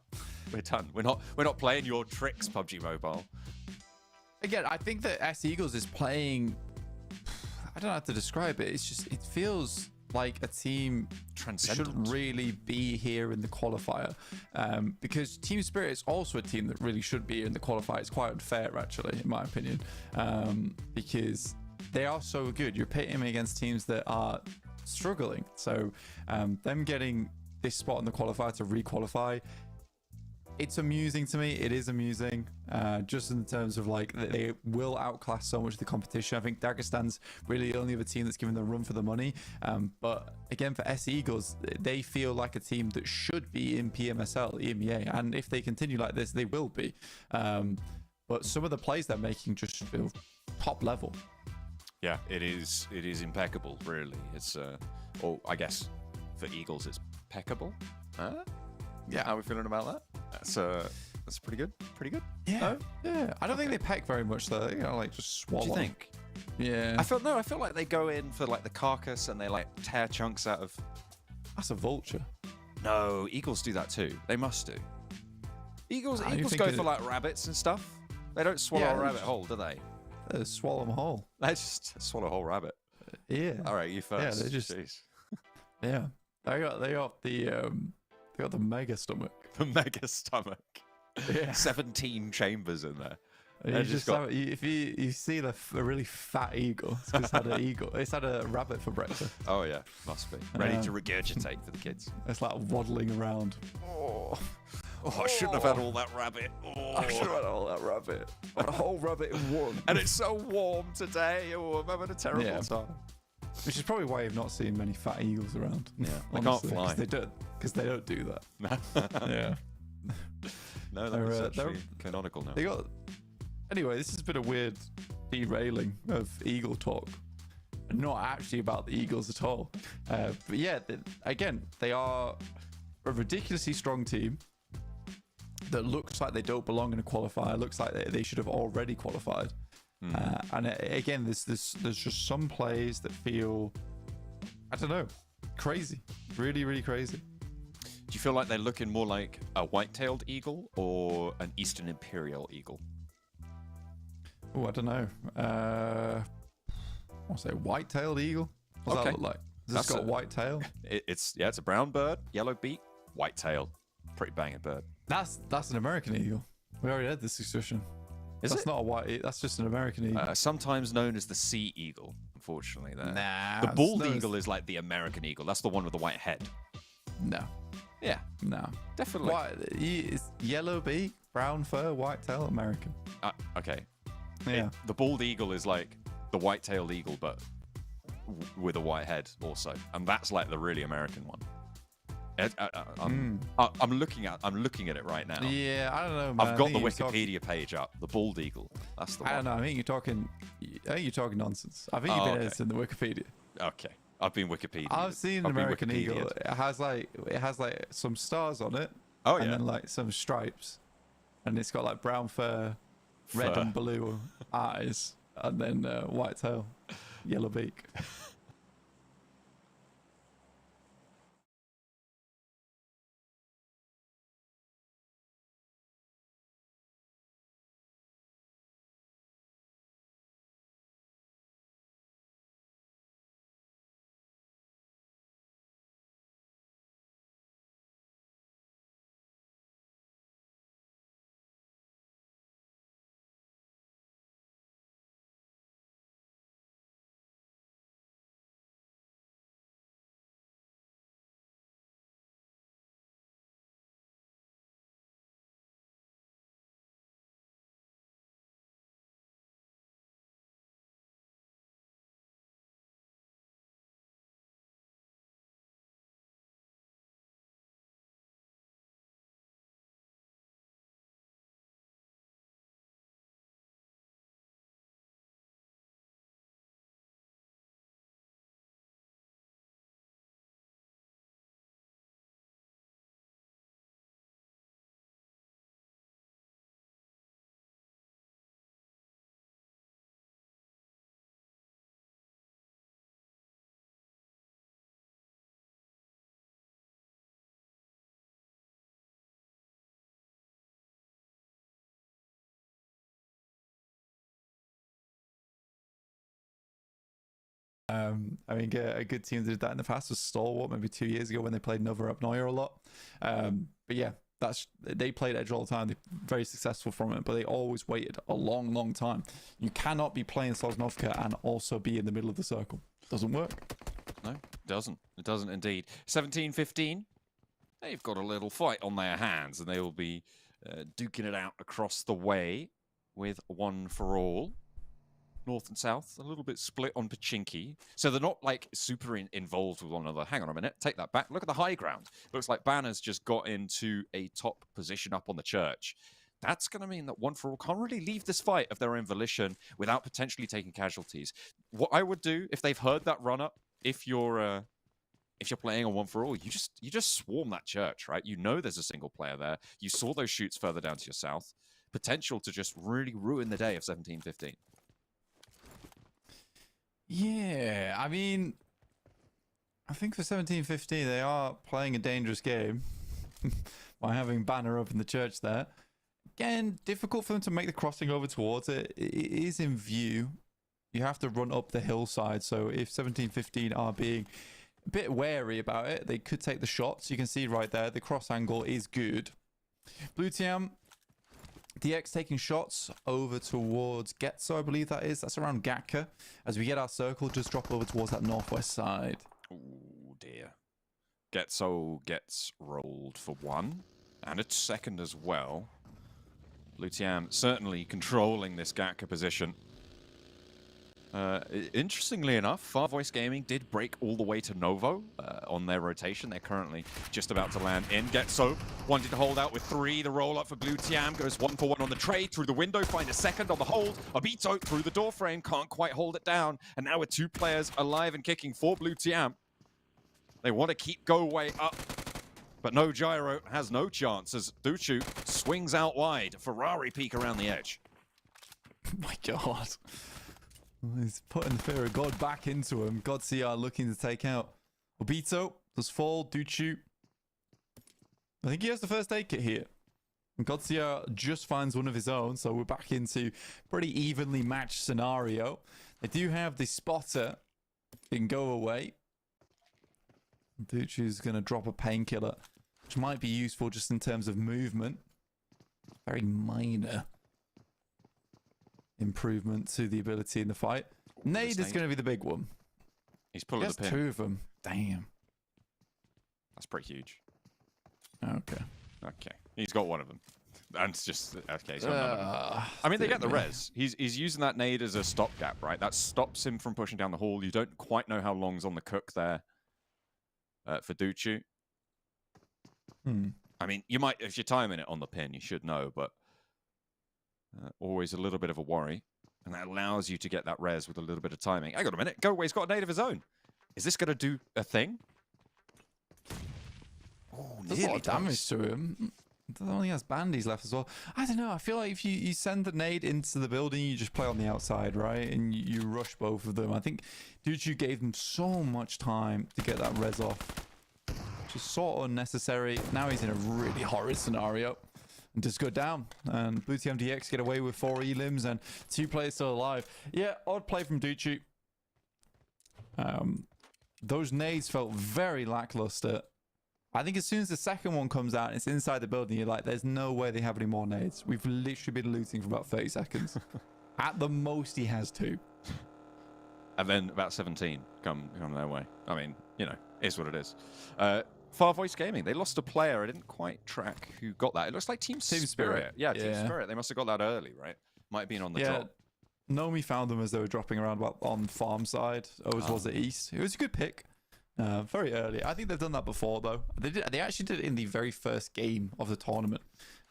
We're done. We're not playing your tricks, PUBG Mobile. again, I think that S Eagles is playing. I don't know how to describe it. It's just, it feels like a team shouldn't really be here in the qualifier, because Team Spirit is also a team that really should be in the qualifier. It's quite unfair, actually, in my opinion, because they are so good. You're pitting them against teams that are struggling. So them getting this spot in the qualifier to re-qualify, it's amusing to me. It is amusing, just in terms of like they will outclass so much of the competition. I think Dagestan's really the only other team that's given them run for the money. But again, for S Eagles, they feel like a team that should be in PMSL EMEA, and if they continue like this, they will be. But some of the plays they're making just feel top level. Yeah, it is impeccable, really. It's I guess for Eagles it's peccable. Yeah, how are we feeling about that? That's pretty good. Pretty good. Yeah, no? Yeah. I don't think they peck very much though. You know, like just swallow. Do you think? Yeah. I feel like they go in for like the carcass and they like tear chunks out of. That's a vulture. No, eagles do that too. They must do. Eagles go for like rabbits and stuff. They don't swallow a rabbit whole, do they? They swallow them whole. They just swallow a whole rabbit. Yeah. All right, you first. Yeah, they just. Jeez. Yeah. They got the mega stomach. The mega stomach. Yeah. 17 chambers in there. You just if you see a really fat eagle, it's had an eagle. It's had a rabbit for breakfast. Oh yeah, must be ready to regurgitate for the kids. It's like waddling around. I shouldn't have had all that rabbit. I should have had all that rabbit. A whole rabbit in one. And it's so warm today. Oh, I'm having a terrible time. Which is probably why you've not seen many fat eagles around. Yeah, they can't fly. Because they don't do that. Yeah. No, that's actually canonical now. Anyway, this has been a weird derailing of Eagle talk. Not actually about the Eagles at all. But yeah, again, they are a ridiculously strong team that looks like they don't belong in a qualifier. Looks like they should have already qualified. And again, there's just some plays that feel, I don't know, crazy. Really, really crazy. Do you feel like they're looking more like a white-tailed eagle or an Eastern Imperial eagle? Oh, I don't know. I'll say white-tailed eagle. What does that look like? Has it got a white tail? It's a brown bird, yellow beak, white tail. Pretty banging bird. That's an American eagle. We already had this discussion. That's not a white. That's just an American eagle. Sometimes known as the sea eagle. Unfortunately, nah. The bald eagle is like the American eagle. That's the one with the white head. No. Yeah. No. Definitely. It's yellow beak, brown fur, white tail, American. Okay. Yeah. The bald eagle is like the white-tailed eagle, but with a white head also, and that's like the really American one. I'm looking at it right now. Yeah, I don't know, man. I've got the Wikipedia page up. The bald eagle. That's the one. I don't know. I think you're talking nonsense. I think you've been editing the Wikipedia. Okay, I've been Wikipedia. I've seen an American eagle. It has like some stars on it. Oh yeah. And then like some stripes, and it's got like brown fur, red and blue eyes, and then white tail, yellow beak. I mean, a good team that did that in the past was Stalwart, maybe 2 years ago when they played Nova Apnoia a lot. But yeah, they played Edge all the time. They're very successful from it, but they always waited a long, long time. You cannot be playing Sosnovka and also be in the middle of the circle. Doesn't work. No, it doesn't. It doesn't indeed. 17-15. They've got a little fight on their hands, and they will be duking it out across the way with one for all. North and south, a little bit split on Pachinki. So they're not like super involved with one another. Hang on a minute, take that back. Look at the high ground. Looks like Banner's just got into a top position up on the church. That's going to mean that one for all can't really leave this fight of their own volition without potentially taking casualties. What I would do if they've heard that run up, if you're playing a one for all, you just swarm that church, right? You know there's a single player there. You saw those shoots further down to your south. Potential to just really ruin the day of 17-15. Yeah, I mean, I think for 17-15, they are playing a dangerous game by having Banner up in the church there. Again, difficult for them to make the crossing over towards it. It is in view. You have to run up the hillside, so if 17-15 are being a bit wary about it, they could take the shots. You can see right there, the cross angle is good. Blue TIAM, DX taking shots over towards GETSO, I believe that is. That's around Gatka. As we get our circle, just drop over towards that northwest side. Oh dear. GETSO gets rolled for one, and a second as well. Blue TIAM certainly controlling this Gatka position. Interestingly enough, FARVOICE Gaming did break all the way to Novo on their rotation. They're currently just about to land in. GETSO wanted to hold out with 3. The roll-up for Blue TIAM goes 1 for 1 on the trade. Through the window, find a second on the hold. Obito through the door frame, can't quite hold it down. And now with 2 players alive and kicking for Blue TIAM. They want to keep go way up. But no Gyro has no chance as Duchu swings out wide. Ferrari peek around the edge. My God. He's putting the fear of God back into him. God CR looking to take out Obito. Does fall. Duchu. I think he has the first aid kit here. And God CR just finds one of his own. So we're back into pretty evenly matched scenario. They do have the spotter. He can go away. Duchu's going to drop a painkiller, which might be useful just in terms of movement. Very minor improvement to the ability in the fight. Nade is going to be the big one. He's pulling the pin. 2 of them. Damn. That's pretty huge. Okay. Okay. He's got one of them. And it's just... Okay, so none of them. I mean, they get the res. He's using that nade as a stopgap, right? That stops him from pushing down the hall. You don't quite know how long's on the cook there for Duchu. I mean, you might... If you're timing it on the pin, you should know, but... always a little bit of a worry. And that allows you to get that res with a little bit of timing. Hang on a minute. Go away's got a nade of his own. Is this going to do a thing? Oh, nearly damage to him. He only has bandies left as well. I don't know. I feel like if you send the nade into the building, you just play on the outside, right? And you rush both of them. I think Duchu gave them so much time to get that res off. Just sort of unnecessary. Now he's in a really horrid scenario. And just go down. And Blue TIAM DX get away with 4 elims and 2 players still alive. Yeah, odd play from Duchu. Those nades felt very lackluster. I think as soon as the second one comes out and it's inside the building, you're like, there's no way they have any more nades. We've literally been looting for about 30 seconds. At the most, he has 2. And then about 17 come their way. I mean, you know, it's what it is. FARVOICE Gaming, they lost a player. I didn't quite track who got that. It looks like Team Spirit. Yeah, Team Spirit. They must have got that early, right? Might have been on the drop. Nomi found them as they were dropping around about on farm side. Always was the east. It was a good pick. Very early. I think they've done that before, though. They actually did it in the very first game of the tournament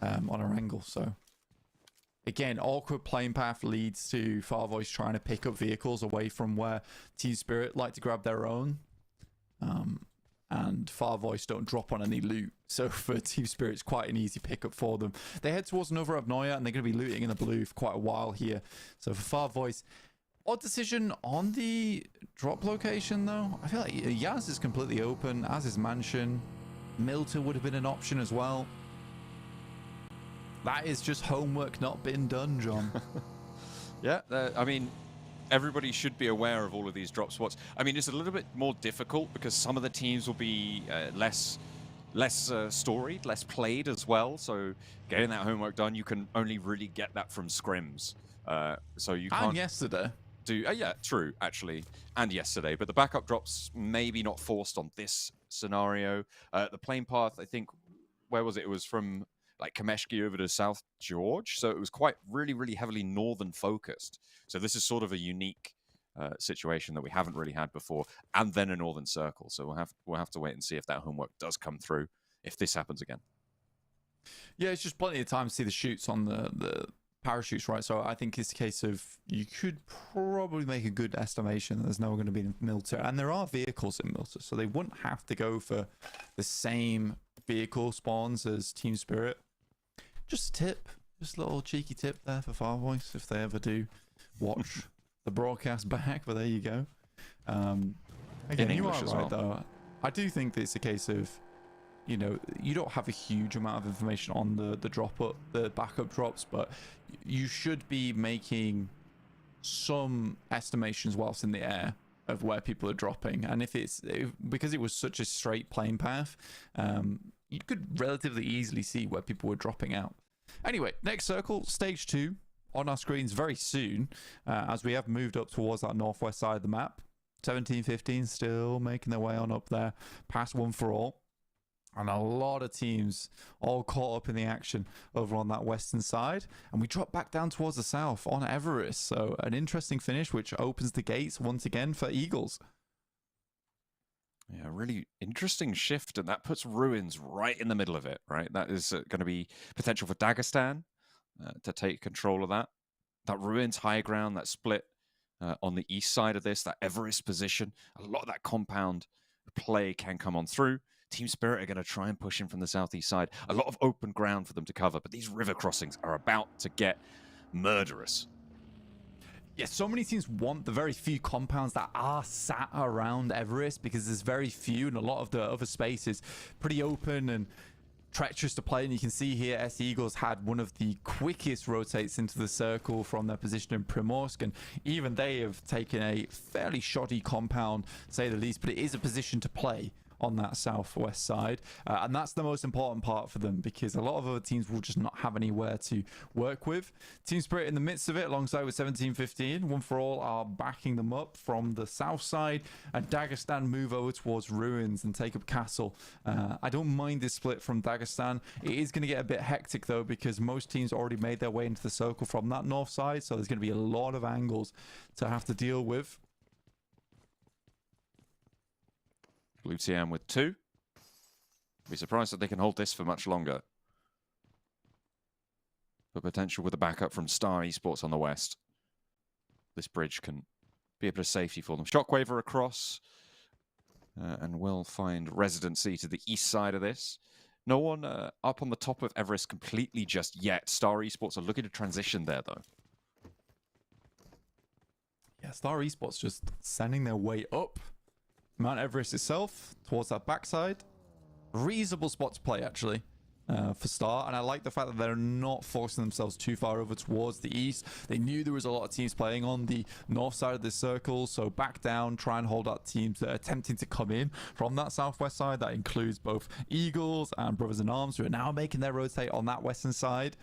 on Erangel. So, again, awkward playing path leads to FARVOICE trying to pick up vehicles away from where Team Spirit like to grab their own. And FARVOICE don't drop on any loot. So for Team Spirit, it's quite an easy pickup for them. They head towards Nova Apnoia, and they're going to be looting in the blue for quite a while here. So for FARVOICE, odd decision on the drop location, though. I feel like Yaz is completely open, as is Mansion. Milter would have been an option as well. That is just homework not been done, John. Yeah, I mean, everybody should be aware of all of these drop spots. I mean, it's a little bit more difficult because some of the teams will be less storied, less played as well. So getting that homework done, you can only really get that from scrims. So you can't. And yesterday. Yeah, true, actually, and yesterday. But the backup drops maybe not forced on this scenario. The plane path, I think, where was it? It was from like Kameshki over to South George, so it was quite really heavily northern focused. So this is sort of a unique situation that we haven't really had before, and then a northern circle. So we'll have to wait and see if that homework does come through if this happens again. Yeah, it's just plenty of time to see the shoots on the parachutes, right? So I think it's a case of you could probably make a good estimation that there's no one going to be in Milter, and there are vehicles in Milter, so they wouldn't have to go for the same vehicle spawns as Team Spirit. Just a tip, just a little cheeky tip there for FARVOICE if they ever do watch the broadcast back, but there you go. Again, you are right though. I do think that it's a case of, you know, you don't have a huge amount of information on the backup drops, but you should be making some estimations whilst in the air of where people are dropping. And because it was such a straight plane path, you could relatively easily see where people were dropping out. Anyway, next circle, stage 2 on our screens very soon, as we have moved up towards that northwest side of the map. 17-15 still making their way on up there past One for All. And a lot of teams all caught up in the action over on that western side. And we drop back down towards the south on Everest. So an interesting finish, which opens the gates once again for Eagles. Yeah, really interesting shift. And that puts Ruins right in the middle of it, right? That is going to be potential for Dagestan to take control of that. That Ruins high ground, that split on the east side of this, that Everest position. A lot of that compound play can come on through. Team Spirit are going to try and push in from the southeast side. A lot of open ground for them to cover, but these river crossings are about to get murderous. Yeah, so many teams want the very few compounds that are sat around Everest, because there's very few, and a lot of the other space is pretty open and treacherous to play. And you can see here S Eagles had one of the quickest rotates into the circle from their position in Primorsk, and even they have taken a fairly shoddy compound, to say the least, but it is a position to play on that southwest side, and that's the most important part for them, because a lot of other teams will just not have anywhere to work with. Team Spirit in the midst of it alongside with 17-15. One for All are backing them up from the south side, and Dagestan move over towards Ruins and take up Castle. I don't mind this split from Dagestan. It is going to get a bit hectic though, because most teams already made their way into the circle from that north side, so there's going to be a lot of angles to have to deal with. Blue TIAM with 2. Be surprised that they can hold this for much longer. But potential with a backup from Star Esports on the west. This bridge can be a bit of safety for them. SHOCKWAVE are across and will find residency to the east side of this. No one up on the top of Everest completely just yet. Star Esports are looking to transition there though. Yeah, Star Esports just sending their way up Mount Everest itself towards that backside. Reasonable spot to play actually for Star, and I like the fact that they're not forcing themselves too far over towards the east. They knew there was a lot of teams playing on the north side of this circle, so back down, try and hold out teams that are attempting to come in from that southwest side. That includes both Eagles and Brothers in Arms, who are now making their rotate on that western side.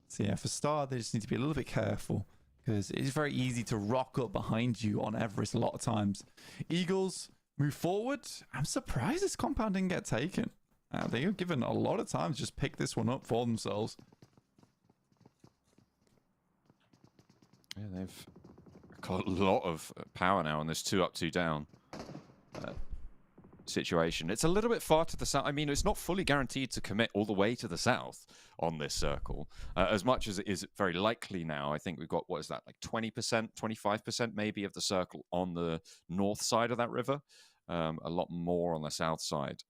So yeah, for Star, they just need to be a little bit careful, because it is very easy to rock up behind you on Everest a lot of times. Eagles move forward. I'm surprised this compound didn't get taken. They were given a lot of time to just pick this one up for themselves. Yeah, they've got a lot of power now on this 2 up, 2 down situation. It's a little bit far to the south. I mean, it's not fully guaranteed to commit all the way to the south on this circle, as much as it is very likely now. I think we've got, what is that, like 20%, 25% maybe of the circle on the north side of that river. A lot more on the south side.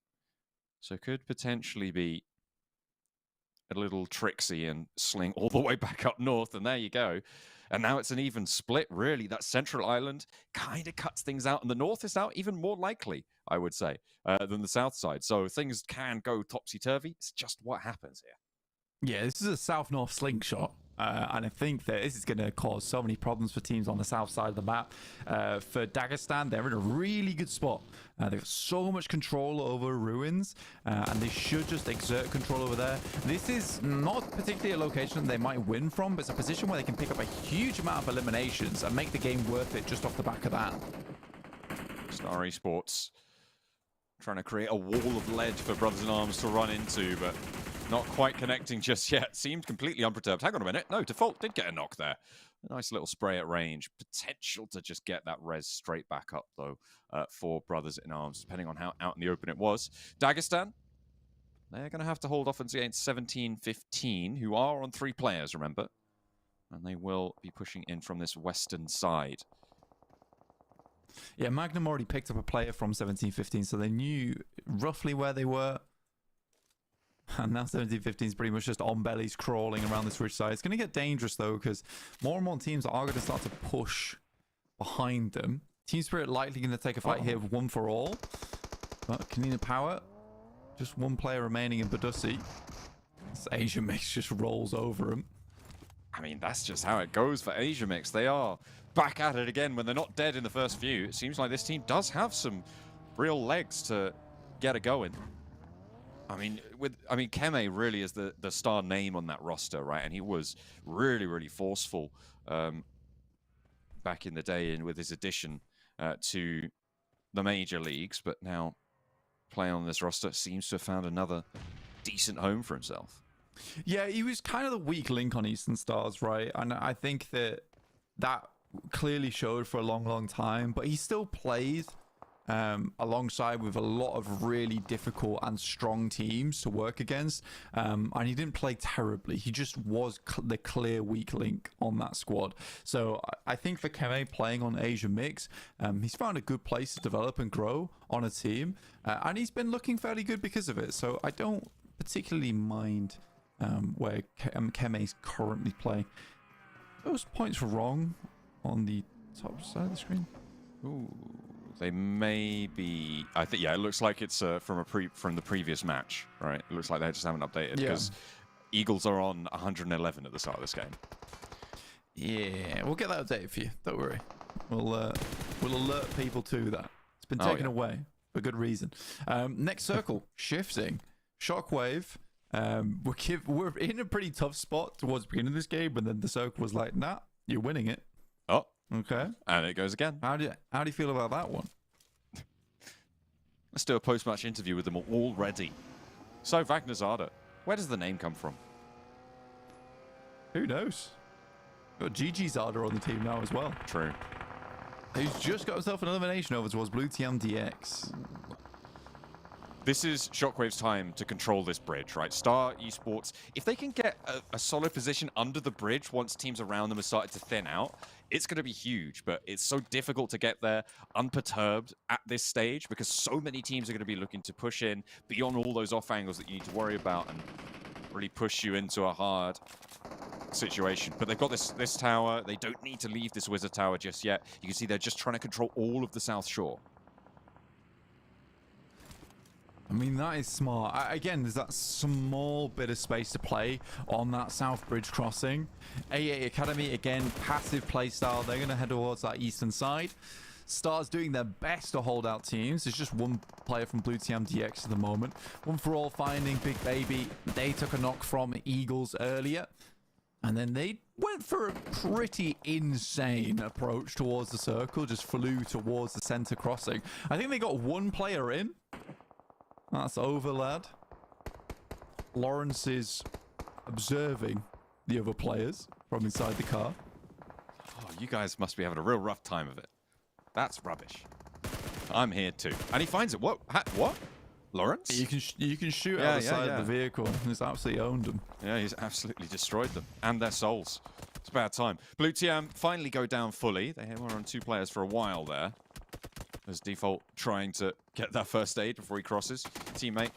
So could potentially be a little tricksy and sling all the way back up north, and there you go. And now it's an even split, really. That central island kind of cuts things out, and the north is now even more likely, I would say, than the south side. So things can go topsy-turvy. It's just what happens here. Yeah, this is a south-north slingshot. And I think that this is going to cause so many problems for teams on the south side of the map. For Dagestan, they're in a really good spot. They've got so much control over ruins, and they should just exert control over there. This is not particularly a location they might win from, but it's a position where they can pick up a huge amount of eliminations and make the game worth it just off the back of that. Star Esports trying to create a wall of lead for Brothers in Arms to run into, but not quite connecting just yet. Seemed completely unperturbed. Hang on a minute. No, Default did get a knock there. A nice little spray at range. Potential to just get that res straight back up, though, for Brothers in Arms, depending on how out in the open it was. Dagestan, they're going to have to hold off against 17-15, who are on 3 players, remember? And they will be pushing in from this western side. Yeah, Magnum already picked up a player from 17-15, so they knew roughly where they were. And now 17-15 is pretty much just on bellies crawling around this ridge side. It's going to get dangerous, though, because more and more teams are going to start to push behind them. Team Spirit likely going to take a fight here with one for all. But KONINA Power, just one player remaining in Badussi. This Asia Mix just rolls over him. I mean, that's just how it goes for Asia Mix. They are back at it again when they're not dead in the first few. It seems like this team does have some real legs to get it going. I mean, Keme really is the star name on that roster, right? And he was really, really forceful back in the day and with his addition to the major leagues. But now playing on this roster seems to have found another decent home for himself. Yeah, he was kind of the weak link on Eastern Stars, right? And I think that clearly showed for a long, long time. But he still played alongside with a lot of really difficult and strong teams to work against. And he didn't play terribly. He just was the clear weak link on that squad. So I think for Keme playing on Asia Mix, he's found a good place to develop and grow on a team. And he's been looking fairly good because of it. So I don't particularly mind where Keme's currently playing. Those points wrong on the top side of the screen. Ooh. They may be. I think, yeah. It looks like it's from the previous match, right? It looks like they just haven't updated because Eagles are on 111 at the start of this game. Yeah, we'll get that updated for you. Don't worry. We'll alert people to that. It's been taken away for good reason. Next circle, shifting. Shockwave. We're in a pretty tough spot towards the beginning of this game, and then the circle was like, "Nah, you're winning it." Oh. Okay. And it goes again. How do you feel about that one? Let's do a post-match interview with them already. So, Vagnazada, where does the name come from? Who knows? Got GG Zada on the team now as well. True. He's just got himself an elimination over towards Blue TIAM DX. This is Shockwave's time to control this bridge, right? Star Esports, if they can get a solid position under the bridge once teams around them have started to thin out, it's going to be huge, but it's so difficult to get there unperturbed at this stage because so many teams are going to be looking to push in beyond all those off angles that you need to worry about and really push you into a hard situation. But they've got this tower. They don't need to leave this wizard tower just yet. You can see they're just trying to control all of the South Shore. I mean, that is smart. Again, there's that small bit of space to play on that South Bridge crossing. AA Academy, again, passive play style. They're going to head towards that eastern side. Star's doing their best to hold out teams. There's just one player from Blue TIAM DX at the moment. One for all finding Big Baby. They took a knock from Eagles earlier. And then they went for a pretty insane approach towards the circle. Just flew towards the center crossing. I think they got one player in. That's over, lad. Lawrence is observing the other players from inside the car. Oh, you guys must be having a real rough time of it. That's rubbish. I'm here too. And he finds it. What? What? Lawrence? You can shoot out the side of the vehicle. He's absolutely owned them. Yeah, he's absolutely destroyed them and their souls. It's about time. Blue TIAM finally go down fully. They were on 2 players for a while there. As Default trying to get that first aid before he crosses. Teammate.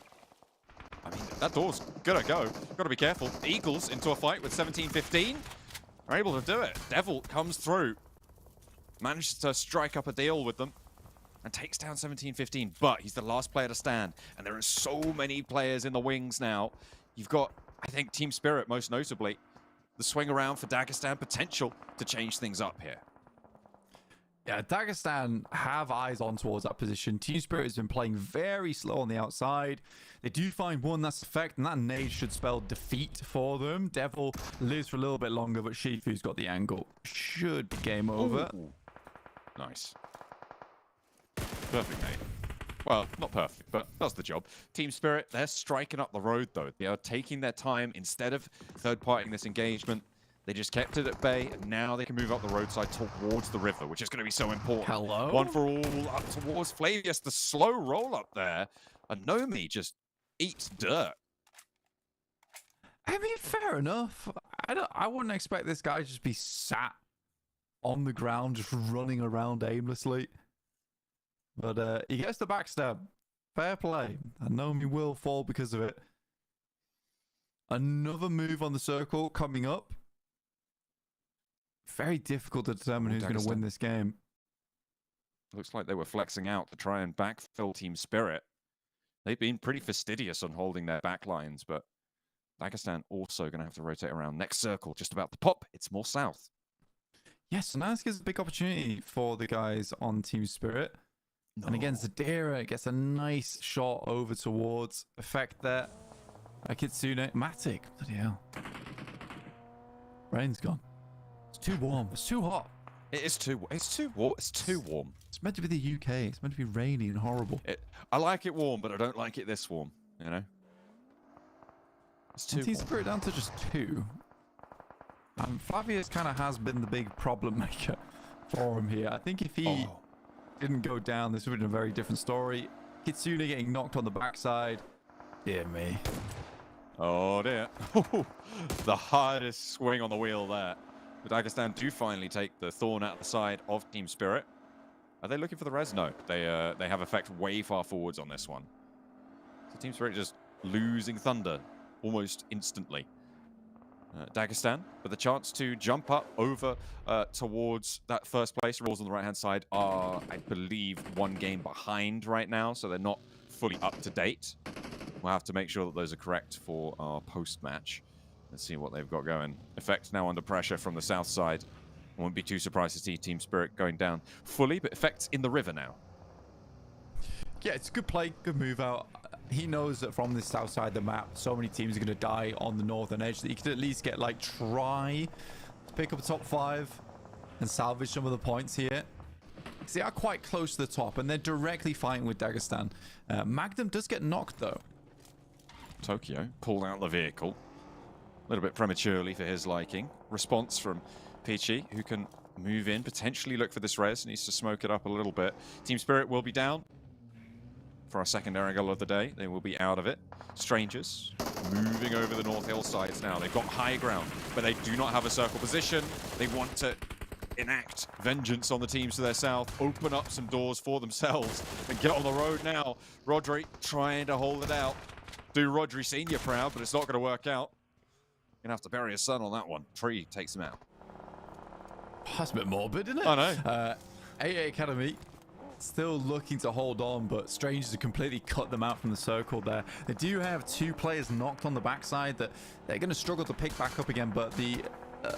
I mean, that door's gonna go. Gotta be careful. Eagles into a fight with 17-15. Are able to do it. Devil comes through. Manages to strike up a deal with them. And takes down 17-15. But he's the last player to stand. And there are so many players in the wings now. You've got, I think, Team Spirit most notably. the swing around for Dagestan, potential to change things up here. Yeah, Dagestan have eyes on towards that position. Team Spirit has been playing very slow on the outside. They do find one that's effect, and that nade should spell defeat for them. Devil lives for a little bit longer, but Shifu's got the angle. Should be game over. Ooh. Nice. Perfect nade. Well, not perfect, but does the job. Team Spirit, they're striking up the road, though. They are taking their time. Instead of third-partying this engagement, they just kept it at bay, and now they can move up the roadside towards the river, which is going to be so important. Hello? One for all, up towards Flavius. The slow roll up there. And Nomi just eats dirt. I mean, fair enough. I wouldn't expect this guy to just be sat on the ground, just running around aimlessly. But he gets the backstab. Fair play. And Nomi will fall because of it. Another move on the circle coming up. Very difficult to determine who's going to win this game. Looks like they were flexing out to try and backfill Team Spirit. They've been pretty fastidious on holding their back lines, but Dagestan also going to have to rotate around. Next circle, just about to pop. It's more south. Yes, so now this gives a big opportunity for the guys on Team Spirit. No. And again, Zadira gets a nice shot over towards effect there. Kitsune, Matic. Bloody hell. Rain's gone. It's too warm. It's too hot. It's too warm. It's too warm. It's meant to be the UK. It's meant to be rainy and horrible. I like it warm, but I don't like it this warm. You know? It's too warm. Team Spirit down to just 2. Flavius kind of has been the big problem maker for him here. I think if he didn't go down, this would have been a very different story. Kitsune getting knocked on the backside. Dear me. Oh dear. The hardest swing on the wheel there. But Dagestan do finally take the thorn out of the side of Team Spirit. Are they looking for the res? No. They have effect way far forwards on this one. So Team Spirit just losing thunder almost instantly. Dagestan with a chance to jump up over towards that first place. Rules on the right-hand side are, I believe, 1 game behind right now, so they're not fully up to date. We'll have to make sure that those are correct for our post-match. Let's see what they've got going. Effect now under pressure from the south side. I won't be too surprised to see Team Spirit going down fully, but Effect's in the river now. Yeah, it's a good play, good move out. He knows that from the south side of the map, so many teams are going to die on the northern edge that he could at least get, like, try to pick up a top 5 and salvage some of the points here. Because they are quite close to the top, and they're directly fighting with Dagestan. Magnum does get knocked, though. Tokyo pulled out the vehicle. A little bit prematurely for his liking. Response from Peachy, who can move in, potentially look for this res. Needs to smoke it up a little bit. Team Spirit will be down for our second Erangel of the day. They will be out of it. Strangers moving over the North Hillsides now. They've got high ground, but they do not have a circle position. They want to enact vengeance on the teams to their south, open up some doors for themselves, and get on the road now. Rodri trying to hold it out. Do Rodri Sr. proud, but it's not going to work out. Gonna have to bury his son on that one. Tree takes him out. That's a bit morbid, isn't it? I know. AA Academy still looking to hold on, but Strangers have completely cut them out from the circle there. They do have 2 players knocked on the backside that they're going to struggle to pick back up again, but the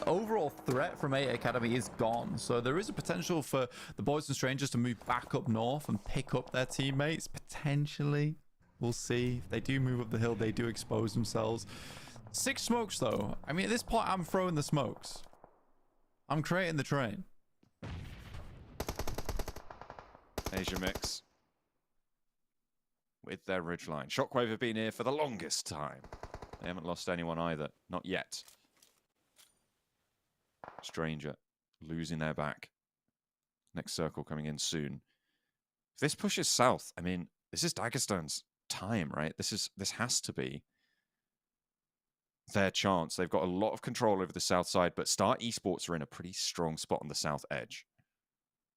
overall threat from AA Academy is gone. So there is a potential for the boys and Strangers to move back up north and pick up their teammates, potentially. We'll see. If they do move up the hill, they do expose themselves. 6 smokes, though. I mean, at this point, I'm throwing the smokes. I'm creating the train. Asia mix with their ridgeline. Shockwave have been here for the longest time. They haven't lost anyone either. Not yet. Stranger losing their back. Next circle coming in soon. If this pushes south, I mean, this is Dagestan's time, right? This has to be their chance. They've got a lot of control over the south side, but Star Esports are in a pretty strong spot on the south edge.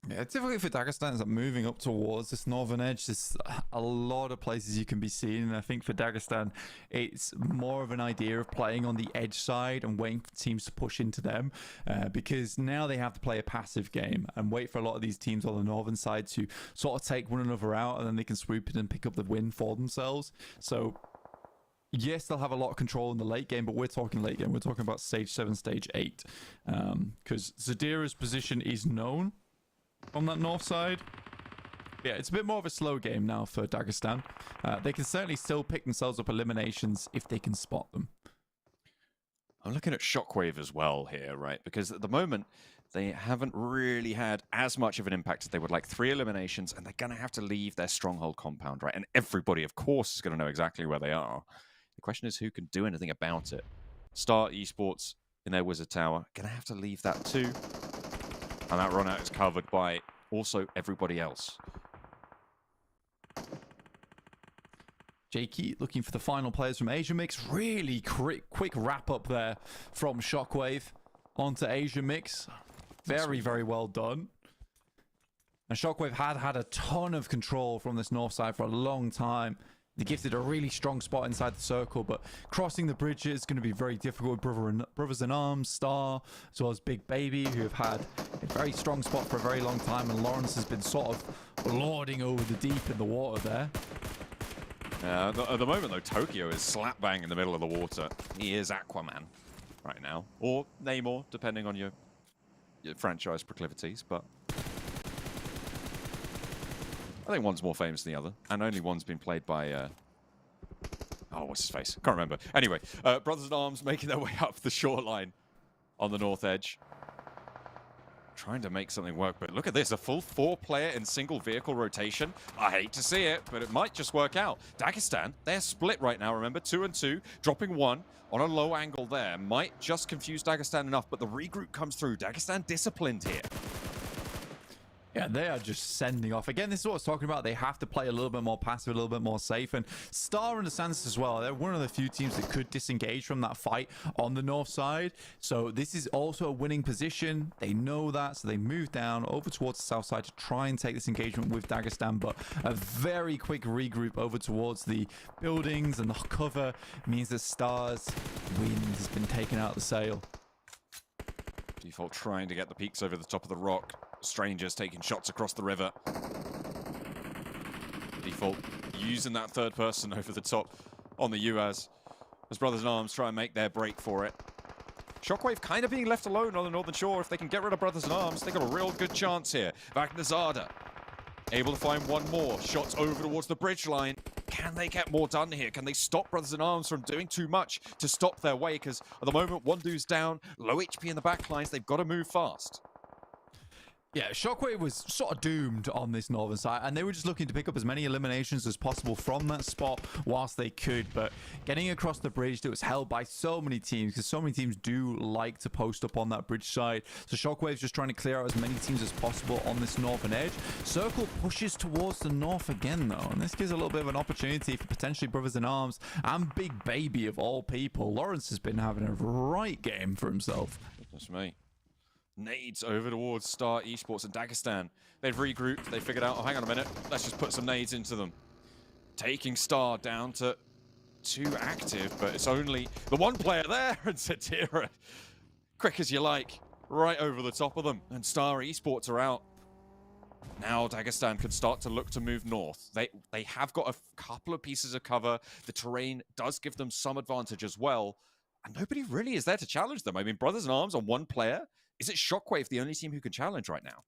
Yeah, it's difficult for Dagestan moving up towards this northern edge. There's a lot of places you can be seen, and I think for Dagestan, it's more of an idea of playing on the edge side and waiting for teams to push into them, because now they have to play a passive game and wait for a lot of these teams on the northern side to sort of take one another out, and then they can swoop in and pick up the win for themselves. So Yes, they'll have a lot of control in the late game, but we're talking late game. We're talking about stage 7, stage 8. Because Zadira's position is known on that north side. Yeah, it's a bit more of a slow game now for Dagestan. They can certainly still pick themselves up eliminations if they can spot them. I'm looking at Shockwave as well here, right? Because at the moment, they haven't really had as much of an impact as they would like. 3 eliminations, and they're going to have to leave their stronghold compound, right? And everybody, of course, is going to know exactly where they are. The question is who can do anything about it. Star Esports in their Wizard Tower, going to have to leave that too. And that run out is covered by also everybody else. Jakey looking for the final players from Asia Mix. Really quick wrap up there from Shockwave onto Asia Mix. Very, very well done. And Shockwave had a ton of control from this north side for a long time. They gifted a really strong spot inside the circle, but crossing the bridge is going to be very difficult. Brothers in Arms, Star, as well as Big Baby, who have had a very strong spot for a very long time, and Lawrence has been sort of lording over the deep in the water there. At the moment, though, Tokyo is slap bang in the middle of the water. He is Aquaman right now, or Namor, depending on your franchise proclivities, but I think one's more famous than the other, and only one's been played by, oh, what's his face? Can't remember. Anyway, Brothers in Arms making their way up the shoreline on the north edge. Trying to make something work, but look at this, a full 4-player in single vehicle rotation. I hate to see it, but it might just work out. Dagestan, they're split right now, remember, 2 and 2, dropping 1 on a low angle there. Might just confuse Dagestan enough, but the regroup comes through. Dagestan disciplined here. Yeah, they are just sending off. Again, this is what I was talking about. They have to play a little bit more passive, a little bit more safe. And Star understands this as well. They're one of the few teams that could disengage from that fight on the north side. So this is also a winning position. They know that. So they move down over towards the south side to try and take this engagement with Dagestan. But a very quick regroup over towards the buildings and the cover means that Star's wind has been taken out of the sail. Default trying to get the peaks over the top of the rock. Strangers taking shots across the river. Default using that third person over the top on the UAS as Brothers in Arms try and make their break for it. Shockwave kind of being left alone on the northern shore. If they can get rid of Brothers in Arms, they got a real good chance here. Vagnazada able to find one more. Shots over towards the bridge line. Can they get more done here? Can they stop Brothers in Arms from doing too much to stop their way? Because at the moment, one dude's down, low HP in the back lines. They've got to move fast. Yeah, Shockwave was sort of doomed on this northern side, and they were just looking to pick up as many eliminations as possible from that spot whilst they could. But getting across the bridge that was held by so many teams, because so many teams do like to post up on that bridge side. So Shockwave's just trying to clear out as many teams as possible on this northern edge. Circle pushes towards the north again, though, and this gives a little bit of an opportunity for potentially Brothers in Arms and Big Baby of all people. Lawrence has been having a right game for himself. That's me. Nades over towards Star Esports and Dagestan. They've regrouped. They figured out, oh, hang on a minute. Let's just put some nades into them. Taking Star down to 2 active, but it's only the one player there. And Satira, quick as you like, right over the top of them. And Star Esports are out. Now Dagestan can start to look to move north. They have got a couple of pieces of cover. The terrain does give them some advantage as well. And nobody really is there to challenge them. I mean, Brothers in Arms on one player. Is it Shockwave the only team who can challenge right now?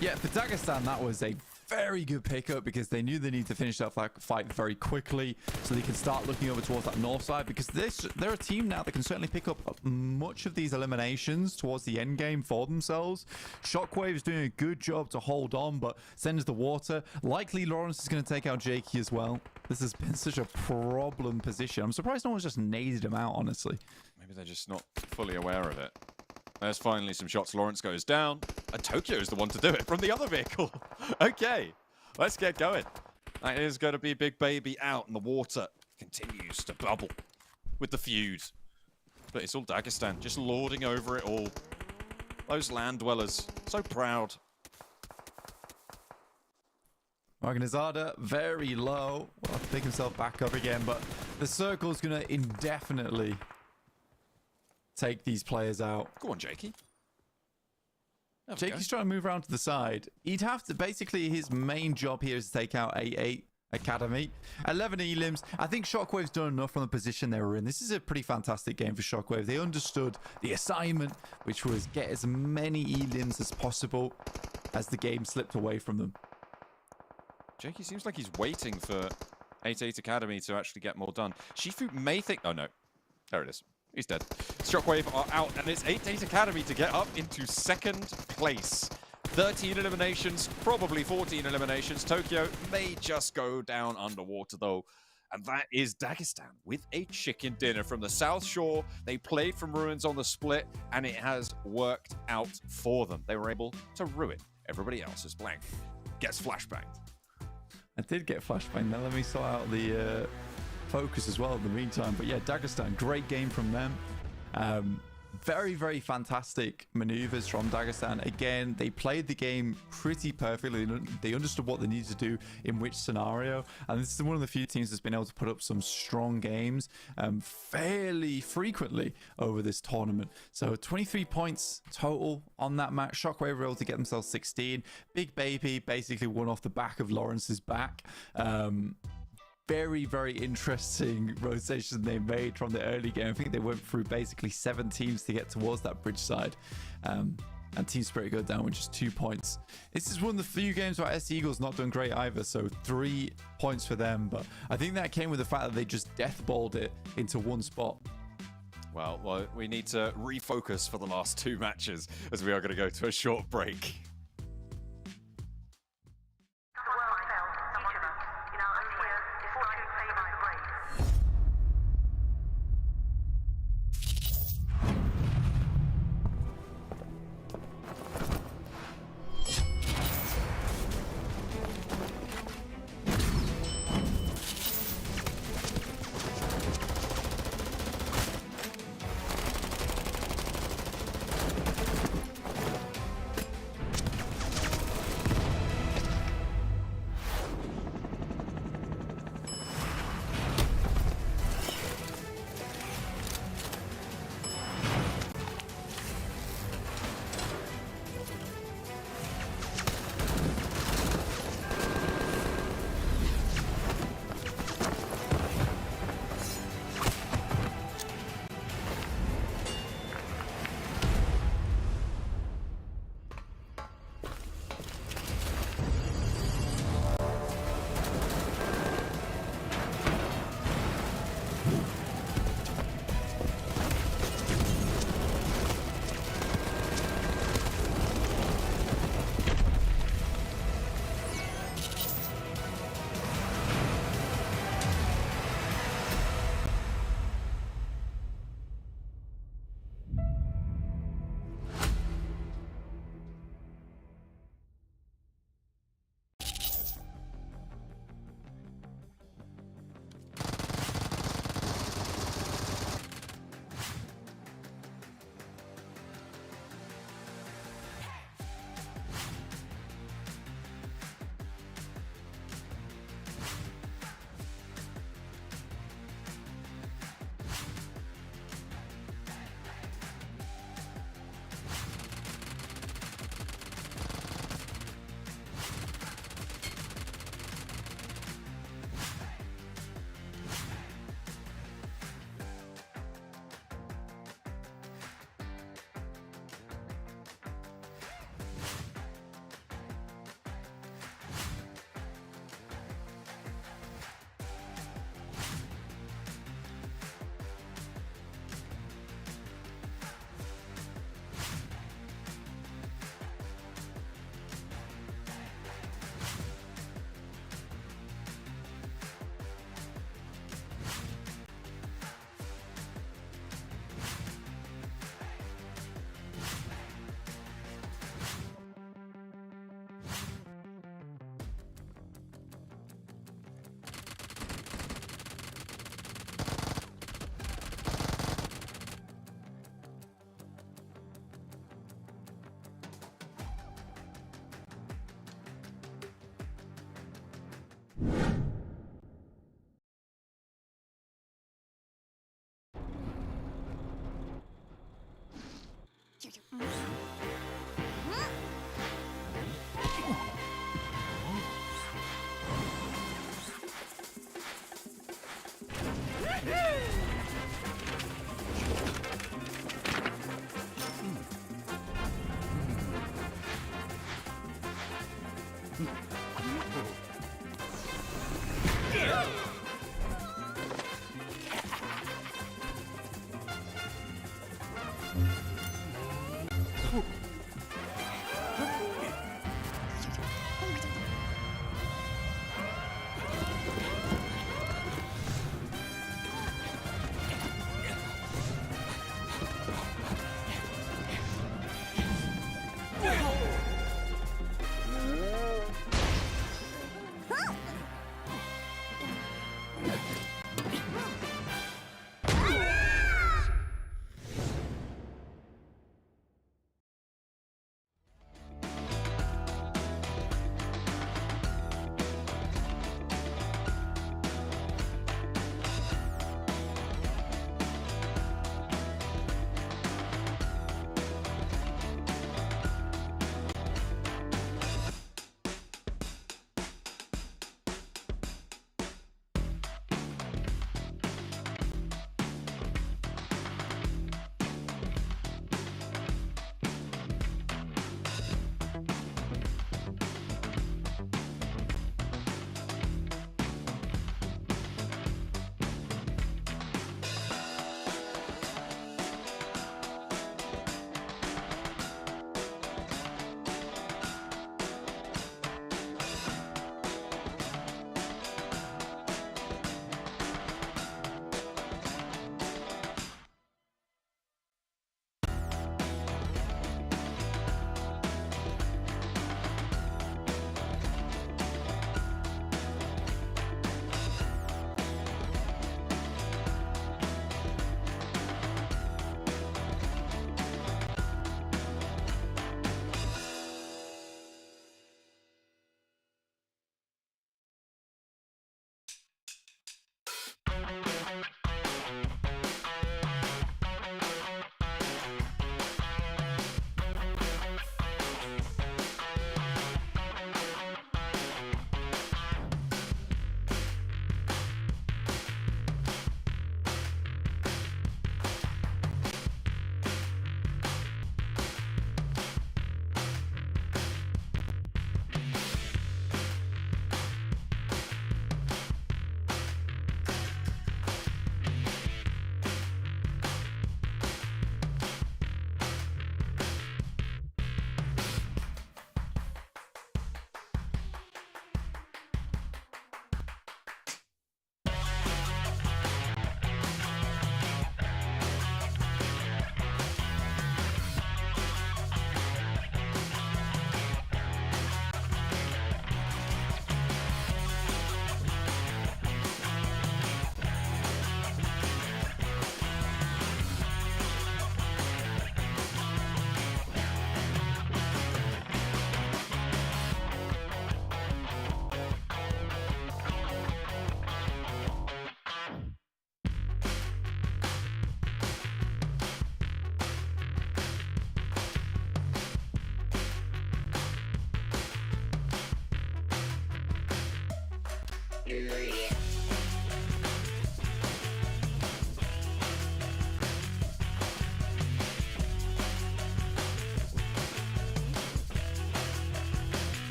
Yeah, for Dagestan, that was a very good pickup because they knew they need to finish that fight very quickly so they can start looking over towards that north side, because they're a team now that can certainly pick up much of these eliminations towards the end game for themselves. Shockwave is doing a good job to hold on, but sends the water. Likely Lawrence is going to take out Jakey as well. This has been such a problem position. I'm surprised no one's just naded him out, honestly. Maybe they're just not fully aware of it. There's finally some shots. Lawrence goes down. And Tokyo is the one to do it from the other vehicle. Okay, let's get going. That is going to be Big Baby out, and the water continues to bubble with the feud. But it's all Dagestan, just lording over it all. Those land dwellers, so proud. Magnazada, very low. Well, pick himself back up again, but the circle's going to indefinitely take these players out. Go on, Jakey. Jakey's trying to move around to the side. He'd have to, basically, his main job here is to take out 8-8 Academy. 11 elims. I think Shockwave's done enough from the position they were in. This is a pretty fantastic game for Shockwave. They understood the assignment, which was get as many elims as possible as the game slipped away from them. Jakey seems like he's waiting for 88 Academy to actually get more done. Shifu may think... Oh, no. There it is. He's dead. Shockwave are out, and it's 88 Academy to get up into second place. 13 eliminations, probably 14 eliminations. Tokyo may just go down underwater, though. And that is Dagestan with a chicken dinner from the South Shore. They played from Ruins on the split, and it has worked out for them. They were able to ruin everybody else's blank. Gets flashbanged. I did get flashbanged. Now let me sort out the focus as well in the meantime. But yeah, Dagestan, great game from them. Very, very fantastic maneuvers from Dagestan. Again, they played the game pretty perfectly. They understood what they needed to do in which scenario. And this is one of the few teams that's been able to put up some strong games fairly frequently over this tournament. So 23 points total on that match. Shockwave were able to get themselves 16. Big Baby basically won off the back of Lawrence's back. Very, very interesting rotation they made from the early game. I think they went through basically 7 teams to get towards that bridge side. And Team Spirit go down with just 2 points. This is one of the few games where SC Eagles not done great either, so 3 points for them. But I think that came with the fact that they just deathballed it into one spot. Well, we need to refocus for the last 2 matches, as we are going to go to a short break.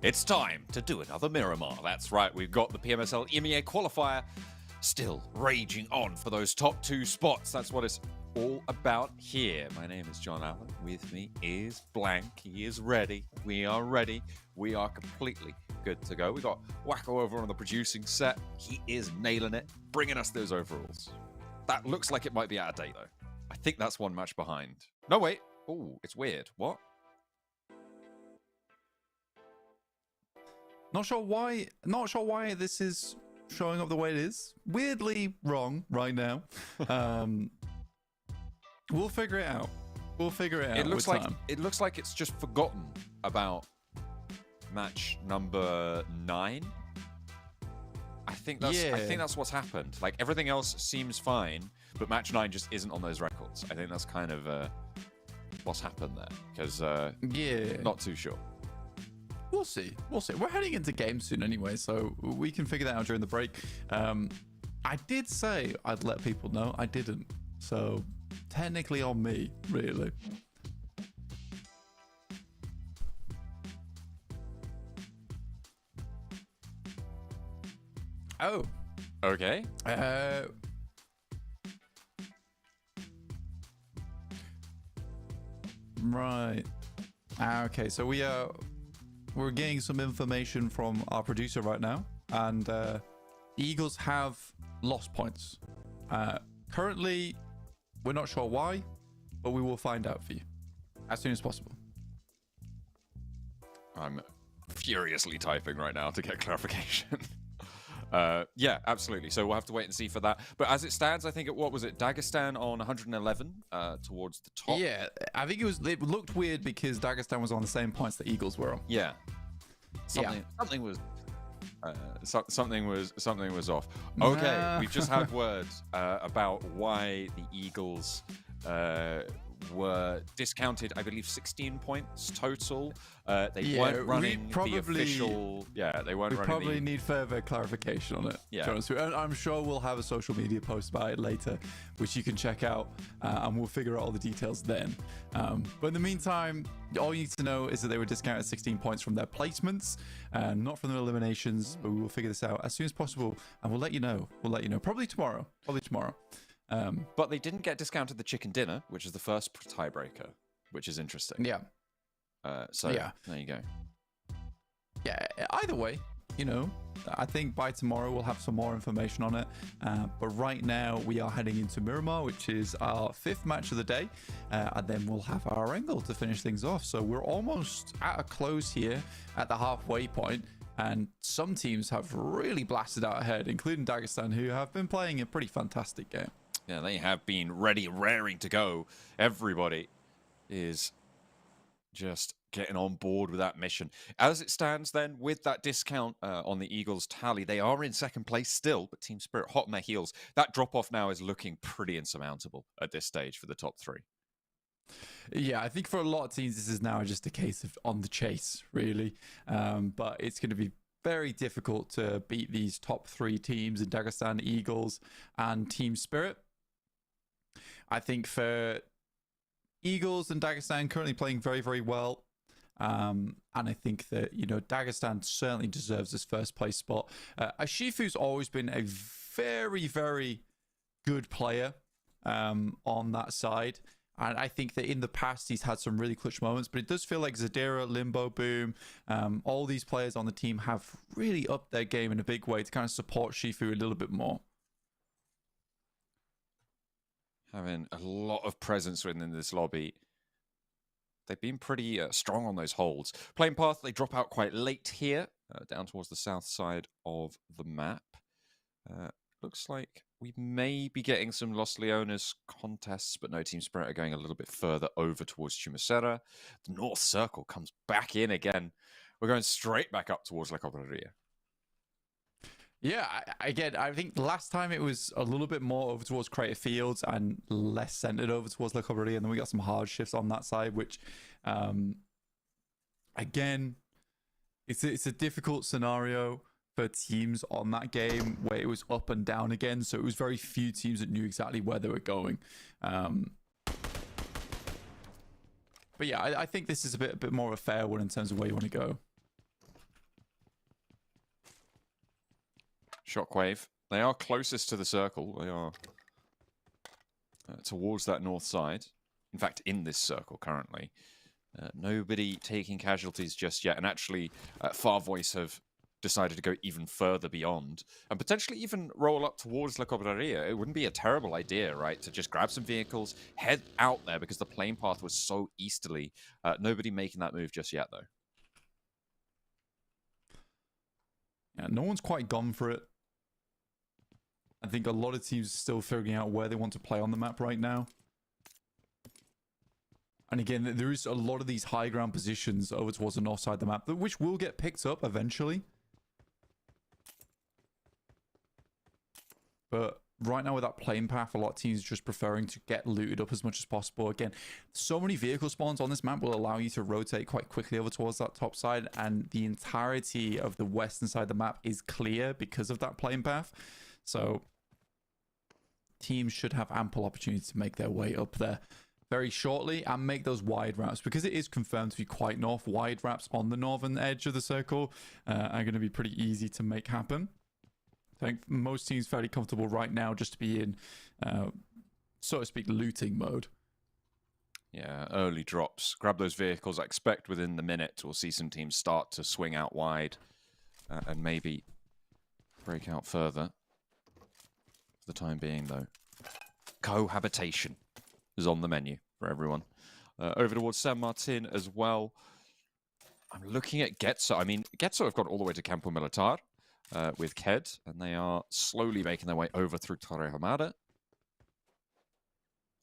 It's time to do another Miramar. That's right, we've got the PMSL EMEA qualifier still raging on for those top 2 spots. That's what it's all about here. My name is John Allen. With me is Blank. He is ready. We are ready. We are completely good to go. We got Wacko over on the producing set. He is nailing it, bringing us those overalls. That looks like it might be out of date, though. I think that's one match behind. No, wait. Oh, it's weird. What? Not sure why this is showing up the way it is. Weirdly wrong right now. We'll figure it out. We'll figure it out. It looks like it's just forgotten about match number 9. I think that's what's happened. Like, everything else seems fine, but match 9 just isn't on those records. I think that's kind of what's happened there. Because not too sure. We'll see. We'll see. We're heading into games soon anyway, so we can figure that out during the break. I did say I'd let people know. I didn't. So technically on me, really. Oh. Okay. Right. Okay, so we're getting some information from our producer right now, and Eagles have lost points. Currently, we're not sure why, but we will find out for you as soon as possible. I'm furiously typing right now to get clarification. Yeah, absolutely. So we'll have to wait and see for that. But as it stands, I think what was it? Dagestan on 111 towards the top. Yeah, I think it looked weird because Dagestan was on the same points that Eagles were on. Yeah. Something was off. Okay, we've just had words about why the Eagles were discounted, I believe, 16 points total. They Yeah, weren't running probably- the official. Yeah, they weren't We running probably the. need further clarification on it. Yeah. to be honest with you. And I'm sure we'll have a social media post about it later, which you can check out, and we'll figure out all the details then. But in the meantime, all you need to know is that they were discounted 16 points from their placements, not from their eliminations. But we will figure this out as soon as possible, and we'll let you know. We'll let you know probably tomorrow. But they didn't get discounted the chicken dinner, which is the first tiebreaker, which is interesting. Yeah. So Yeah. there you go. Yeah, either way, you know, I think by tomorrow we'll have some more information on it. But right now we are heading into Miramar, which is our 5th match of the day. And then we'll have our Erangel to finish things off. So we're almost at a close here at the halfway point. And some teams have really blasted out ahead, including Dagestan, who have been playing a pretty fantastic game. Yeah, they have been ready, raring to go. Everybody is just getting on board with that mission. As it stands then, with that discount on the Eagles tally, they are in 2nd place still, but Team Spirit hot on their heels. That drop-off now is looking pretty insurmountable at this stage for the top 3. Yeah, I think for a lot of teams, this is now just a case of on the chase, really. But it's going to be very difficult to beat these top 3 teams in Dagestan, Eagles, and Team Spirit. I think for Eagles and Dagestan currently playing very, very well. And I think that, you know, Dagestan certainly deserves this 1st place spot. Ashifu's always been a very, very good player on that side. And I think that in the past, he's had some really clutch moments, but it does feel like Zadira, Limbo, Boom, all these players on the team have really upped their game in a big way to kind of support Shifu a little bit more. Having a lot of presence within this lobby. They've been pretty strong on those holds. Playing path, they drop out quite late here, down towards the south side of the map. Looks like we may be getting some Los Leones contests, but no, Team Spirit are going a little bit further over towards Chumacera. The North Circle comes back in again. We're going straight back up towards La Cobreria. Yeah, again, I think last time it was a little bit more over towards Crater Fields and less centered over towards La Cobreria, and then we got some hard shifts on that side, which, again, it's a difficult scenario for teams on that game where it was up and down again, so it was very few teams that knew exactly where they were going. But yeah, I think this is a bit more of a fair one in terms of where you want to go. Shockwave. They are closest to the circle. They are towards that north side. In fact, in this circle currently. Nobody taking casualties just yet. And actually, FARVOICE have decided to go even further beyond and potentially even roll up towards La Cobreria. It wouldn't be a terrible idea, right? To just grab some vehicles, head out there because the plane path was so easterly. Nobody making that move just yet, though. Yeah, no one's quite gone for it. I think a lot of teams are still figuring out where they want to play on the map right now. And again, there is a lot of these high ground positions over towards the north side of the map, which will get picked up eventually. But right now with that plane path, a lot of teams are just preferring to get looted up as much as possible. Again, so many vehicle spawns on this map will allow you to rotate quite quickly over towards that top side. And the entirety of the western side of the map is clear because of that plane path. So teams should have ample opportunity to make their way up there very shortly and make those wide routes, because it is confirmed to be quite north. Wide routes on the northern edge of the circle are going to be pretty easy to make happen. I think most teams fairly comfortable right now just to be in, so to speak, looting mode. Yeah, early drops. Grab those vehicles. I expect within the minute we'll see some teams start to swing out wide and maybe break out further. For the time being, though, cohabitation is on the menu for everyone. Over towards San Martin as well. I'm looking at GETSO. I mean, GETSO have got all the way to Campo Militar with KED, and they are slowly making their way over through Torre Hamada.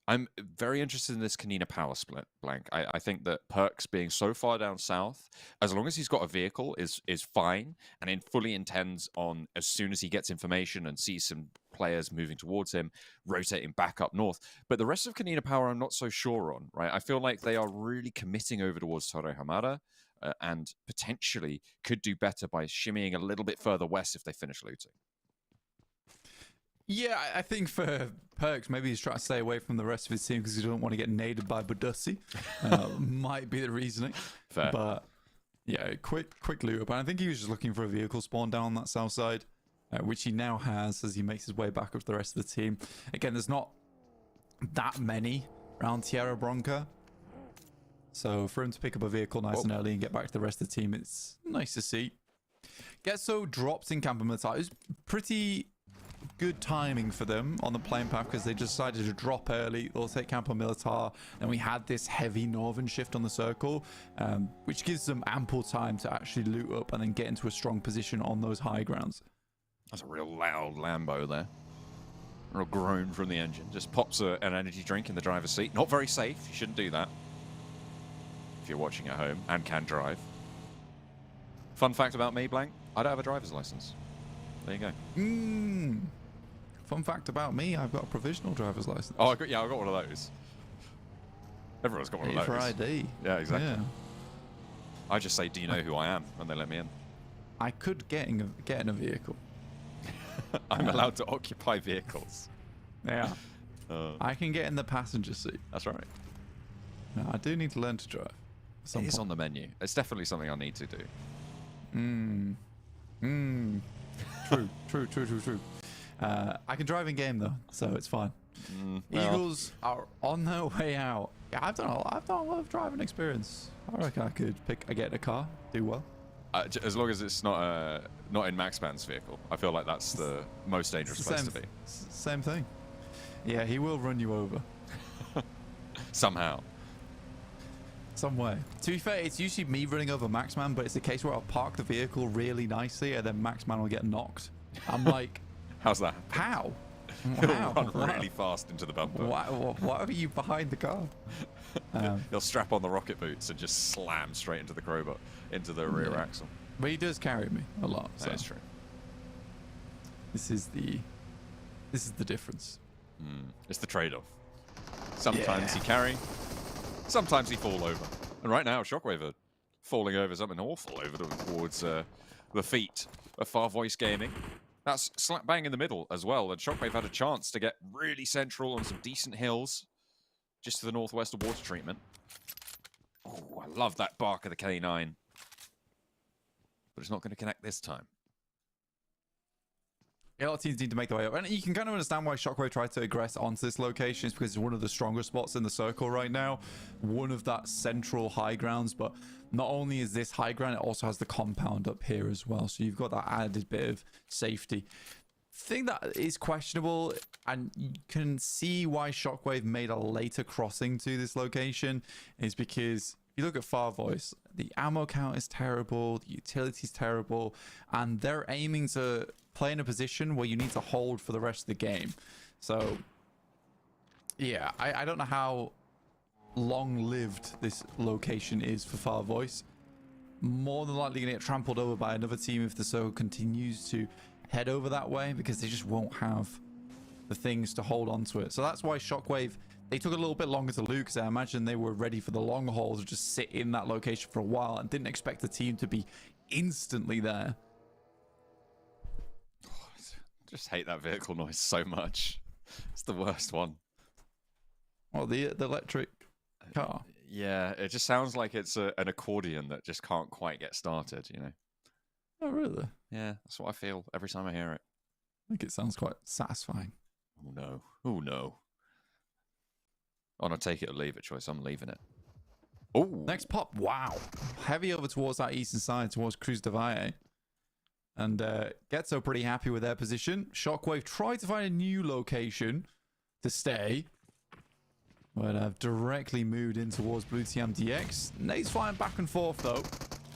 I'm very interested in this KONINA power split, Blank. I think that Perks being so far down south, as long as he's got a vehicle, is fine, and it fully intends on, as soon as he gets information and sees some players moving towards him, rotating back up north. But the rest of KONINA power, I'm not so sure on, right? I feel like they are really committing over towards Torre Hamada, and potentially could do better by shimmying a little bit further west if they finish looting. Yeah, I think for Perks, maybe he's trying to stay away from the rest of his team because he doesn't want to get naded by Badussi. Might be the reasoning. Fair. But yeah, quick loot up. And I think he was just looking for a vehicle spawn down on that south side, which he now has as he makes his way back up to the rest of the team. Again, there's not that many around Tierra Bronca. So for him to pick up a vehicle nice and early and get back to the rest of the team, it's nice to see. GETSO drops in Campo Militar. It was pretty good timing for them on the plane path because they decided to drop early. They'll take Campo Militar, and we had this heavy northern shift on the circle, which gives them ample time to actually loot up and then get into a strong position on those high grounds. That's a real loud Lambo there. A real groan from the engine. Just pops an energy drink in the driver's seat. Not very safe. You shouldn't do that if you're watching at home and can drive. Fun fact about me, Blank, I don't have a driver's license. There you go. Fun fact about me, I've got a provisional driver's license. Oh, I got one of those. Everyone's got one of those. For ID. Yeah, exactly. Yeah. I just say, do you know who I am? And they let me in. I could get in a vehicle. I'm allowed to occupy vehicles. Yeah. I can get in the passenger seat. That's right. No, I do need to learn to drive. It is on the menu. It's definitely something I need to do. True. I can drive in game though, so it's fine. Well. Eagles are on their way out. Yeah, I've done a lot of driving experience. I reckon I could get a car, do well. As long as it's not in Maxman's vehicle, I feel like that's the most dangerous place to be. Same thing. Yeah, he will run you over. Somehow. Some way. To be fair, it's usually me running over Maxman, but it's a case where I'll park the vehicle really nicely and then Maxman will get knocked. I'm like, how's that? How? He'll run really fast into the bumper. Why are you behind the car? He'll strap on the rocket boots and just slam straight into the crowbar, into the rear axle. But he does carry me a lot. So. That's true. This is the difference. It's the trade-off. Sometimes he carry, sometimes he fall over. And right now, Shockwave are falling over something awful over towards the feet of FARVOICE Gaming. That's slap bang in the middle as well. And Shockwave had a chance to get really central on some decent hills just to the northwest of water treatment. Oh, I love that bark of the K9. But it's not going to connect this time. Yeah, a lot of teams need to make their way up. And you can kind of understand why Shockwave tried to aggress onto this location. It's because it's one of the stronger spots in the circle right now. One of that central high grounds. But not only is this high ground, it also has the compound up here as well. So you've got that added bit of safety. Thing that is questionable, and you can see why Shockwave made a later crossing to this location, is because you look at FARVOICE, the ammo count is terrible, the utility is terrible, and they're aiming to play in a position where you need to hold for the rest of the game. So, yeah, I don't know how long-lived this location is for FARVOICE. More than likely going to get trampled over by another team if the circle continues to head over that way, because they just won't have the things to hold on to it. So that's why Shockwave, they took a little bit longer to loot, because I imagine they were ready for the long haul to just sit in that location for a while and didn't expect the team to be instantly there. Oh, I just hate that vehicle noise so much. It's the worst one. Well, the electric car. Yeah, it just sounds like it's an accordion that just can't quite get started, you know? Oh, really? Yeah, that's what I feel every time I hear it. I think it sounds quite satisfying. Oh, no. Oh, no. On a take it or leave it choice, I'm leaving it. Oh! Next pop. Wow. Heavy over towards that eastern side, towards Cruz de Valle. And GETSO pretty happy with their position. Shockwave tried to find a new location to stay, but I've directly moved in towards Blue TIAM DX. Nate's flying back and forth, though.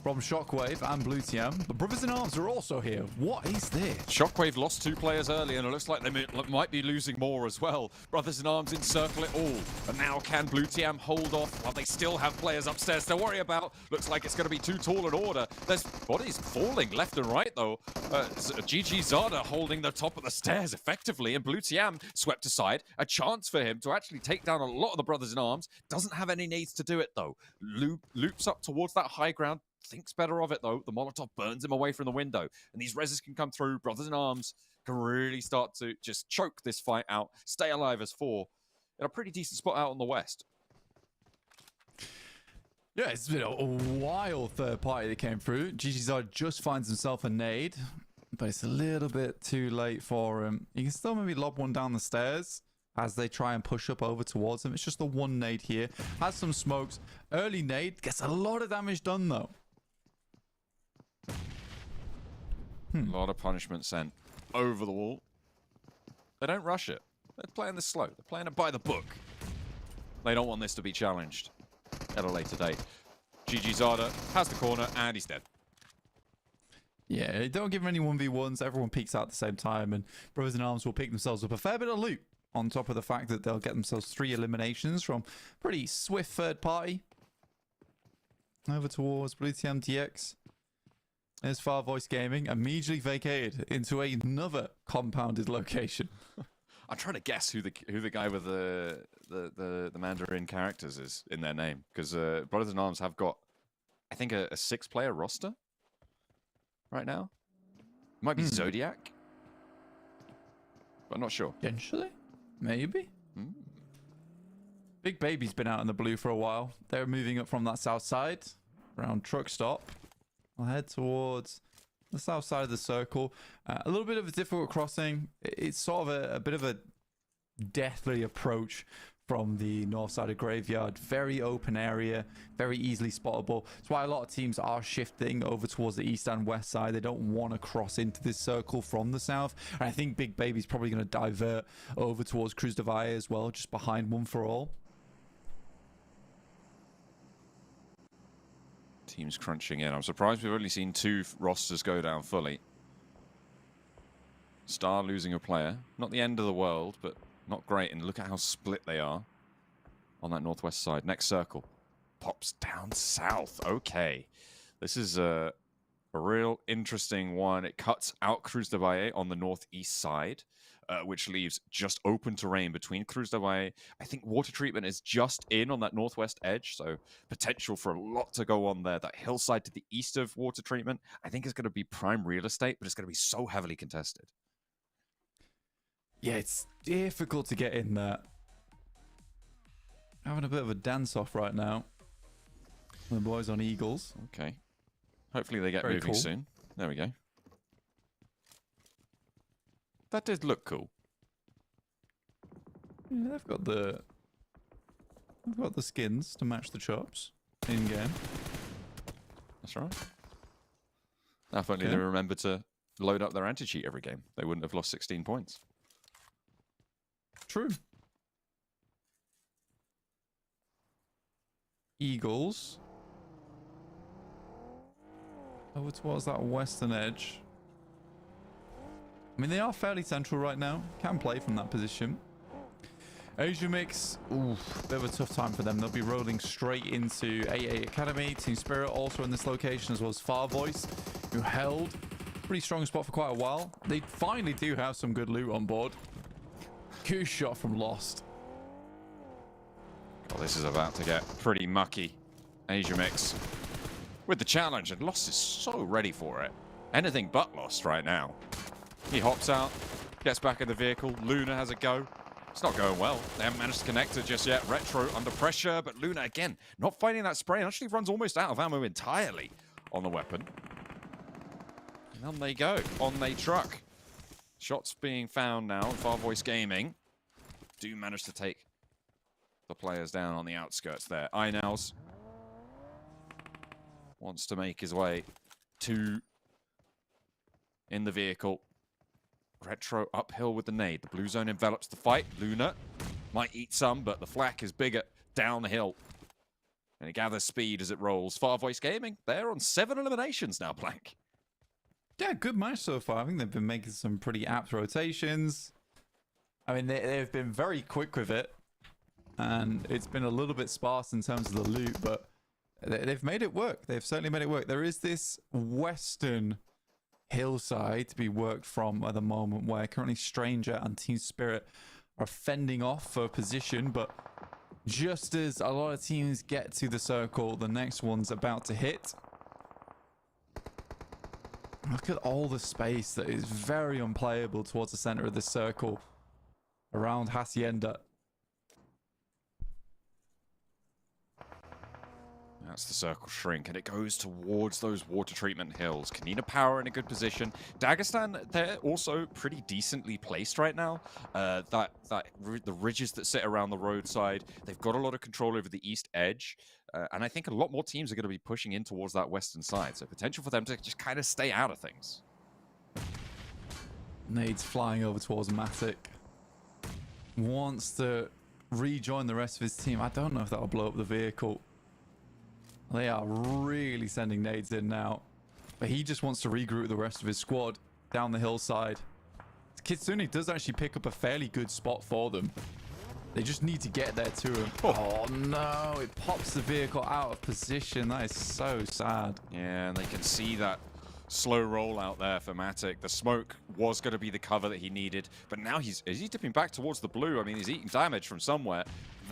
from Shockwave and Blue TIAM. The Brothers in Arms are also here. What is this? Shockwave lost 2 players early, and it looks like they might be losing more as well. Brothers in Arms encircle it all. And now can Blue TIAM hold off while they still have players upstairs to worry about? Looks like it's going to be too tall an order. There's bodies falling left and right, though. GG Zada holding the top of the stairs effectively, and Blue TIAM swept aside. A chance for him to actually take down a lot of the Brothers in Arms. Doesn't have any needs to do it, though. Loops up towards that high ground. Thinks better of it, though. The Molotov burns him away from the window. And these reses can come through. Brothers in Arms can really start to just choke this fight out. Stay alive as 4. In a pretty decent spot out on the west. Yeah, it's been a wild third party that came through. GGZard just finds himself a nade, but it's a little bit too late for him. You can still maybe lob one down the stairs as they try and push up over towards him. It's just the one nade here. Has some smokes. Early nade. Gets a lot of damage done, though. A lot of punishment sent over the wall. They don't rush it. They're playing this slow. They're playing it by the book. They don't want this to be challenged at a later date. GG Zada has the corner, and he's dead. Yeah, don't give him any 1v1s. Everyone peeks out at the same time, and Brothers in Arms will pick themselves up a fair bit of loot, on top of the fact that they'll get themselves 3 eliminations from pretty swift third party. Over towards Blue TIAM DX. There's FARVOICE Gaming, immediately vacated into another compounded location. I'm trying to guess who the guy with the Mandarin characters is in their name, because Brothers in Arms have got, I think, a 6-player roster right now. It might be Zodiac, but I'm not sure. Potentially, maybe. Big Baby's been out in the blue for a while. They're moving up from that south side around truck stop. I'll head towards the south side of the circle. A little bit of a difficult crossing. It's sort of a bit of a deathly approach from the north side of Graveyard. Very open area, very easily spottable. That's why a lot of teams are shifting over towards the east and west side. They don't want to cross into this circle from the south. And I think Big Baby's probably going to divert over towards Cruz de Valle as well, just behind One for All. Teams crunching in. I'm surprised we've only seen 2 rosters go down fully. Star losing a player. Not the end of the world, but not great. And look at how split they are on that northwest side. Next circle. Pops down south. Okay. This is a real interesting one. It cuts out Cruz de Valle on the northeast side, which leaves just open terrain between Cruz de Valle. I think water treatment is just in on that northwest edge, so potential for a lot to go on there. That hillside to the east of water treatment, I think is going to be prime real estate, but it's going to be so heavily contested. Yeah, it's difficult to get in there. Having a bit of a dance-off right now. The boys on Eagles. Okay. Hopefully they get Very moving cool. soon. There we go. That did look cool. Yeah, they've got the skins to match the chops in game. That's right. Now, if only they remember to load up their anti-cheat every game, they wouldn't have lost 16 points. True. Eagles. Over towards that western edge. I mean, they are fairly central right now. Can play from that position. Asia Mix, ooh, bit of a tough time for them. They'll be rolling straight into AA Academy. Team Spirit also in this location, as well as FARVOICE, who held a pretty strong spot for quite a while. They finally do have some good loot on board. Goose shot from Lost. Well, this is about to get pretty mucky. Asia Mix with the challenge, and Lost is so ready for it. Anything but Lost right now. He hops out, gets back in the vehicle. Luna has a go. It's not going well. They haven't managed to connect it just yet. Retro under pressure, but Luna, again, not finding that spray. And actually runs almost out of ammo entirely on the weapon. And on they go, on they truck. Shots being found now. FARVOICE Gaming do manage to take the players down on the outskirts there. Inals wants to make his way to in the vehicle. Retro uphill with the nade. The blue zone envelops the fight. Luna might eat some, but the flak is bigger down the hill. And it gathers speed as it rolls. FARVOICE Gaming, they're on 7 eliminations now, Blank. Yeah, good match so far. I think they've been making some pretty apt rotations. I mean, they've been very quick with it. And it's been a little bit sparse in terms of the loot, but they've made it work. They've certainly made it work. There is this western hillside to be worked from at the moment where currently Stranger and Team Spirit are fending off for position, but just as a lot of teams get to the circle, the next one's about to hit. Look at all the space that is very unplayable towards the center of this circle around Hacienda. That's the circle shrink, and it goes towards those water treatment hills. KONINA Power in a good position. Dagestan, they're also pretty decently placed right now. The ridges that sit around the roadside, they've got a lot of control over the east edge, and I think a lot more teams are going to be pushing in towards that western side, so potential for them to just kind of stay out of things. Nades flying over towards Matic. Wants to rejoin the rest of his team. I don't know if that'll blow up the vehicle. They are really sending nades in now. But he just wants to regroup the rest of his squad down the hillside. Kitsune does actually pick up a fairly good spot for them. They just need to get there to him. Oh no, it pops the vehicle out of position. That is so sad. Yeah, and they can see that slow roll out there for Matic. The smoke was going to be the cover that he needed, but now is he dipping back towards the blue? I mean, he's eating damage from somewhere.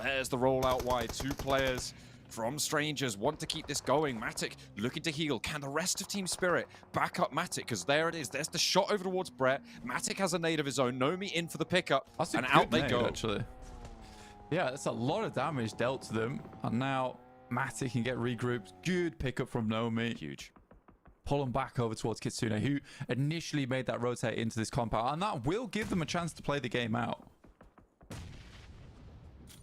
There's the roll out wide. 2 players from Strangers want to keep this going. Matic looking to heal. Can the rest of Team Spirit back up Matic? Because there it is. There's the shot over towards Brett. Matic has a nade of his own. Nomi in for the pickup. And out they go. Actually. Yeah, that's a lot of damage dealt to them. And now Matic can get regrouped. Good pickup from Nomi. Huge. Pull him back over towards Kitsune, who initially made that rotate into this compound. And that will give them a chance to play the game out.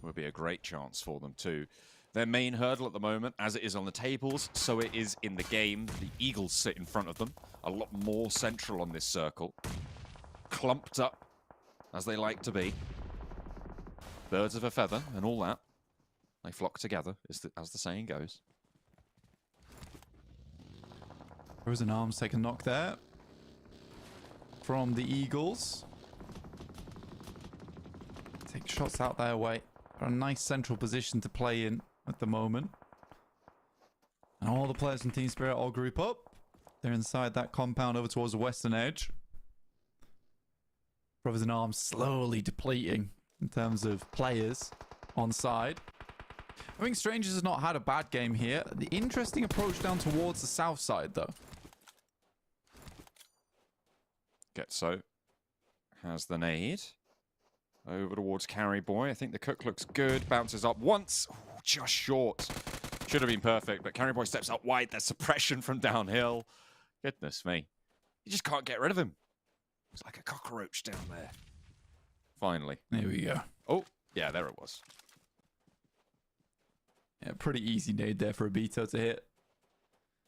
Will be a great chance for them too. Their main hurdle at the moment, as it is on the tables, so it is in the game. The Eagles sit in front of them, a lot more central on this circle. Clumped up, as they like to be. Birds of a feather and all that. They flock together, as the saying goes. Frozen Arms take a knock there from the Eagles. Take shots out their way. A nice central position to play in at the moment. And all the players in Team Spirit all group up. They're inside that compound over towards the western edge. Brothers in Arms slowly depleting in terms of players on side. I think Strangers has not had a bad game here. The interesting approach down towards the south side though. GETSO has the nade. Over towards Carry Boy. I think the cook looks good. Bounces up once. Ooh, just short. Should have been perfect, but Carry Boy steps up wide. There's suppression from downhill. Goodness me. You just can't get rid of him. It's like a cockroach down there. Finally. There we go. Oh, yeah, there it was. Yeah, pretty easy nade there for Abito to hit.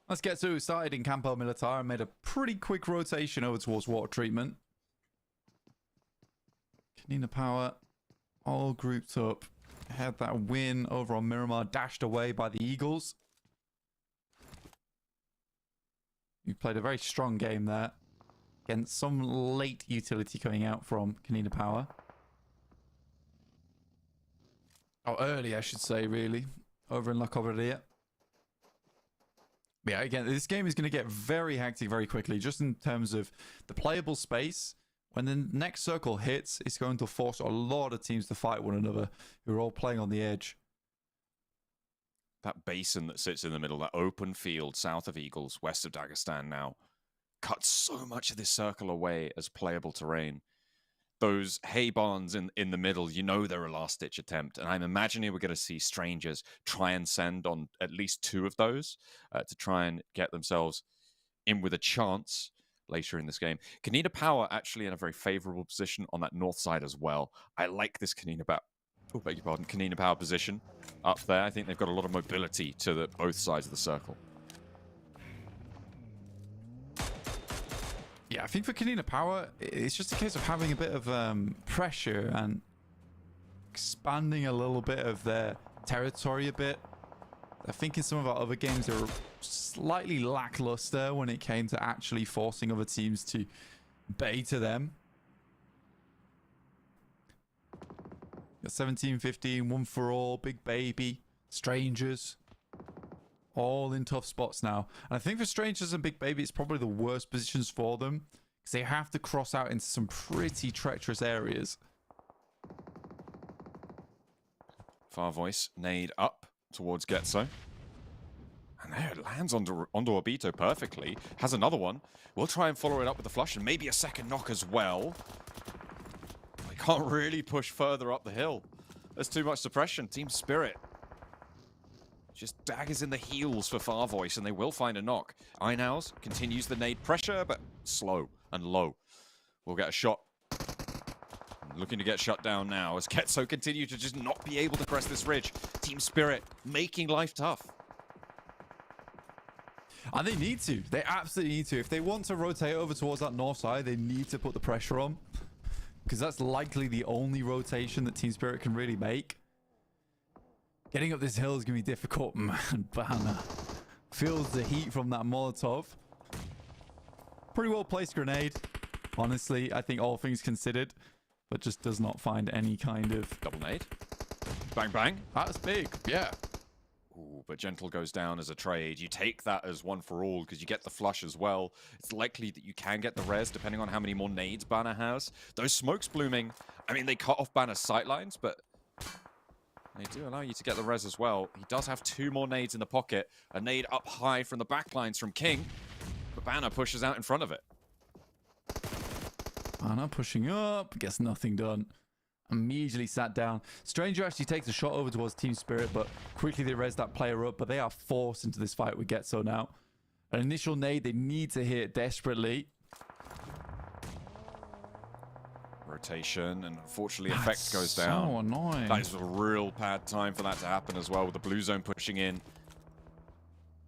Let's get to started in Campo Militar and made a pretty quick rotation over towards water treatment. KONINA Power all grouped up. Had that win over on Miramar, dashed away by the Eagles. You played a very strong game there. Against some late utility coming out from KONINA Power. Oh, early, I should say, really. Over in La Cobreria. Yeah, again, this game is going to get very hectic very quickly, just in terms of the playable space. When the next circle hits, it's going to force a lot of teams to fight one another who are all playing on the edge. That basin that sits in the middle, that open field south of Eagles, west of Dagestan now, cuts so much of this circle away as playable terrain. Those hay barns in the middle, you know they're a last-ditch attempt, and I'm imagining we're going to see Strangers try and send on at least 2 of those to try and get themselves in with a chance later in this game. KONINA Power actually in a very favorable position on that north side as well. I like this KONINA Power position up there. I think they've got a lot of mobility to both sides of the circle. Yeah, I think for KONINA Power, it's just a case of having a bit of pressure and expanding a little bit of their territory a bit. I think in some of our other games, they were slightly lackluster when it came to actually forcing other teams to beta them. Got 17-15, one for all, big baby, strangers, all in tough spots now. And I think for strangers and big baby, it's probably the worst positions for them because they have to cross out into some pretty treacherous areas. FARVOICE nade up towards GETSO. And there it lands onto Obito perfectly. Has another one. We'll try and follow it up with a flush and maybe a second knock as well. They can't really push further up the hill. There's too much suppression. Team Spirit. Just daggers in the heels for FARVOICE and they will find a knock. Erangel continues the nade pressure, but slow and low. We'll get a shot. Looking to get shut down now as GETSO continue to just not be able to press this ridge. Team Spirit making life tough. And they need to. They absolutely need to. If they want to rotate over towards that north side, they need to put the pressure on. Because that's likely the only rotation that Team Spirit can really make. Getting up this hill is going to be difficult. Man, Banner feels the heat from that Molotov. Pretty well placed grenade. Honestly, I think all things considered. But just does not find any kind of... Double nade. Bang, bang. That's big. Yeah. Ooh, but Gentle goes down as a trade. You take that as one for all because you get the flush as well. It's likely that you can get the res depending on how many more nades Banner has. Those smokes blooming, I mean, they cut off Banner's sightlines, but they do allow you to get the res as well. He does have 2 more nades in the pocket. A nade up high from the backlines from King, but Banner pushes out in front of it. Banner pushing up, gets nothing done. Immediately sat down. Stranger actually takes a shot over towards Team Spirit, but quickly they res that player up, but they are forced into this fight with GETSO now. An initial nade they need to hit desperately. Rotation, and unfortunately effect goes down. So annoying. That is a real bad time for that to happen as well, with the blue zone pushing in.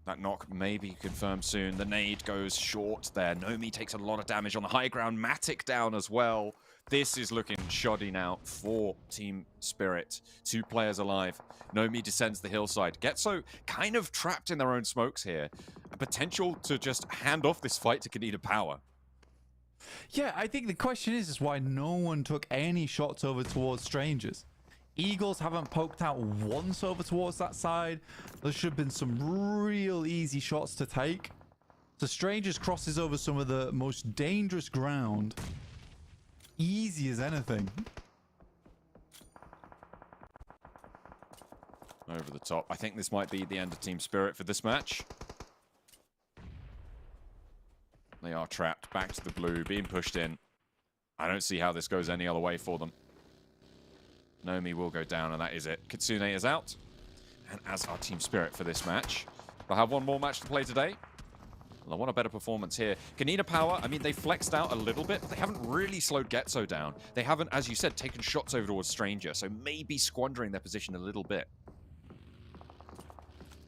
That knock may be confirmed soon. The nade goes short there. Nomi takes a lot of damage on the high ground. Matic down as well. This is looking shoddy now for Team Spirit. 2 players alive. Nomi descends the hillside. GETSO kind of trapped in their own smokes here. A potential to just hand off this fight to KONINA Power. Yeah, I think the question is why no one took any shots over towards strangers. Eagles haven't poked out once over towards that side. There should have been some real easy shots to take. So strangers crosses over some of the most dangerous ground. Easy as anything. Over the top. I think this might be the end of Team Spirit for this match. They are trapped. Back to the blue. Being pushed in. I don't see how this goes any other way for them. Nomi will go down, and that is it. Kitsune is out. And as our Team Spirit for this match. They'll have one more match to play today. Well, I want a better performance here. KONINA Power, I mean, they flexed out a little bit, but they haven't really slowed GETSO down. They haven't, as you said, taken shots over towards Stranger, so maybe squandering their position a little bit.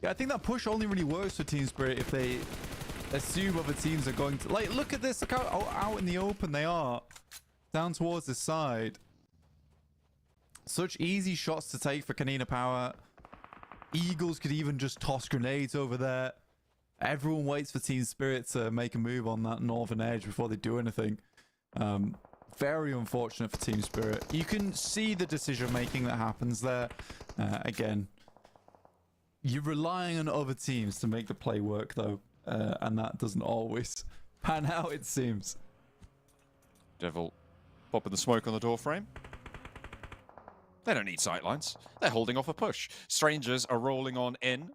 Yeah, I think that push only really works for Team Spirit if they assume other teams are going to... Like, look at this. Look how out in the open they are. Down towards the side. Such easy shots to take for KONINA Power. Eagles could even just toss grenades over there. Everyone waits for Team Spirit to make a move on that northern edge before they do anything. Very unfortunate for Team Spirit. You can see the decision making that happens there. Again, you're relying on other teams to make the play work though. And that doesn't always pan out, it seems. Devil popping the smoke on the door frame. They don't need sightlines. They're holding off a push. Strangers are rolling on in.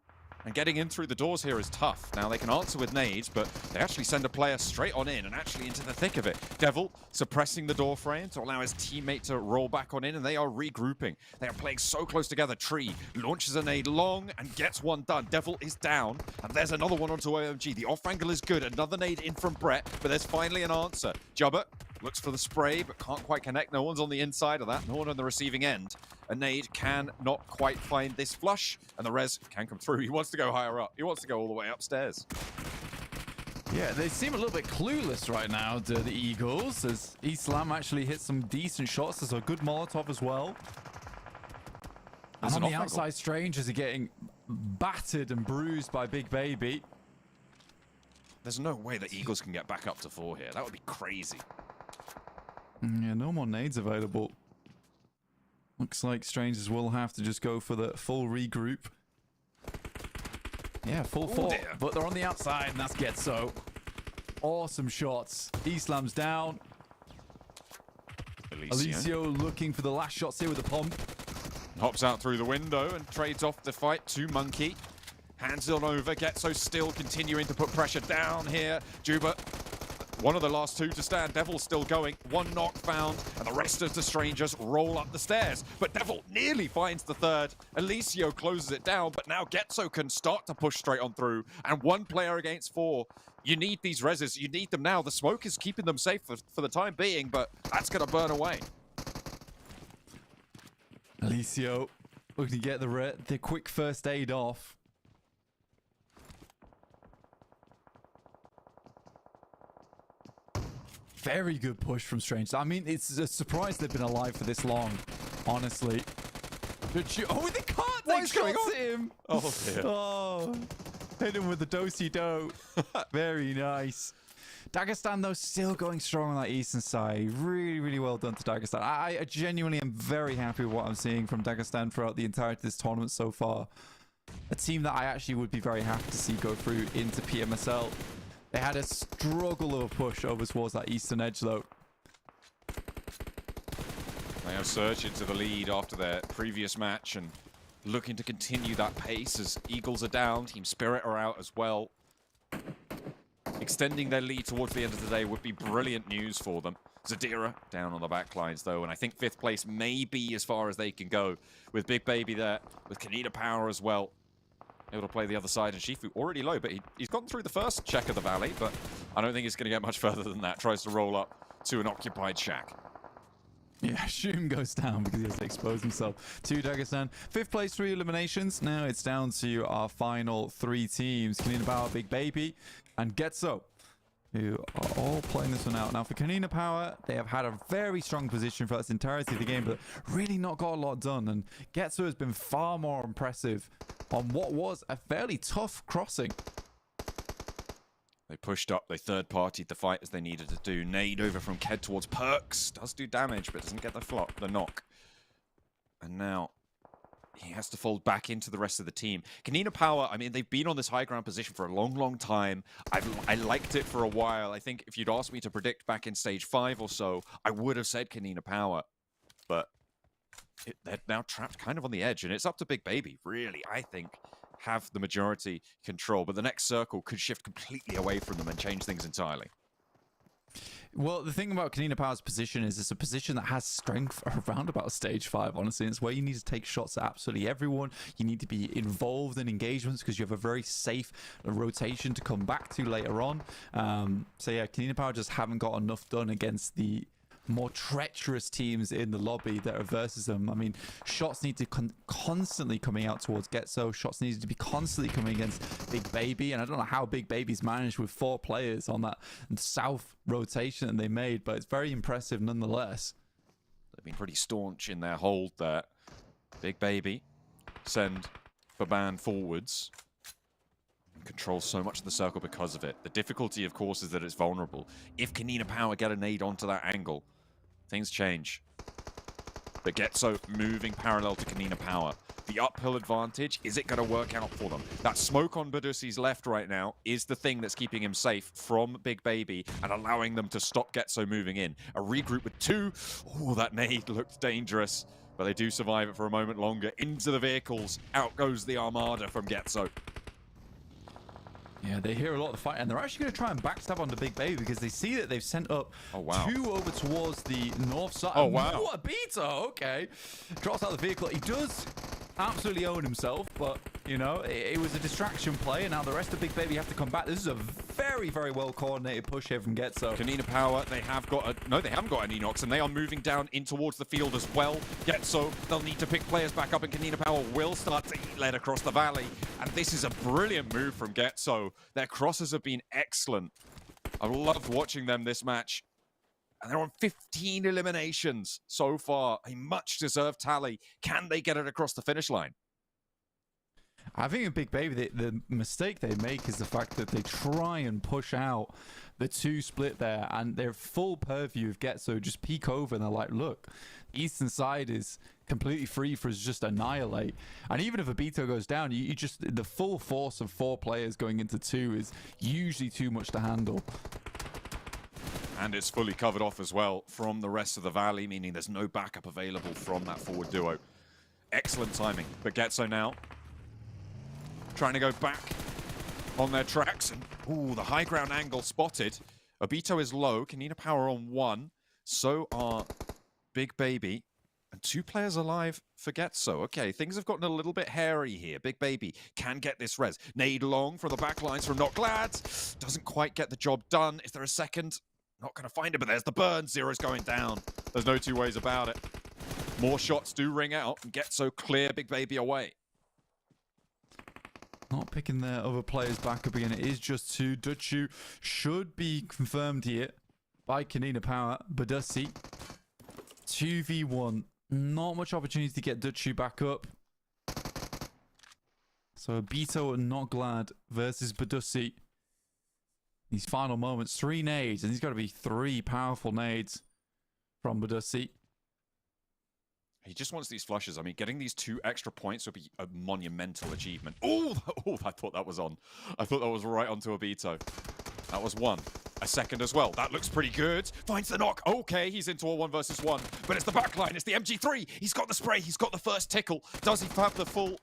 And getting in through the doors here is tough. Now, they can answer with nades, but they actually send a player straight on in and actually into the thick of it. Devil suppressing the door frame to allow his teammate to roll back on in, and they are regrouping. They are playing so close together. Tree launches a nade long and gets one done. Devil is down, and there's another one onto OMG. The off angle is good. Another nade in from Brett, but there's finally an answer. Jubber looks for the spray, but can't quite connect. No one's on the inside of that. No one on the receiving end. A nade can not quite find this flush, and the res can come through. He wants to go higher up. He wants to go all the way upstairs. Yeah, they seem a little bit clueless right now, the Eagles, as Islam actually hits some decent shots. There's a good Molotov as well. And on the outside, Strangers are getting battered and bruised by Big Baby. There's no way that Eagles can get back up to 4 here. That would be crazy. Yeah, no more nades available. Looks like Strangers will have to just go for the full regroup. Yeah, full 4, but they're on the outside, and that's GETSO. Awesome shots. Islam's down. Alicio looking for the last shots here with the pump. Hops out through the window and trades off the fight to Monkey. Hands it on over. GETSO still continuing to put pressure down here. Juba, one of the last 2 to stand. Devil still going. 1 knock found, and the rest of the Strangers roll up the stairs. But Devil nearly finds the 3rd. Alicio closes it down, but now GETSO can start to push straight on through. And 1 player against 4. You need these reses. You need them now. The smoke is keeping them safe for the time being, but that's going to burn away. Alicio looking to get the quick first aid off. Very good push from Strange. I mean, it's a surprise they've been alive for this long, honestly. Oh, they can't take shots at him. Oh, dear. Oh, hit him with the do-si-do. Very nice. Dagestan, though, still going strong on that eastern side. Really, really well done to Dagestan. I genuinely am very happy with what I'm seeing from Dagestan throughout the entirety of this tournament so far. A team that I actually would be very happy to see go through into PMSL. They had a struggle of a push over towards that eastern edge, though. They have surged into the lead after their previous match and looking to continue that pace as Eagles are down. Team Spirit are out as well. Extending their lead towards the end of the day would be brilliant news for them. Zadira down on the back lines, though, and I think 5th place may be as far as they can go with Big Baby there, with KONINA Power as well. Able to play the other side, and Shifu already low, but he's gotten through the first check of the valley, but I don't think it's going to get much further than that. Tries to roll up to an occupied shack. Yeah, Shum goes down because he has to expose himself to Dagestan. 5th place, 3 eliminations. Now it's down to our final 3 teams. KONINA Power, Big Baby, and GETSO, who are all playing this one out. Now for KONINA Power, they have had a very strong position for the entirety of the game, but really not got a lot done. And GETSO has been far more impressive on what was a fairly tough crossing. They pushed up, they third-partied the fight as they needed to do. Nade over from Ked towards Perks. Does do damage, but doesn't get the knock. And now he has to fold back into the rest of the team. KONINA Power, I mean, they've been on this high ground position for a long, long time. I liked it for a while. I think if you'd asked me to predict back in stage 5 or so, I would have said KONINA Power. But they're now trapped kind of on the edge, and it's up to Big Baby, really, I think, have the majority control. But the next circle could shift completely away from them and change things entirely. Well, the thing about KONINA Power's position is it's a position that has strength around about stage 5, honestly. It's where you need to take shots at absolutely everyone. You need to be involved in engagements because you have a very safe rotation to come back to later on. So yeah, KONINA Power just haven't got enough done against the more treacherous teams in the lobby that are versus them. I mean, shots need to constantly coming out towards GETSO. Shots need to be constantly coming against Big Baby, and I don't know how Big Baby's managed with 4 players on that south rotation that they made, but it's very impressive nonetheless. They've been pretty staunch in their hold there. Big Baby send Baban forwards. Controls so much of the circle because of it. The difficulty, of course, is that it's vulnerable. If KONINA Power get a nade onto that angle, things change. But GETSO moving parallel to KONINA Power. The uphill advantage, is it going to work out for them? That smoke on Badusi's left right now is the thing that's keeping him safe from Big Baby and allowing them to stop GETSO moving in. A regroup with 2. Oh, that nade looked dangerous, but they do survive it for a moment longer. Into the vehicles, out goes the Armada from GETSO. Yeah, they hear a lot of the fight, and they're actually going to try and backstab onto Big Baby because they see that they've sent up 2 over towards the north side. Oh, wow. What a beater! Okay. Drops out of the vehicle. He does absolutely own himself, but, you know, it was a distraction play, and now the rest of Big Baby have to come back. This is a very, very well-coordinated push here from GETSO. KONINA Power, they have got a... No, they haven't got any knocks, and they are moving down in towards the field as well. GETSO, they'll need to pick players back up, and KONINA Power will start to eat lead across the valley. And this is a brilliant move from GETSO. Their crosses have been excellent. I've loved watching them this match. And they're on 15 eliminations so far. A much-deserved tally. Can they get it across the finish line? I think a Big Baby, the mistake they make is the fact that they try and push out the 2 split there, and they're full purview of GETSO just peek over, and they're like, look, eastern side is completely free for us to just annihilate. And even if Abito goes down, you just, the full force of 4 players going into 2 is usually too much to handle. And it's fully covered off as well from the rest of the valley, meaning there's no backup available from that forward duo. Excellent timing, but GETSO now trying to go back on their tracks. And ooh, the high ground angle spotted. Abito is low, KONINA Power on 1. So are Big Baby. And 2 players alive for GETSO. Okay, things have gotten a little bit hairy here. Big Baby can get this res. Nade long from the back lines from Not Glad. Doesn't quite get the job done. Is there a second? Not going to find it, but there's the burn. Zero's going down. There's no 2 ways about it. More shots do ring out and GETSO clear Big Baby away. Not picking their other players back up again. It is just 2. GETSO should be confirmed here by KONINA Power. Badussi, 2v1. Not much opportunity to get GETSO back up. So Abito and Not Glad versus Badussi. These final moments, 3 nades, and he's got to be 3 powerful nades from Badussi. He just wants these flushes. I mean, getting these 2 extra points would be a monumental achievement. Oh, I thought that was on. I thought that was right onto Abito. That was 1. A second as well. That looks pretty good. Finds the knock. Okay, he's into a 1 versus 1. But it's the backline. It's the MG3. He's got the spray. He's got the first tickle. Does he have the full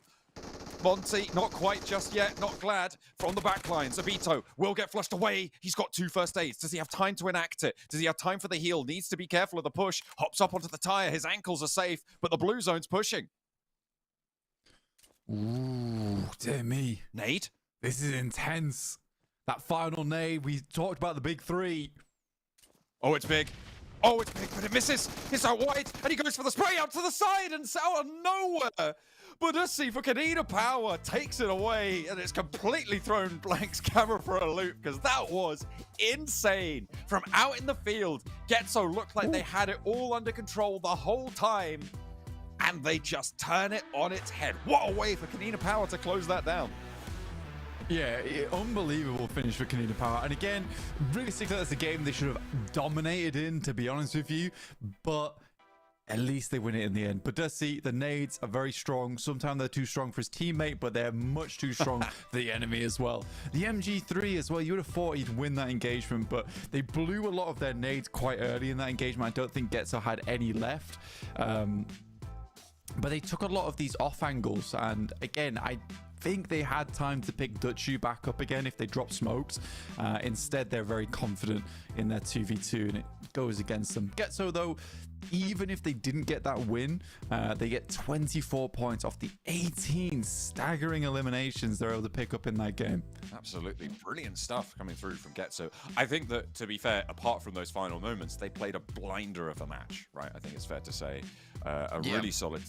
Monty? Not quite just yet. Not Glad from the backlines. Abito will get flushed away. He's got 2 first aids. Does he have time to enact it? Does he have time for the heal? Needs to be careful of the push. Hops up onto the tire. His ankles are safe, but the blue zone's pushing. Ooh, dear me. Nade? This is intense. That final nade, we talked about the big 3. Oh, it's big. Oh, it's big, but it misses. It's out wide, and he goes for the spray out to the side, and it's out of nowhere. Badussi for KONINA Power takes it away, and it's completely thrown Blank's camera for a loop, because that was insane. From out in the field, GETSO looked like they had it all under control the whole time, and they just turn it on its head. What a way for KONINA Power to close that down. Yeah, unbelievable finish for KONINA Power. And again, realistically, that's a game they should have dominated in, to be honest with you. But at least they win it in the end. Badussi, the nades are very strong. Sometimes they're too strong for his teammate, but they're much too strong for the enemy as well. The MG3 as well, you would have thought he'd win that engagement, but they blew a lot of their nades quite early in that engagement. I don't think GETSO had any left. But they took a lot of these off angles. And again, I think they had time to pick GETSO back up again if they drop smokes. Instead, they're very confident in their 2v2, and it goes against them. GETSO, though, even if they didn't get that win, they get 24 points off the 18 staggering eliminations they're able to pick up in that game. Absolutely brilliant stuff coming through from GETSO. I think that, to be fair, apart from those final moments, they played a blinder of a match, right? I think it's fair to say. Really solid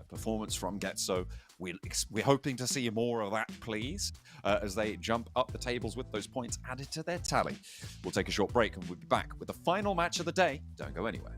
performance from GETSO. We're hoping to see more of that, please, as they jump up the tables with those points added to their tally. We'll take a short break and we'll be back with the final match of the day. Don't go anywhere.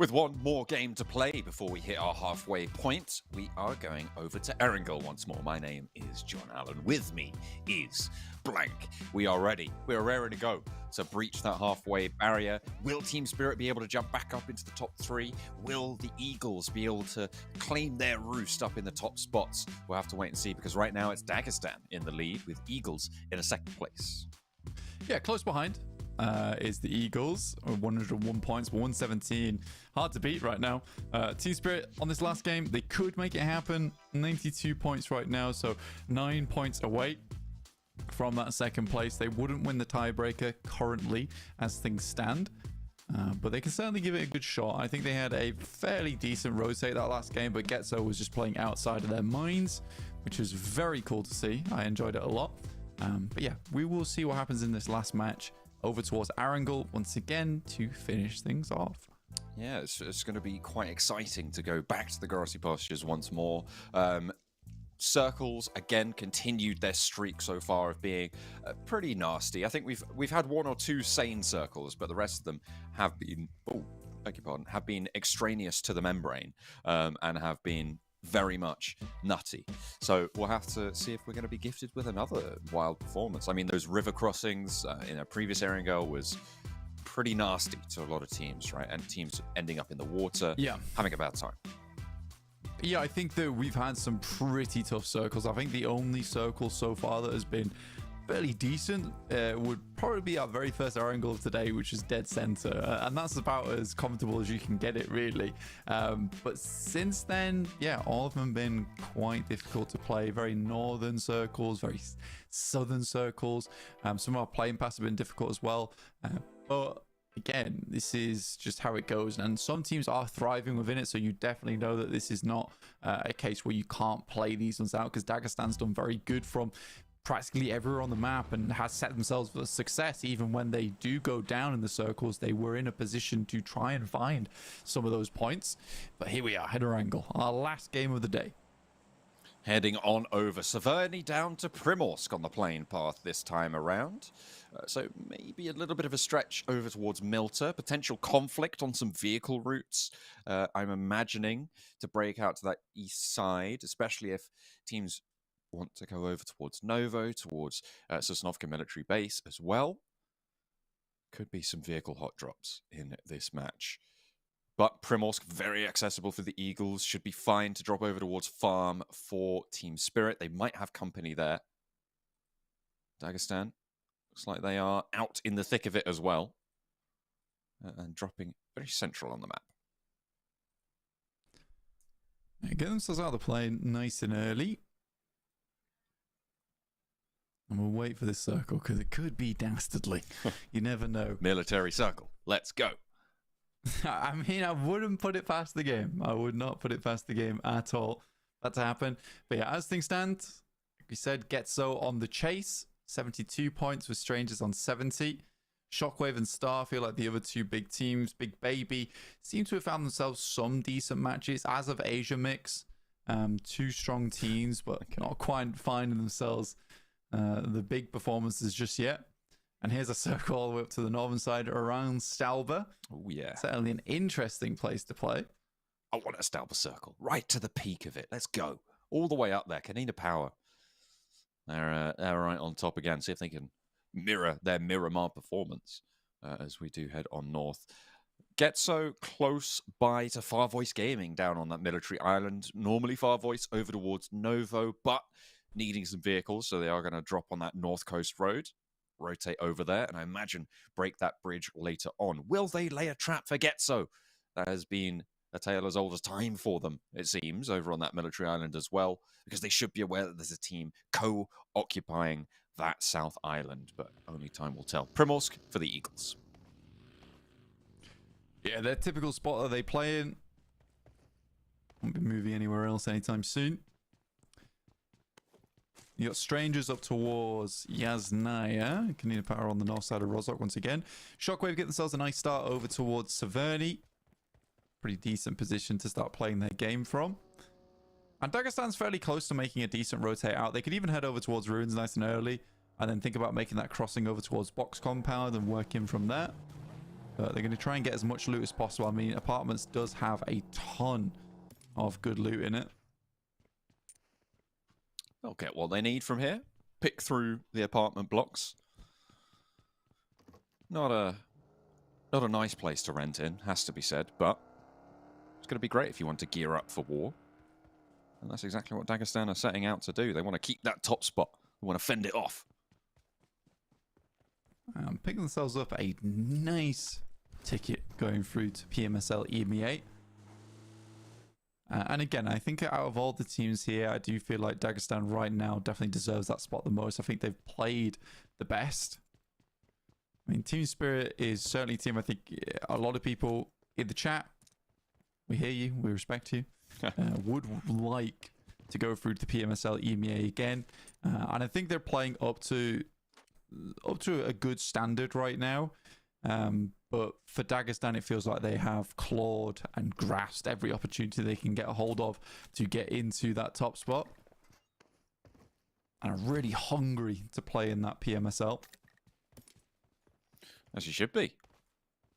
With one more game to play before we hit our halfway point, we are going over to Erangel once more. My name is John Allen. With me is Blank. We are ready. We are raring to go to breach that halfway barrier. Will Team Spirit be able to jump back up into the top 3? Will the Eagles be able to claim their roost up in the top spots? We'll have to wait and see, because right now it's Dagestan in the lead with Eagles in a second place. Yeah, close behind is the Eagles, 101 points, but 117. Hard to beat right now. Team Spirit on this last game, they could make it happen. 92 points right now, so 9 points away from that second place. They wouldn't win the tiebreaker currently as things stand, but they can certainly give it a good shot. I think they had a fairly decent rotate that last game, but GETSO was just playing outside of their minds, which was very cool to see. I enjoyed it a lot. But yeah, we will see what happens in this last match. Over towards Erangel once again to finish things off. Yeah, it's going to be quite exciting to go back to the grassy pastures once more. Circles again continued their streak so far of being pretty nasty. I think we've had 1 or 2 sane circles, but the rest of them have been, beg your pardon, have been extraneous to the membrane and have been very much nutty. So we'll have to see if we're going to be gifted with another wild performance. I mean, those river crossings in a previous Erangel was pretty nasty to a lot of teams, right? And teams ending up in the water, having a bad time. Yeah, I think that we've had some pretty tough circles. I think the only circle so far that has been fairly decent would probably be our very first Erangel of today, which is dead center, and that's about as comfortable as you can get it, really. But since then, yeah, all of them been quite difficult to play. Very northern circles, very southern circles. Some of our playing paths have been difficult as well, but again, this is just how it goes, and some teams are thriving within it, so you definitely know that this is not a case where you can't play these ones out, because Dagestan's done very good from practically everywhere on the map and has set themselves for success. Even when they do go down in the circles, they were in a position to try and find some of those points. But here we are, Erangel, our last game of the day. Heading on over, Severny down to Primorsk on the plane path this time around. So maybe a little bit of a stretch over towards Milta. Potential conflict on some vehicle routes, I'm imagining, to break out to that east side, especially if teams want to go over towards Novo, towards Sosnovka military base as well. Could be some vehicle hot drops in this match. But Primorsk, very accessible for the Eagles, should be fine to drop over towards Farm for Team Spirit. They might have company there. Dagestan, looks like they are out in the thick of it as well. And dropping very central on the map. Get themselves out of the plane nice and early. And we'll wait for this circle, because it could be dastardly. You never know. Military circle. Let's go. I mean, I wouldn't put it past the game. I would not put it past the game at all that to happen. But yeah, as things stand, like we said, GETSO on the chase. 72 points with Strangers on 70. Shockwave and Star feel like the other two big teams. Big Baby seem to have found themselves some decent matches, as of Asia Mix. 2 strong teams, but not quite finding themselves the big performances just yet. And here's a circle all the way up to the northern side around Stalba. Oh, yeah. Certainly an interesting place to play. I want a Stalba circle. Right to the peak of it. Let's go. All the way up there. KONINA Power. They're right on top again. See if they can mirror their Miramar performance as we do head on north. GETSO close by to FARVOICE Gaming down on that military island. Normally FARVOICE over towards Novo, but needing some vehicles, so they are going to drop on that north coast road, rotate over there, and I imagine break that bridge later on. Will they lay a trap for GETSO? That has been a tale as old as time for them, it seems, over on that military island as well, because they should be aware that there's a team co-occupying that south island, but only time will tell. Primorsk for the Eagles. Yeah, their typical spot that they play in. Won't be moving anywhere else anytime soon. You got Strangers up towards Yasnaya. KONINA Power on the north side of Rozhok once again. Shockwave get themselves a nice start over towards Severny. Pretty decent position to start playing their game from. And Dagestan's fairly close to making a decent rotate out. They could even head over towards Ruins nice and early, and then think about making that crossing over towards Box Compound and work in from there. but they're going to try and get as much loot as possible. I mean, Apartments does have a ton of good loot in it. They'll get what they need from here. Pick through the apartment blocks. Not a nice place to rent in, has to be said, but it's going to be great if you want to gear up for war. And that's exactly what Dagestan are setting out to do. They want to keep that top spot. They want to fend it off. Picking themselves up a nice ticket going through to PMSL EMEA. And again, I think out of all the teams here, I do feel like Dagestan right now definitely deserves that spot the most. I think they've played the best. I mean, Team Spirit is certainly a team, I think a lot of people in the chat, we hear you, we respect you, would like to go through to the PMSL EMEA again. And I think they're playing up to a good standard right now. But for Dagestan, it feels like they have clawed and grasped every opportunity they can get a hold of to get into that top spot. And are really hungry to play in that PMSL. As you should be.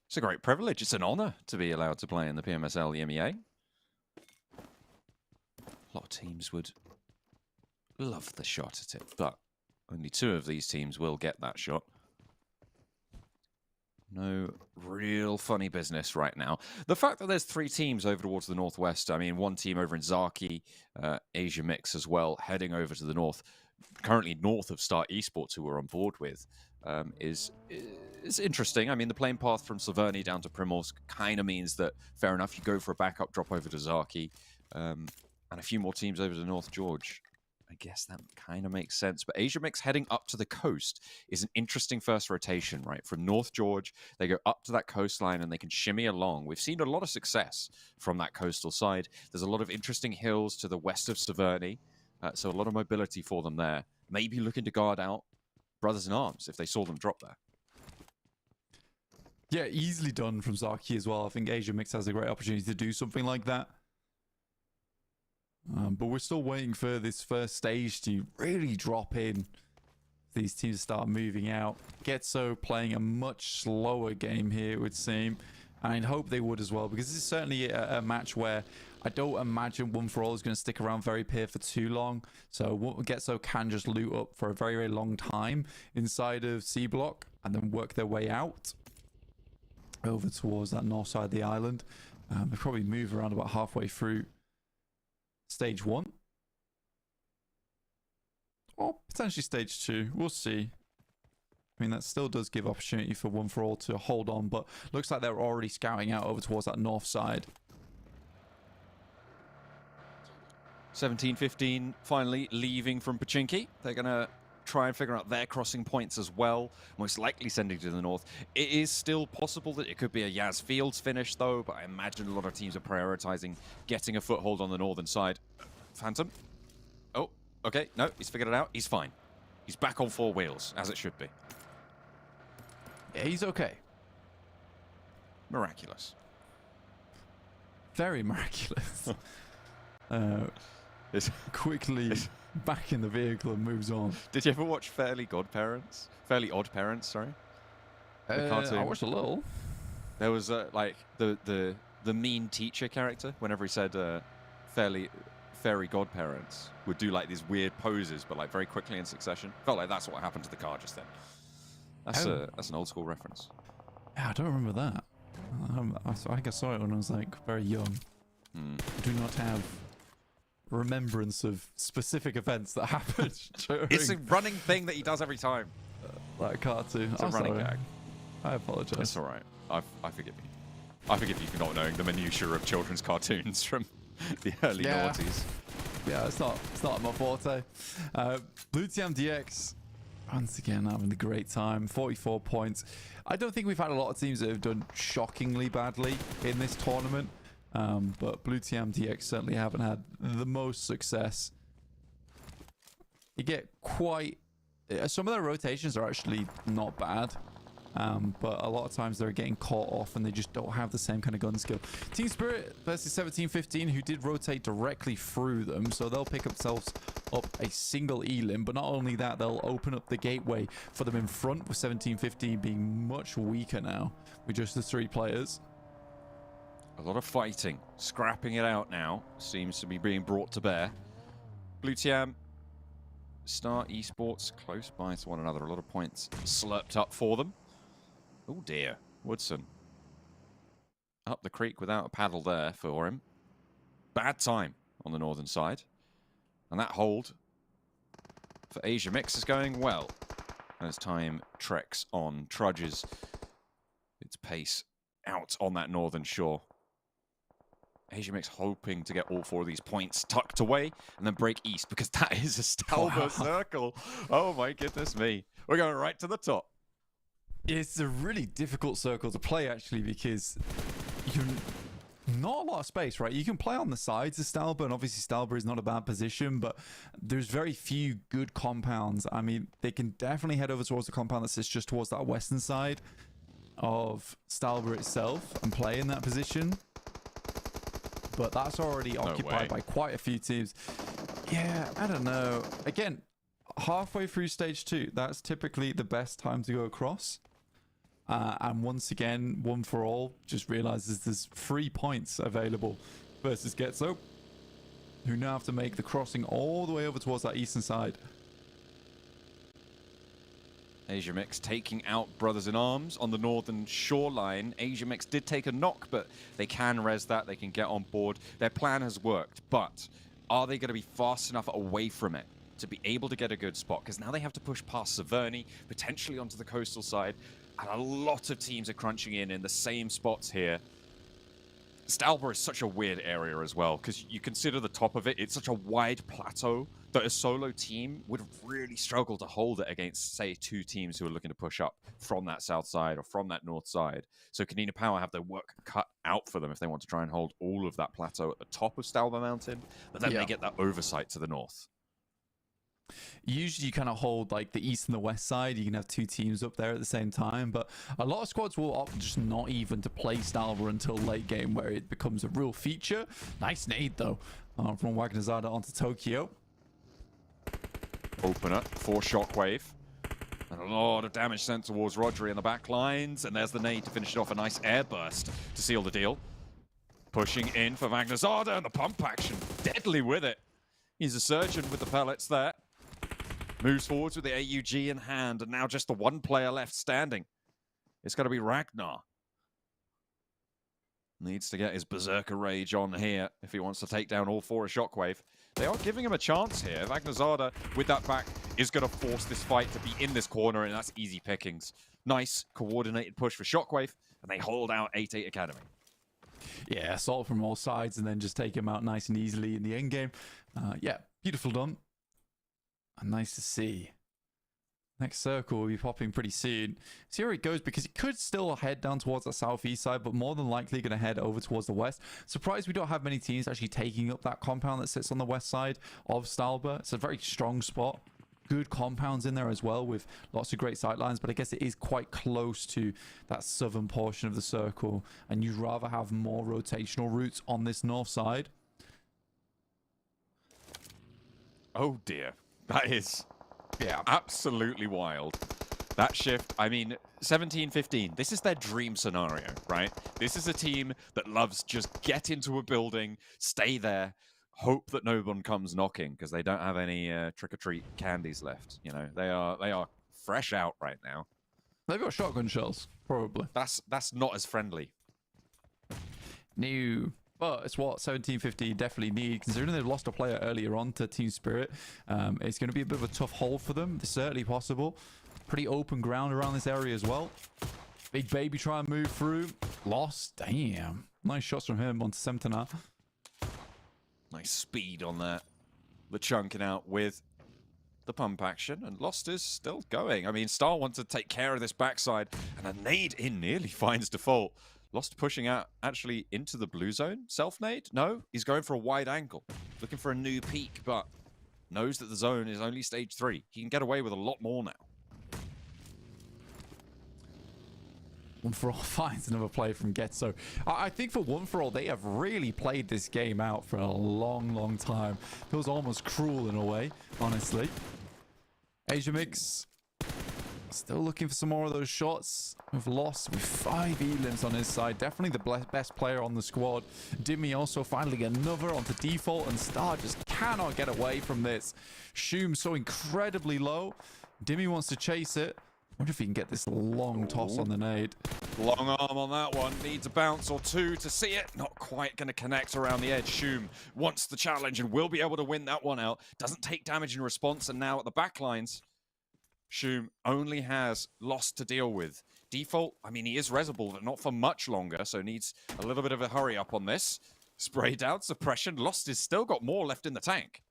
It's a great privilege. It's an honor to be allowed to play in the PMSL EMEA. A lot of teams would love the shot at it, but only 2 of these teams will get that shot. No real funny business right now. The fact that there's 3 teams over towards the northwest, I mean, 1 team over in Zaki, Asia Mix as well, heading over to the north, currently north of Star Esports, who we're on board with, is interesting. I mean, the plane path from Severny down to Primorsk kind of means that, fair enough, you go for a backup drop over to Zaki, and a few more teams over to North George. I guess that kind of makes sense. But Asia Mix heading up to the coast is an interesting first rotation, right? From North George, they go up to that coastline and they can shimmy along. We've seen a lot of success from that coastal side. There's a lot of interesting hills to the west of Severny, so a lot of mobility for them there. Maybe looking to guard out Brothers in Arms if they saw them drop there. Yeah, easily done from Zaki as well. I think Asia Mix has a great opportunity to do something like that. But we're still waiting for this first stage to really drop in. These teams start moving out. GETSO playing a much slower game here, it would seem. And I'd hope they would as well, because this is certainly a match where I don't imagine One For All is going to stick around very peer for too long. So GETSO can just loot up for a very, very long time inside of C Block and then work their way out over towards that north side of the island. They probably move around about halfway through stage 1, or potentially stage 2. We'll see. I mean, that still does give opportunity for One For All to hold on, but looks like they're already scouting out over towards that north side. 17-15 finally leaving from Pachinki. They're going to try and figure out their crossing points as well, most likely sending to the north. It is still possible that it could be a Yaz Fields finish, though, but I imagine a lot of teams are prioritizing getting a foothold on the northern side. Phantom? Oh, okay. No, he's figured it out. He's fine. He's back on 4 wheels, as it should be. Yeah, he's okay. Miraculous. Very miraculous. Quickly back in the vehicle and moves on. Did you ever watch Fairly Godparents? Fairly Odd Parents, sorry. The cartoon. I watched a little. There was like the mean teacher character. Whenever he said fairy godparents, would do like these weird poses, but like very quickly in succession. Felt like that's what happened to the car just then. That's an old school reference. Yeah, I don't remember that. I think I saw it when I was like very young. I do not have remembrance of specific events that happened during It's a running thing that he does every time. that cartoon. It's a running gag. I apologize. It's all right. I forgive you. I forgive you for not knowing the minutiae of children's cartoons from the early noughties. Yeah, it's not my forte. Blue TIAM DX once again having a great time. 44 points. I don't think we've had a lot of teams that have done shockingly badly in this tournament. But Blue TIAM DX certainly haven't had the most success. You get quite... some of their rotations are actually not bad. But a lot of times they're getting caught off and they just don't have the same kind of gun skill. Team Spirit versus 1715, who did rotate directly through them, so they'll pick themselves up a single elim. But not only that, they'll open up the gateway for them in front, with 1715 being much weaker now with just the 3 players. A lot of fighting, scrapping it out now, seems to be being brought to bear. Blue TIAM, Star Esports close by to one another. A lot of points slurped up for them. Oh dear, Woodson up the creek without a paddle there for him. Bad time on the northern side. And that hold for Asia Mix is going well as time treks on, trudges its pace out on that northern shore. Asia Mix hoping to get all 4 of these points tucked away and then break east, because that is a Stalber circle. Oh my goodness me. We're going right to the top. It's a really difficult circle to play, actually, because you're not a lot of space, right? You can play on the sides of Stalber, and obviously Stalber is not a bad position, but there's very few good compounds. I mean, they can definitely head over towards the compound that sits just towards that western side of Stalber itself and play in that position. But that's already occupied by quite a few teams. Yeah, I don't know. Again, halfway through stage 2, that's typically the best time to go across. And once again, One for All just realizes there's 3 points available versus GETSO, who now have to make the crossing all the way over towards that eastern side. Asia Mix taking out Brothers in Arms on the northern shoreline. Asia Mix did take a knock, but they can res that. They can get on board. Their plan has worked, but are they going to be fast enough away from it to be able to get a good spot? Because now they have to push past Severny, potentially onto the coastal side, and a lot of teams are crunching in the same spots here. Stalber is such a weird area as well, because you consider the top of it, it's such a wide plateau that a solo team would really struggle to hold it against, say, 2 teams who are looking to push up from that south side or from that north side. So KONINA Power have their work cut out for them if they want to try and hold all of that plateau at the top of Stalber Mountain, but then they get that oversight to the north. Usually you kind of hold like the east and the west side. You can have 2 teams up there at the same time, but a lot of squads will opt just not even to play Stalber until late game, where it becomes a real feature. Nice nade though from Wagnerzada onto Tokyo. Opener for Shockwave. And a lot of damage sent towards Rodri in the back lines, and there's the nade to finish it off. A nice air burst to seal the deal. Pushing in for Wagnerzada, and the pump action deadly with it. He's a surgeon with the pellets there. Moves forwards with the AUG in hand, and now just the 1 player left standing. It's going to be Ragnar. Needs to get his Berserker Rage on here if he wants to take down all 4 of Shockwave. They are giving him a chance here. Wagnerzada, with that back, is going to force this fight to be in this corner, and that's easy pickings. Nice coordinated push for Shockwave, and they hold out 8-8 Academy. Yeah, assault from all sides, and then just take him out nice and easily in the end game. Yeah, beautiful done. And nice to see. Next circle will be popping pretty soon. See where it goes, because it could still head down towards the southeast side, but more than likely going to head over towards the west. Surprised we don't have many teams actually taking up that compound that sits on the west side of Stalber. It's a very strong spot. Good compounds in there as well, with lots of great sightlines, but I guess it is quite close to that southern portion of the circle, and you'd rather have more rotational routes on this north side. Oh dear. That is absolutely wild. That shift, I mean, 17-15, this is their dream scenario, right? This is a team that loves just get into a building, stay there, hope that no one comes knocking, because they don't have any trick-or-treat candies left. You know, they are fresh out right now. They've got shotgun shells, probably. That's not as friendly. New. But it's what 17-15 definitely need, considering they've lost a player earlier on to Team Spirit. It's going to be a bit of a tough hold for them. It's certainly possible. Pretty open ground around this area as well. Big Baby try and move through. Lost. Damn. Nice shots from him onto Semtenar. Nice speed on that. The chunking out with the pump action, and Lost is still going. I mean, Star wants to take care of this backside, and a nade in nearly finds default. Lost pushing out actually into the blue zone. Self-nade? No, he's going for a wide angle. Looking for a new peak, but knows that the zone is only stage 3. He can get away with a lot more now. One for All finds another play from GETSO. I think for One for All, they have really played this game out for a long time. Feels almost cruel in a way, honestly. Asia Mix still looking for some more of those shots. We've lost with 5 elims on his side. Definitely the best player on the squad. Dimmy also finally another onto default, and Star just cannot get away from this. Shoom so incredibly low. Dimmy wants to chase it. Wonder if he can get this long toss on the nade. Long arm on that one. Needs a bounce or two to see it. Not quite going to connect around the edge. Shoom wants the challenge and will be able to win that one out. Doesn't take damage in response, and now at the back lines, Shoom only has Lost to deal with. Default, I mean, he is resable, but not for much longer, so needs a little bit of a hurry up on this. Spray down, suppression. Lost has still got more left in the tank.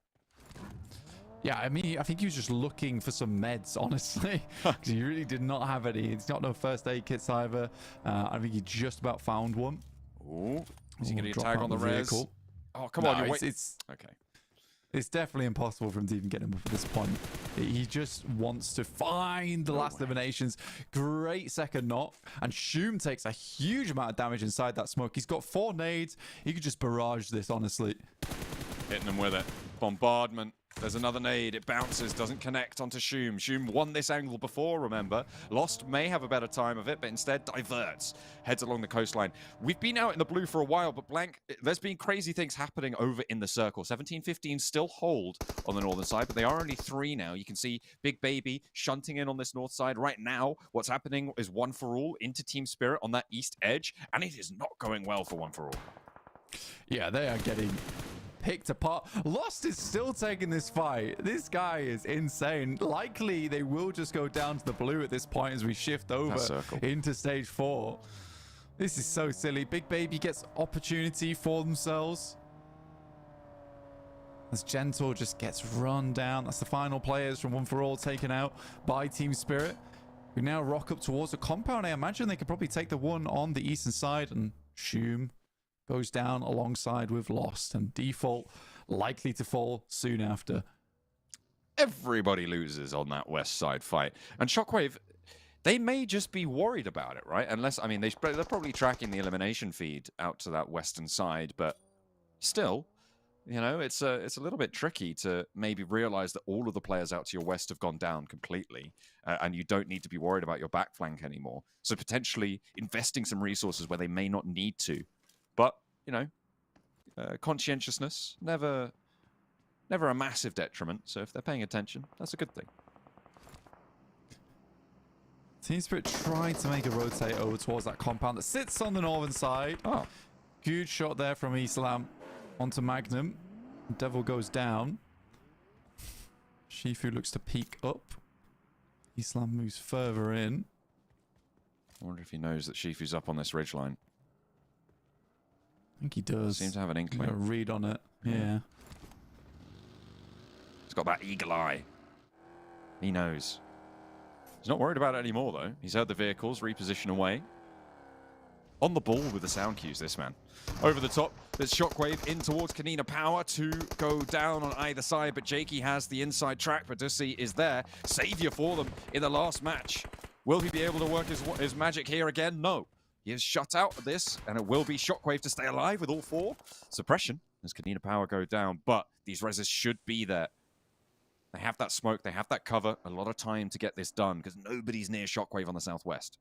Yeah, I mean, I think he was just looking for some meds, honestly. He really did not have any. He's got no first aid kits either. I think he just about found one. Ooh. Is he going to tag on the res? Oh, come on. Okay. It's definitely impossible for him to even get him up at this point. He just wants to find the last eliminations. Great second knock. And Shoom takes a huge amount of damage inside that smoke. He's got 4 nades. He could just barrage this, honestly. Hitting him with it. Bombardment. There's another nade. It bounces, doesn't connect onto Shoom. Shoom won this angle before, remember. Lost may have a better time of it, but instead diverts. Heads along the coastline. We've been out in the blue for a while, but Blank, there's been crazy things happening over in the circle. 17-15 still hold on the northern side, but they are only 3 now. You can see Big Baby shunting in on this north side. Right now, what's happening is One for All into Team Spirit on that east edge, and it is not going well for One for All. Yeah, they are getting picked apart. Lost is still taking this fight. This guy is insane. Likely they will just go down to the blue at this point as we shift over into stage 4. This is so silly. Big Baby gets opportunity for themselves as Gentle just gets run down. That's the final players from One for All taken out by Team Spirit. We now rock up towards the compound. I imagine they could probably take the one on the eastern side, and Shoom goes down alongside with Lost, and Default likely to fall soon after. Everybody loses on that west side fight. And Shockwave, they may just be worried about it, right? Unless, I mean, they're probably tracking the elimination feed out to that western side, but still, you know, it's a little bit tricky to maybe realize that all of the players out to your west have gone down completely, and you don't need to be worried about your back flank anymore. So potentially investing some resources where they may not need to. But, you know, conscientiousness, never a massive detriment. So if they're paying attention, that's a good thing. Team Spirit tried to make a rotate over towards that compound that sits on the northern side. Oh, good shot there from Islam onto Magnum. Devil goes down. Shifu looks to peek up. Islam moves further in. I wonder if he knows that Shifu's up on this ridgeline. I think he does. Seems to have an inkling. A read on it. Yeah. He's got that eagle eye. He knows. He's not worried about it anymore, though. He's heard the vehicles reposition away. On the ball with the sound cues, this man. Over the top, there's Shockwave in towards KONINA Power to go down on either side, but Jakey has the inside track. Badussi is there. Savior for them in the last match. Will he be able to work his magic here again? No. He is shut out of this, and it will be Shockwave to stay alive with all 4. Suppression as KONINA Power go down, but these reses should be there. They have that smoke, they have that cover, a lot of time to get this done, because nobody's near Shockwave on the southwest.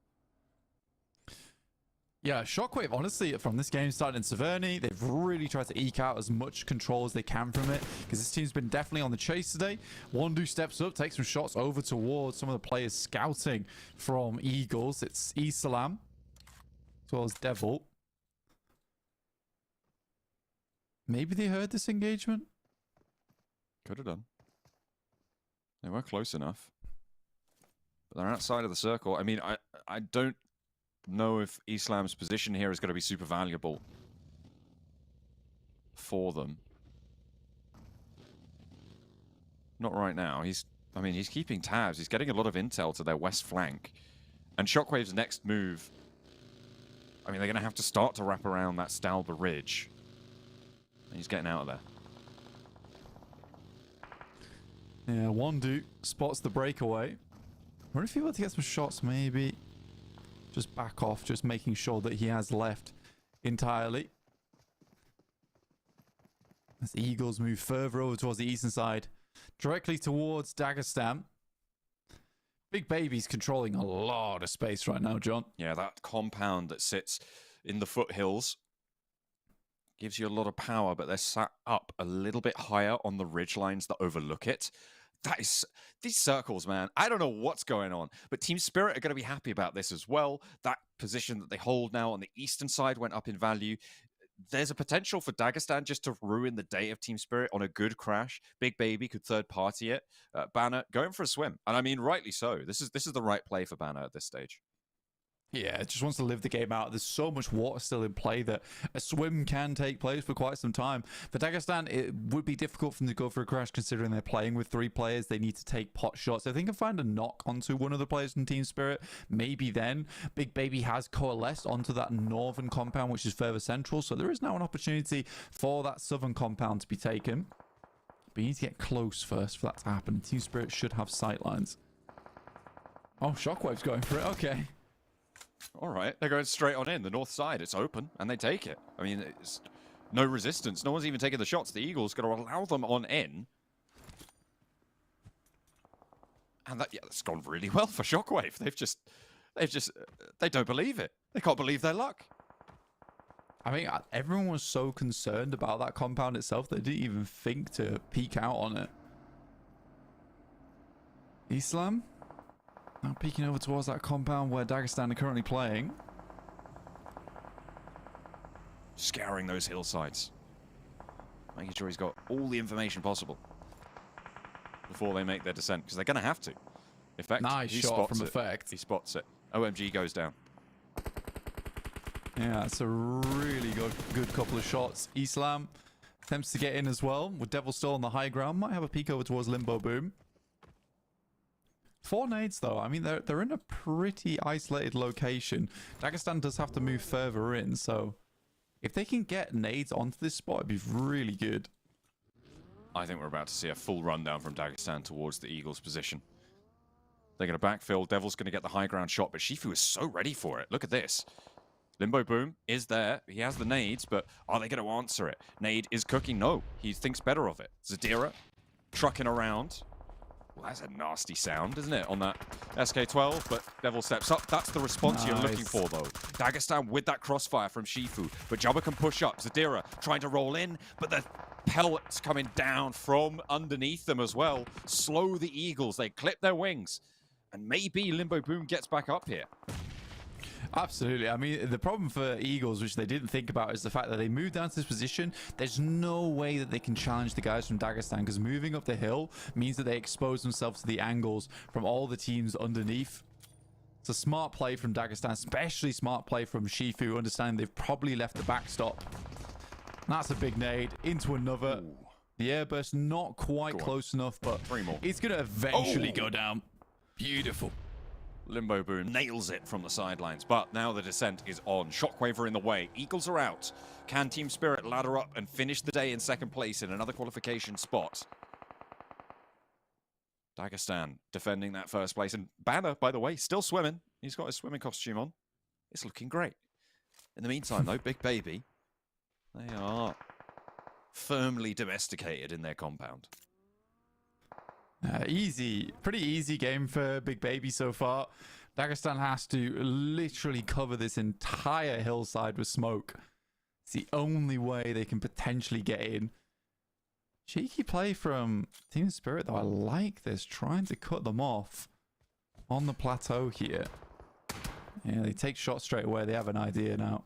Yeah, Shockwave, honestly, from this game starting in Severny, they've really tried to eke out as much control as they can from it, because this team's been definitely on the chase today. Wondu steps up, takes some shots over towards some of the players scouting from Eagles. It's Islam, as well as Devil. Maybe they heard this engagement? Could have done. They were close enough. But they're outside of the circle. I mean, I don't know if Islam's position here is going to be super valuable for them. Not right now. He's keeping tabs. He's getting a lot of intel to their west flank. And Shockwave's next move, I mean, they're going to have to start to wrap around that Stalber Ridge. And he's getting out of there. Yeah, Wondu spots the breakaway. I wonder if he wants to get some shots, maybe. just back off, just making sure that he has left entirely. As the Eagles move further over towards the eastern side, directly towards Dagestan. Big Baby's controlling a lot of space right now, John. Yeah, that compound that sits in the foothills gives you a lot of power, but they're sat up a little bit higher on the ridge lines that overlook it. That is, these circles, man, I don't know what's going on, but Team Spirit are going to be happy about this as well. That position that they hold now on the eastern side went up in value. There's a potential for Dagestan just to ruin the day of Team Spirit on a good crash. Big Baby could third party it. Banner going for a swim, and I mean rightly so. This is the right play for Banner at this stage. Yeah, it just wants to live the game out. There's so much water still in play that a swim can take place for quite some time. For Dagestan, it would be difficult for them to go for a crash considering they're playing with 3 players. They need to take pot shots. If they can find a knock onto one of the players from Team Spirit, maybe then. Big Baby has coalesced onto that northern compound, which is further central. So there is now an opportunity for that southern compound to be taken. But you need to get close first for that to happen. Team Spirit should have sightlines. Oh, Shockwave's going for it. Okay. All right, they're going straight on in. The north side, it's open, and they take it. I mean, it's no resistance. No one's even taking the shots. The Eagles going to allow them on in. And that's gone really well for Shockwave. They don't believe it. They can't believe their luck. I mean, everyone was so concerned about that compound itself, they didn't even think to peek out on it. Islam? Now peeking over towards that compound where Dagestan are currently playing. Scouring those hillsides. Making sure he's got all the information possible before they make their descent, because they're going to have to. Effect, nice he shot spots from it. Effect. He spots it. OMG goes down. Yeah, it's a really good couple of shots. Islam attempts to get in as well, with Devil still on the high ground. Might have a peek over towards Limbo Boom. 4 nades though. I mean, they're in a pretty isolated location. Dagestan does have to move further in, so if they can get nades onto this spot, it'd be really good. I think we're about to see a full rundown from Dagestan towards the Eagles' position. They're going to backfill. Devil's going to get the high ground shot, but Shifu is so ready for it. Look at this. Limbo Boom is there. He has the nades, but are they going to answer it? Nade is cooking. No, he thinks better of it. Zadira trucking around. Well, that's a nasty sound, isn't it, on that SK-12, but Devil steps up. That's the response you're looking for, though. Dagestan with that crossfire from Shifu, but Jabba can push up. Zadira trying to roll in, but the pellets coming down from underneath them as well. Slow the Eagles. They clip their wings, and maybe Limbo Boom gets back up here. Absolutely. I mean, the problem for Eagles, which they didn't think about, is the fact that they moved down to this position. There's no way that they can challenge the guys from Dagestan, because moving up the hill means that they expose themselves to the angles from all the teams underneath. It's a smart play from Dagestan, especially smart play from Shifu, understanding they've probably left the backstop. That's a big nade into another. Ooh. The airburst not quite close enough, but 3 more. It's going to eventually go down. Beautiful. Limbo Boom nails it from the sidelines, but now the descent is on. Shockwave are in the way. Eagles are out. Can Team Spirit ladder up and finish the day in second place in another qualification spot? Dagestan defending that first place. And Banner, by the way, still swimming. He's got his swimming costume on. It's looking great. In the meantime, though, Big Baby, they are firmly domesticated in their compound. Pretty easy game for Big Baby so far. Dagestan has to literally cover this entire hillside with smoke. It's the only way they can potentially get in. Cheeky play from Team Spirit, though. I like this, trying to cut them off on the plateau here. Yeah, they take shots straight away. They have an idea now.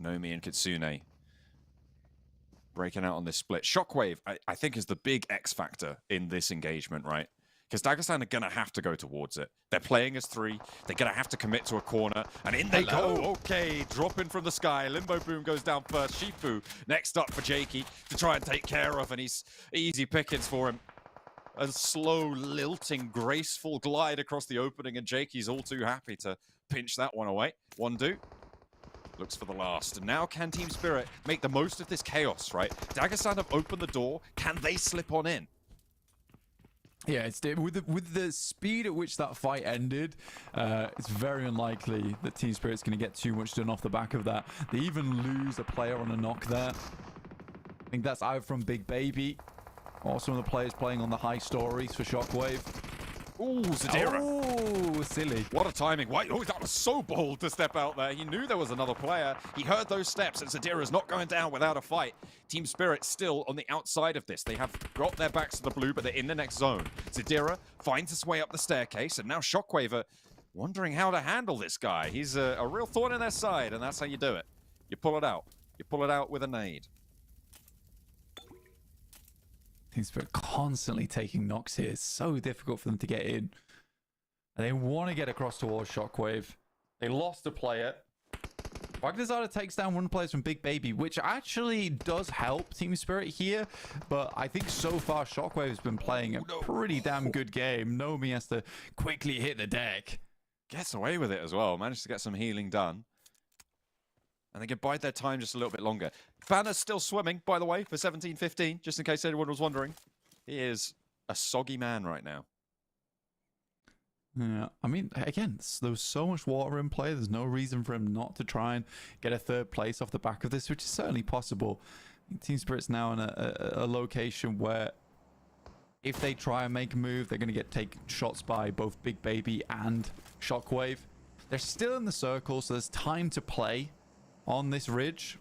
Nomi and Kitsune breaking out on this split. Shockwave, I think, is the big X factor in this engagement, right? Because Dagestan are going to have to go towards it. They're playing as 3. They're going to have to commit to a corner. And in they go. Okay, dropping from the sky. Limbo Boom goes down first. Shifu next up for Jakey to try and take care of. And he's easy pickings for him. A slow, lilting, graceful glide across the opening. And Jakey's all too happy to pinch that one away. One do. Looks for the last. And now can Team Spirit make the most of this chaos, right? Dagestan have opened the door. Can they slip on in? Yeah, it's with the speed at which that fight ended, it's very unlikely that Team Spirit's going to get too much done off the back of that. They even lose a player on a knock there. I think that's out from Big Baby. Or some of the players playing on the high stories for Shockwave. Ooh, Zadira. Oh, silly. What a timing. Why? Oh, that was so bold to step out there. He knew there was another player. He heard those steps, and Zadira's not going down without a fight. Team Spirit still on the outside of this. They have got their backs to the blue, but they're in the next zone. Zadira finds his way up the staircase, and now Shockwave are wondering how to handle this guy. He's a real thorn in their side, and that's how you do it. You pull it out. You pull it out with a nade. Team Spirit constantly taking knocks here. It's so difficult for them to get in. And they want to get across towards Shockwave. They lost a player. Bagdazada takes down one player from Big Baby, which actually does help Team Spirit here. But I think so far Shockwave has been playing a pretty damn good game. Nomi has to quickly hit the deck. Gets away with it as well. Managed to get some healing done. And they can bide their time just a little bit longer. Banner's still swimming, by the way, for 17-15, just in case anyone was wondering. He is a soggy man right now. Yeah, I mean, again, there was so much water in play. There's no reason for him not to try and get a third place off the back of this, which is certainly possible. Team Spirit's now in a location where if they try and make a move, they're going to take shots by both Big Baby and Shockwave. They're still in the circle, so there's time to play on this ridge.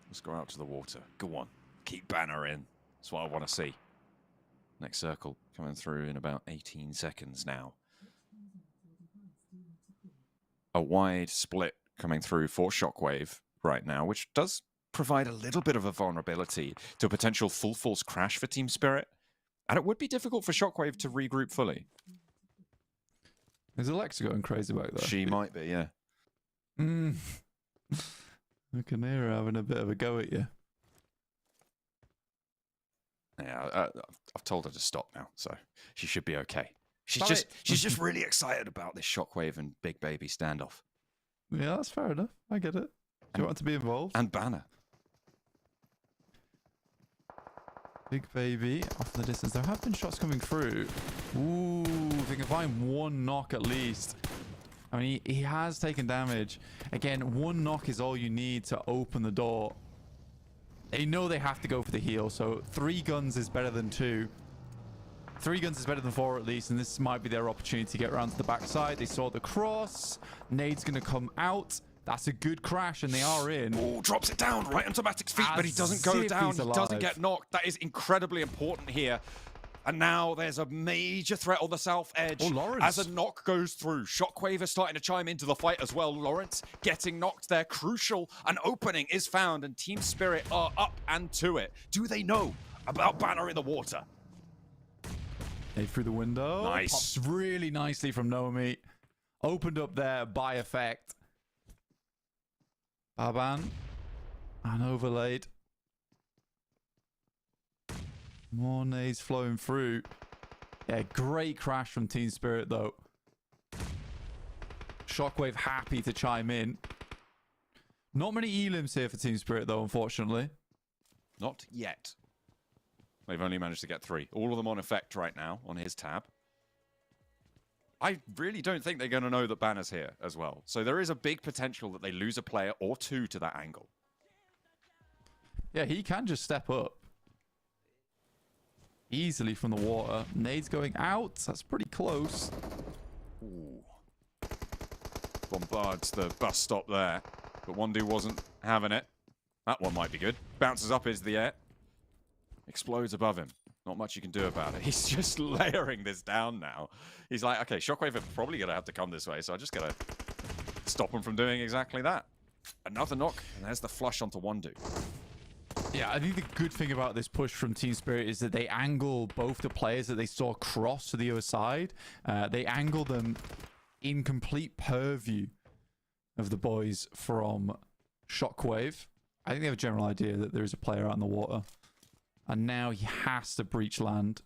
Let's go out to the water. Go on. Keep Banner in. That's what I want to see. Next circle coming through in about 18 seconds now. A wide split coming through for Shockwave right now, which does provide a little bit of a vulnerability to a potential full force crash for Team Spirit. And it would be difficult for Shockwave to regroup fully. Is Alexa going crazy back there? She might be, yeah. I can hear her having a bit of a go at you. Yeah, I've told her to stop now, so she should be okay. She's just really excited about this Shockwave and Big Baby standoff. Yeah, that's fair enough. I get it. Do you want to be involved? And Banner. Big Baby off in the distance. There have been shots coming through. Ooh, if they can find one knock at least. I mean, he has taken damage. Again, one knock is all you need to open the door. They know they have to go for the heal, so 3 guns is better than 2. 3 guns is better than 4 at least, and this might be their opportunity to get around to the backside. They saw the cross. Nade's going to come out. That's a good crash, and they are in. Oh, drops it down right onto Matic's feet, but he doesn't go down. He doesn't get knocked. That is incredibly important here. And now there's a major threat on the south edge. Oh, Lawrence. As a knock goes through. Shockwave is starting to chime into the fight as well. Lawrence getting knocked there. Crucial. An opening is found, and Team Spirit are up and to it. Do they know about Banner in the water? Hey, through the window. Nice. Pops really nicely from Nomi. Opened up there by effect. Baban. And overlaid. More nades flowing through. Yeah, great crash from Team Spirit, though. Shockwave happy to chime in. Not many elims here for Team Spirit, though, unfortunately. Not yet. They've only managed to get 3. All of them on effect right now on his tab. I really don't think they're going to know that Banner's here as well. So there is a big potential that they lose a player or 2 to that angle. Yeah, he can just step up. Easily from the water. Nade's going out. That's pretty close. Ooh. Bombards the bus stop there. But Wandu wasn't having it. That one might be good. Bounces up into the air. Explodes above him. Not much you can do about it. He's just layering this down now. He's like, okay, Shockwave are probably going to have to come this way, so I just got to stop him from doing exactly that. Another knock, and there's the flush onto Wandu. Yeah, I think the good thing about this push from Team Spirit is that they angle both the players that they saw cross to the other side. They angle them in complete purview of the boys from Shockwave. I think they have a general idea that there is a player out in the water. And now he has to breach land.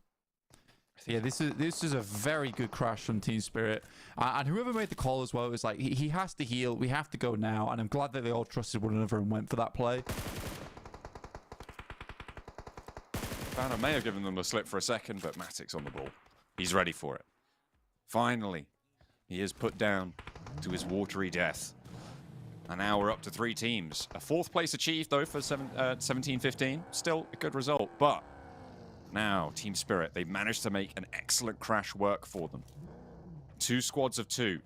Yeah, this is a very good crash from Team Spirit. And whoever made the call as well was like, he has to heal. We have to go now. And I'm glad that they all trusted one another and went for that play. Banner may have given them a slip for a second, but Matic's on the ball. He's ready for it. Finally, he is put down to his watery death. And now we're up to 3 teams. A 4th place achieved, though, for 17-15. Still a good result, but now Team Spirit, they've managed to make an excellent crash work for them. 2 squads of 2.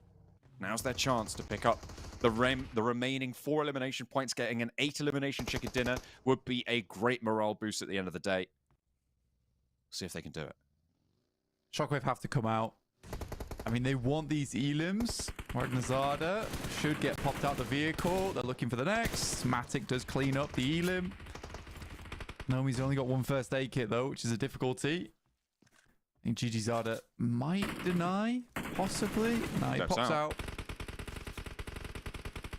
Now's their chance to pick up the remaining 4 elimination points. Getting an 8 elimination chicken dinner would be a great morale boost at the end of the day. See if they can do it. Shockwave have to come out. I mean, they want these elims. Ragnazada should get popped out the vehicle. They're looking for the next. Matic does clean up the elim. Nomi's only got 1 first aid kit, though, which is a difficulty. I think GG Zada might deny, possibly. No, he pops out.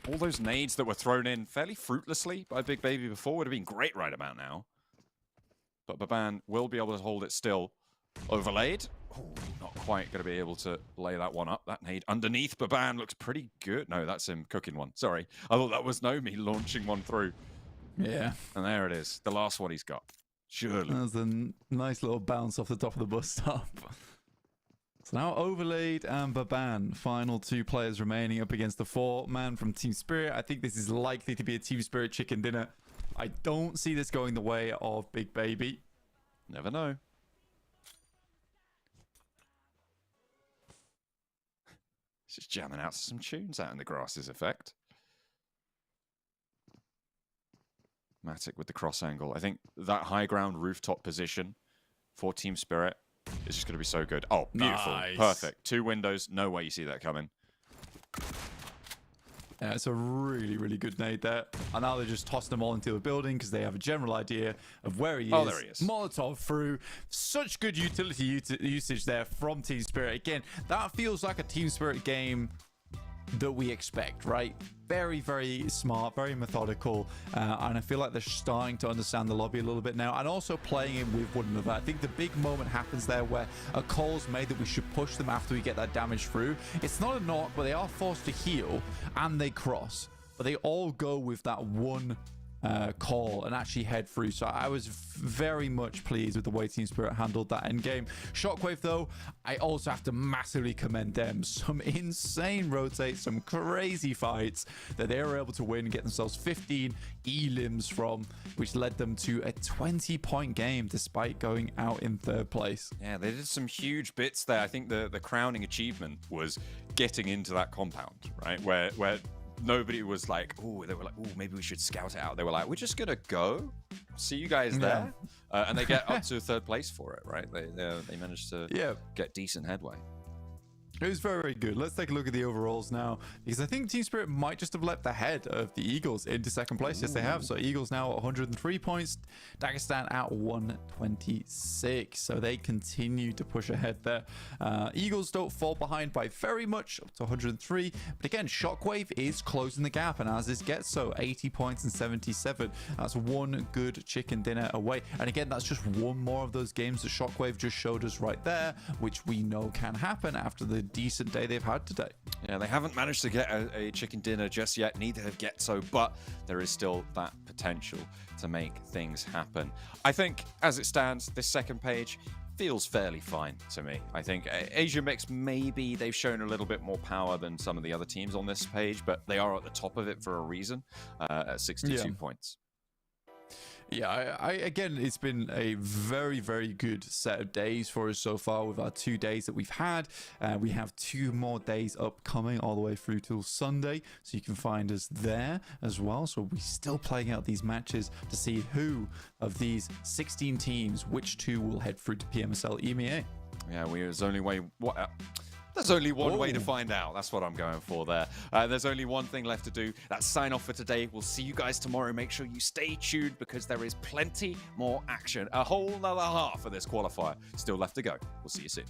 All those nades that were thrown in fairly fruitlessly by Big Baby before would have been great right about now. But Baban will be able to hold it still. Overlaid. Ooh, not quite going to be able to lay that one up. That nade underneath Baban looks pretty good. No, that's him cooking one. Sorry. I thought that was Nomi launching one through. Yeah. And there it is. The last one he's got. Surely. That was a nice little bounce off the top of the bus stop. So now Overlaid and Baban, final 2 players remaining up against the 4-man from Team Spirit. I think this is likely to be a Team Spirit chicken dinner. I don't see this going the way of Big Baby. Never know. Just jamming out some tunes out in the grasses effect. Matic with the cross angle. I think that high ground rooftop position for Team Spirit is just going to be so good. Oh, beautiful. Nice. Perfect. 2 windows. No way you see that coming. Yeah, it's a really, really good nade there. And now they just toss them all into the building because they have a general idea of where he is. Oh, there he is. Molotov through. Such good utility usage there from Team Spirit. Again, that feels like a Team Spirit game that we expect, right? Very, very smart, very methodical, and I feel like they're starting to understand the lobby a little bit now, and also playing it with one another. I think the big moment happens there where a call's made that we should push them after we get that damage through. It's not a knock, but they are forced to heal, and they cross. But they all go with that one call and actually head through. So I was very much pleased with the way Team Spirit handled that end game. Shockwave, though, I also have to massively commend them. Some insane rotates, some crazy fights that they were able to win and get themselves 15 elims from, which led them to a 20-point game despite going out in 3rd place. Yeah, they did some huge bits there. I think the crowning achievement was getting into that compound, right? Where nobody was like, oh, they were like, oh, maybe we should scout it out. They were like, we're just going to go. See you guys there. And they get up to 3rd place for it, right? They managed to get decent headway. It was very, very good. Let's take a look at the overalls now, because I think Team Spirit might just have leapt ahead of the Eagles into 2nd place. Yes, they have. So Eagles now at 103 points, Dagestan at 126. So they continue to push ahead there. Eagles don't fall behind by very much, up to 103. But again, Shockwave is closing the gap, and as is GETSO, 80 points and 77. That's 1 good chicken dinner away. And again, that's just one more of those games that Shockwave just showed us right there, which we know can happen after the decent day they've had today. Yeah, they haven't managed to get a chicken dinner just yet, neither have GETSO, but there is still that potential to make things happen. I think, as it stands, this 2nd page feels fairly fine to me. I think Asia Mix, maybe they've shown a little bit more power than some of the other teams on this page, but they are at the top of it for a reason, at 62 points. Yeah, again, it's been a very, very good set of days for us so far with our 2 days that we've had. We have 2 more days upcoming all the way through till Sunday, so you can find us there as well. So we're still playing out these matches to see who of these 16 teams, which 2 will head through to PMSL EMEA. Yeah, there's only one way to find out. That's what I'm going for there. There's only one thing left to do. That's sign off for today. We'll see you guys tomorrow. Make sure you stay tuned because there is plenty more action. A whole nother half of this qualifier still left to go. We'll see you soon.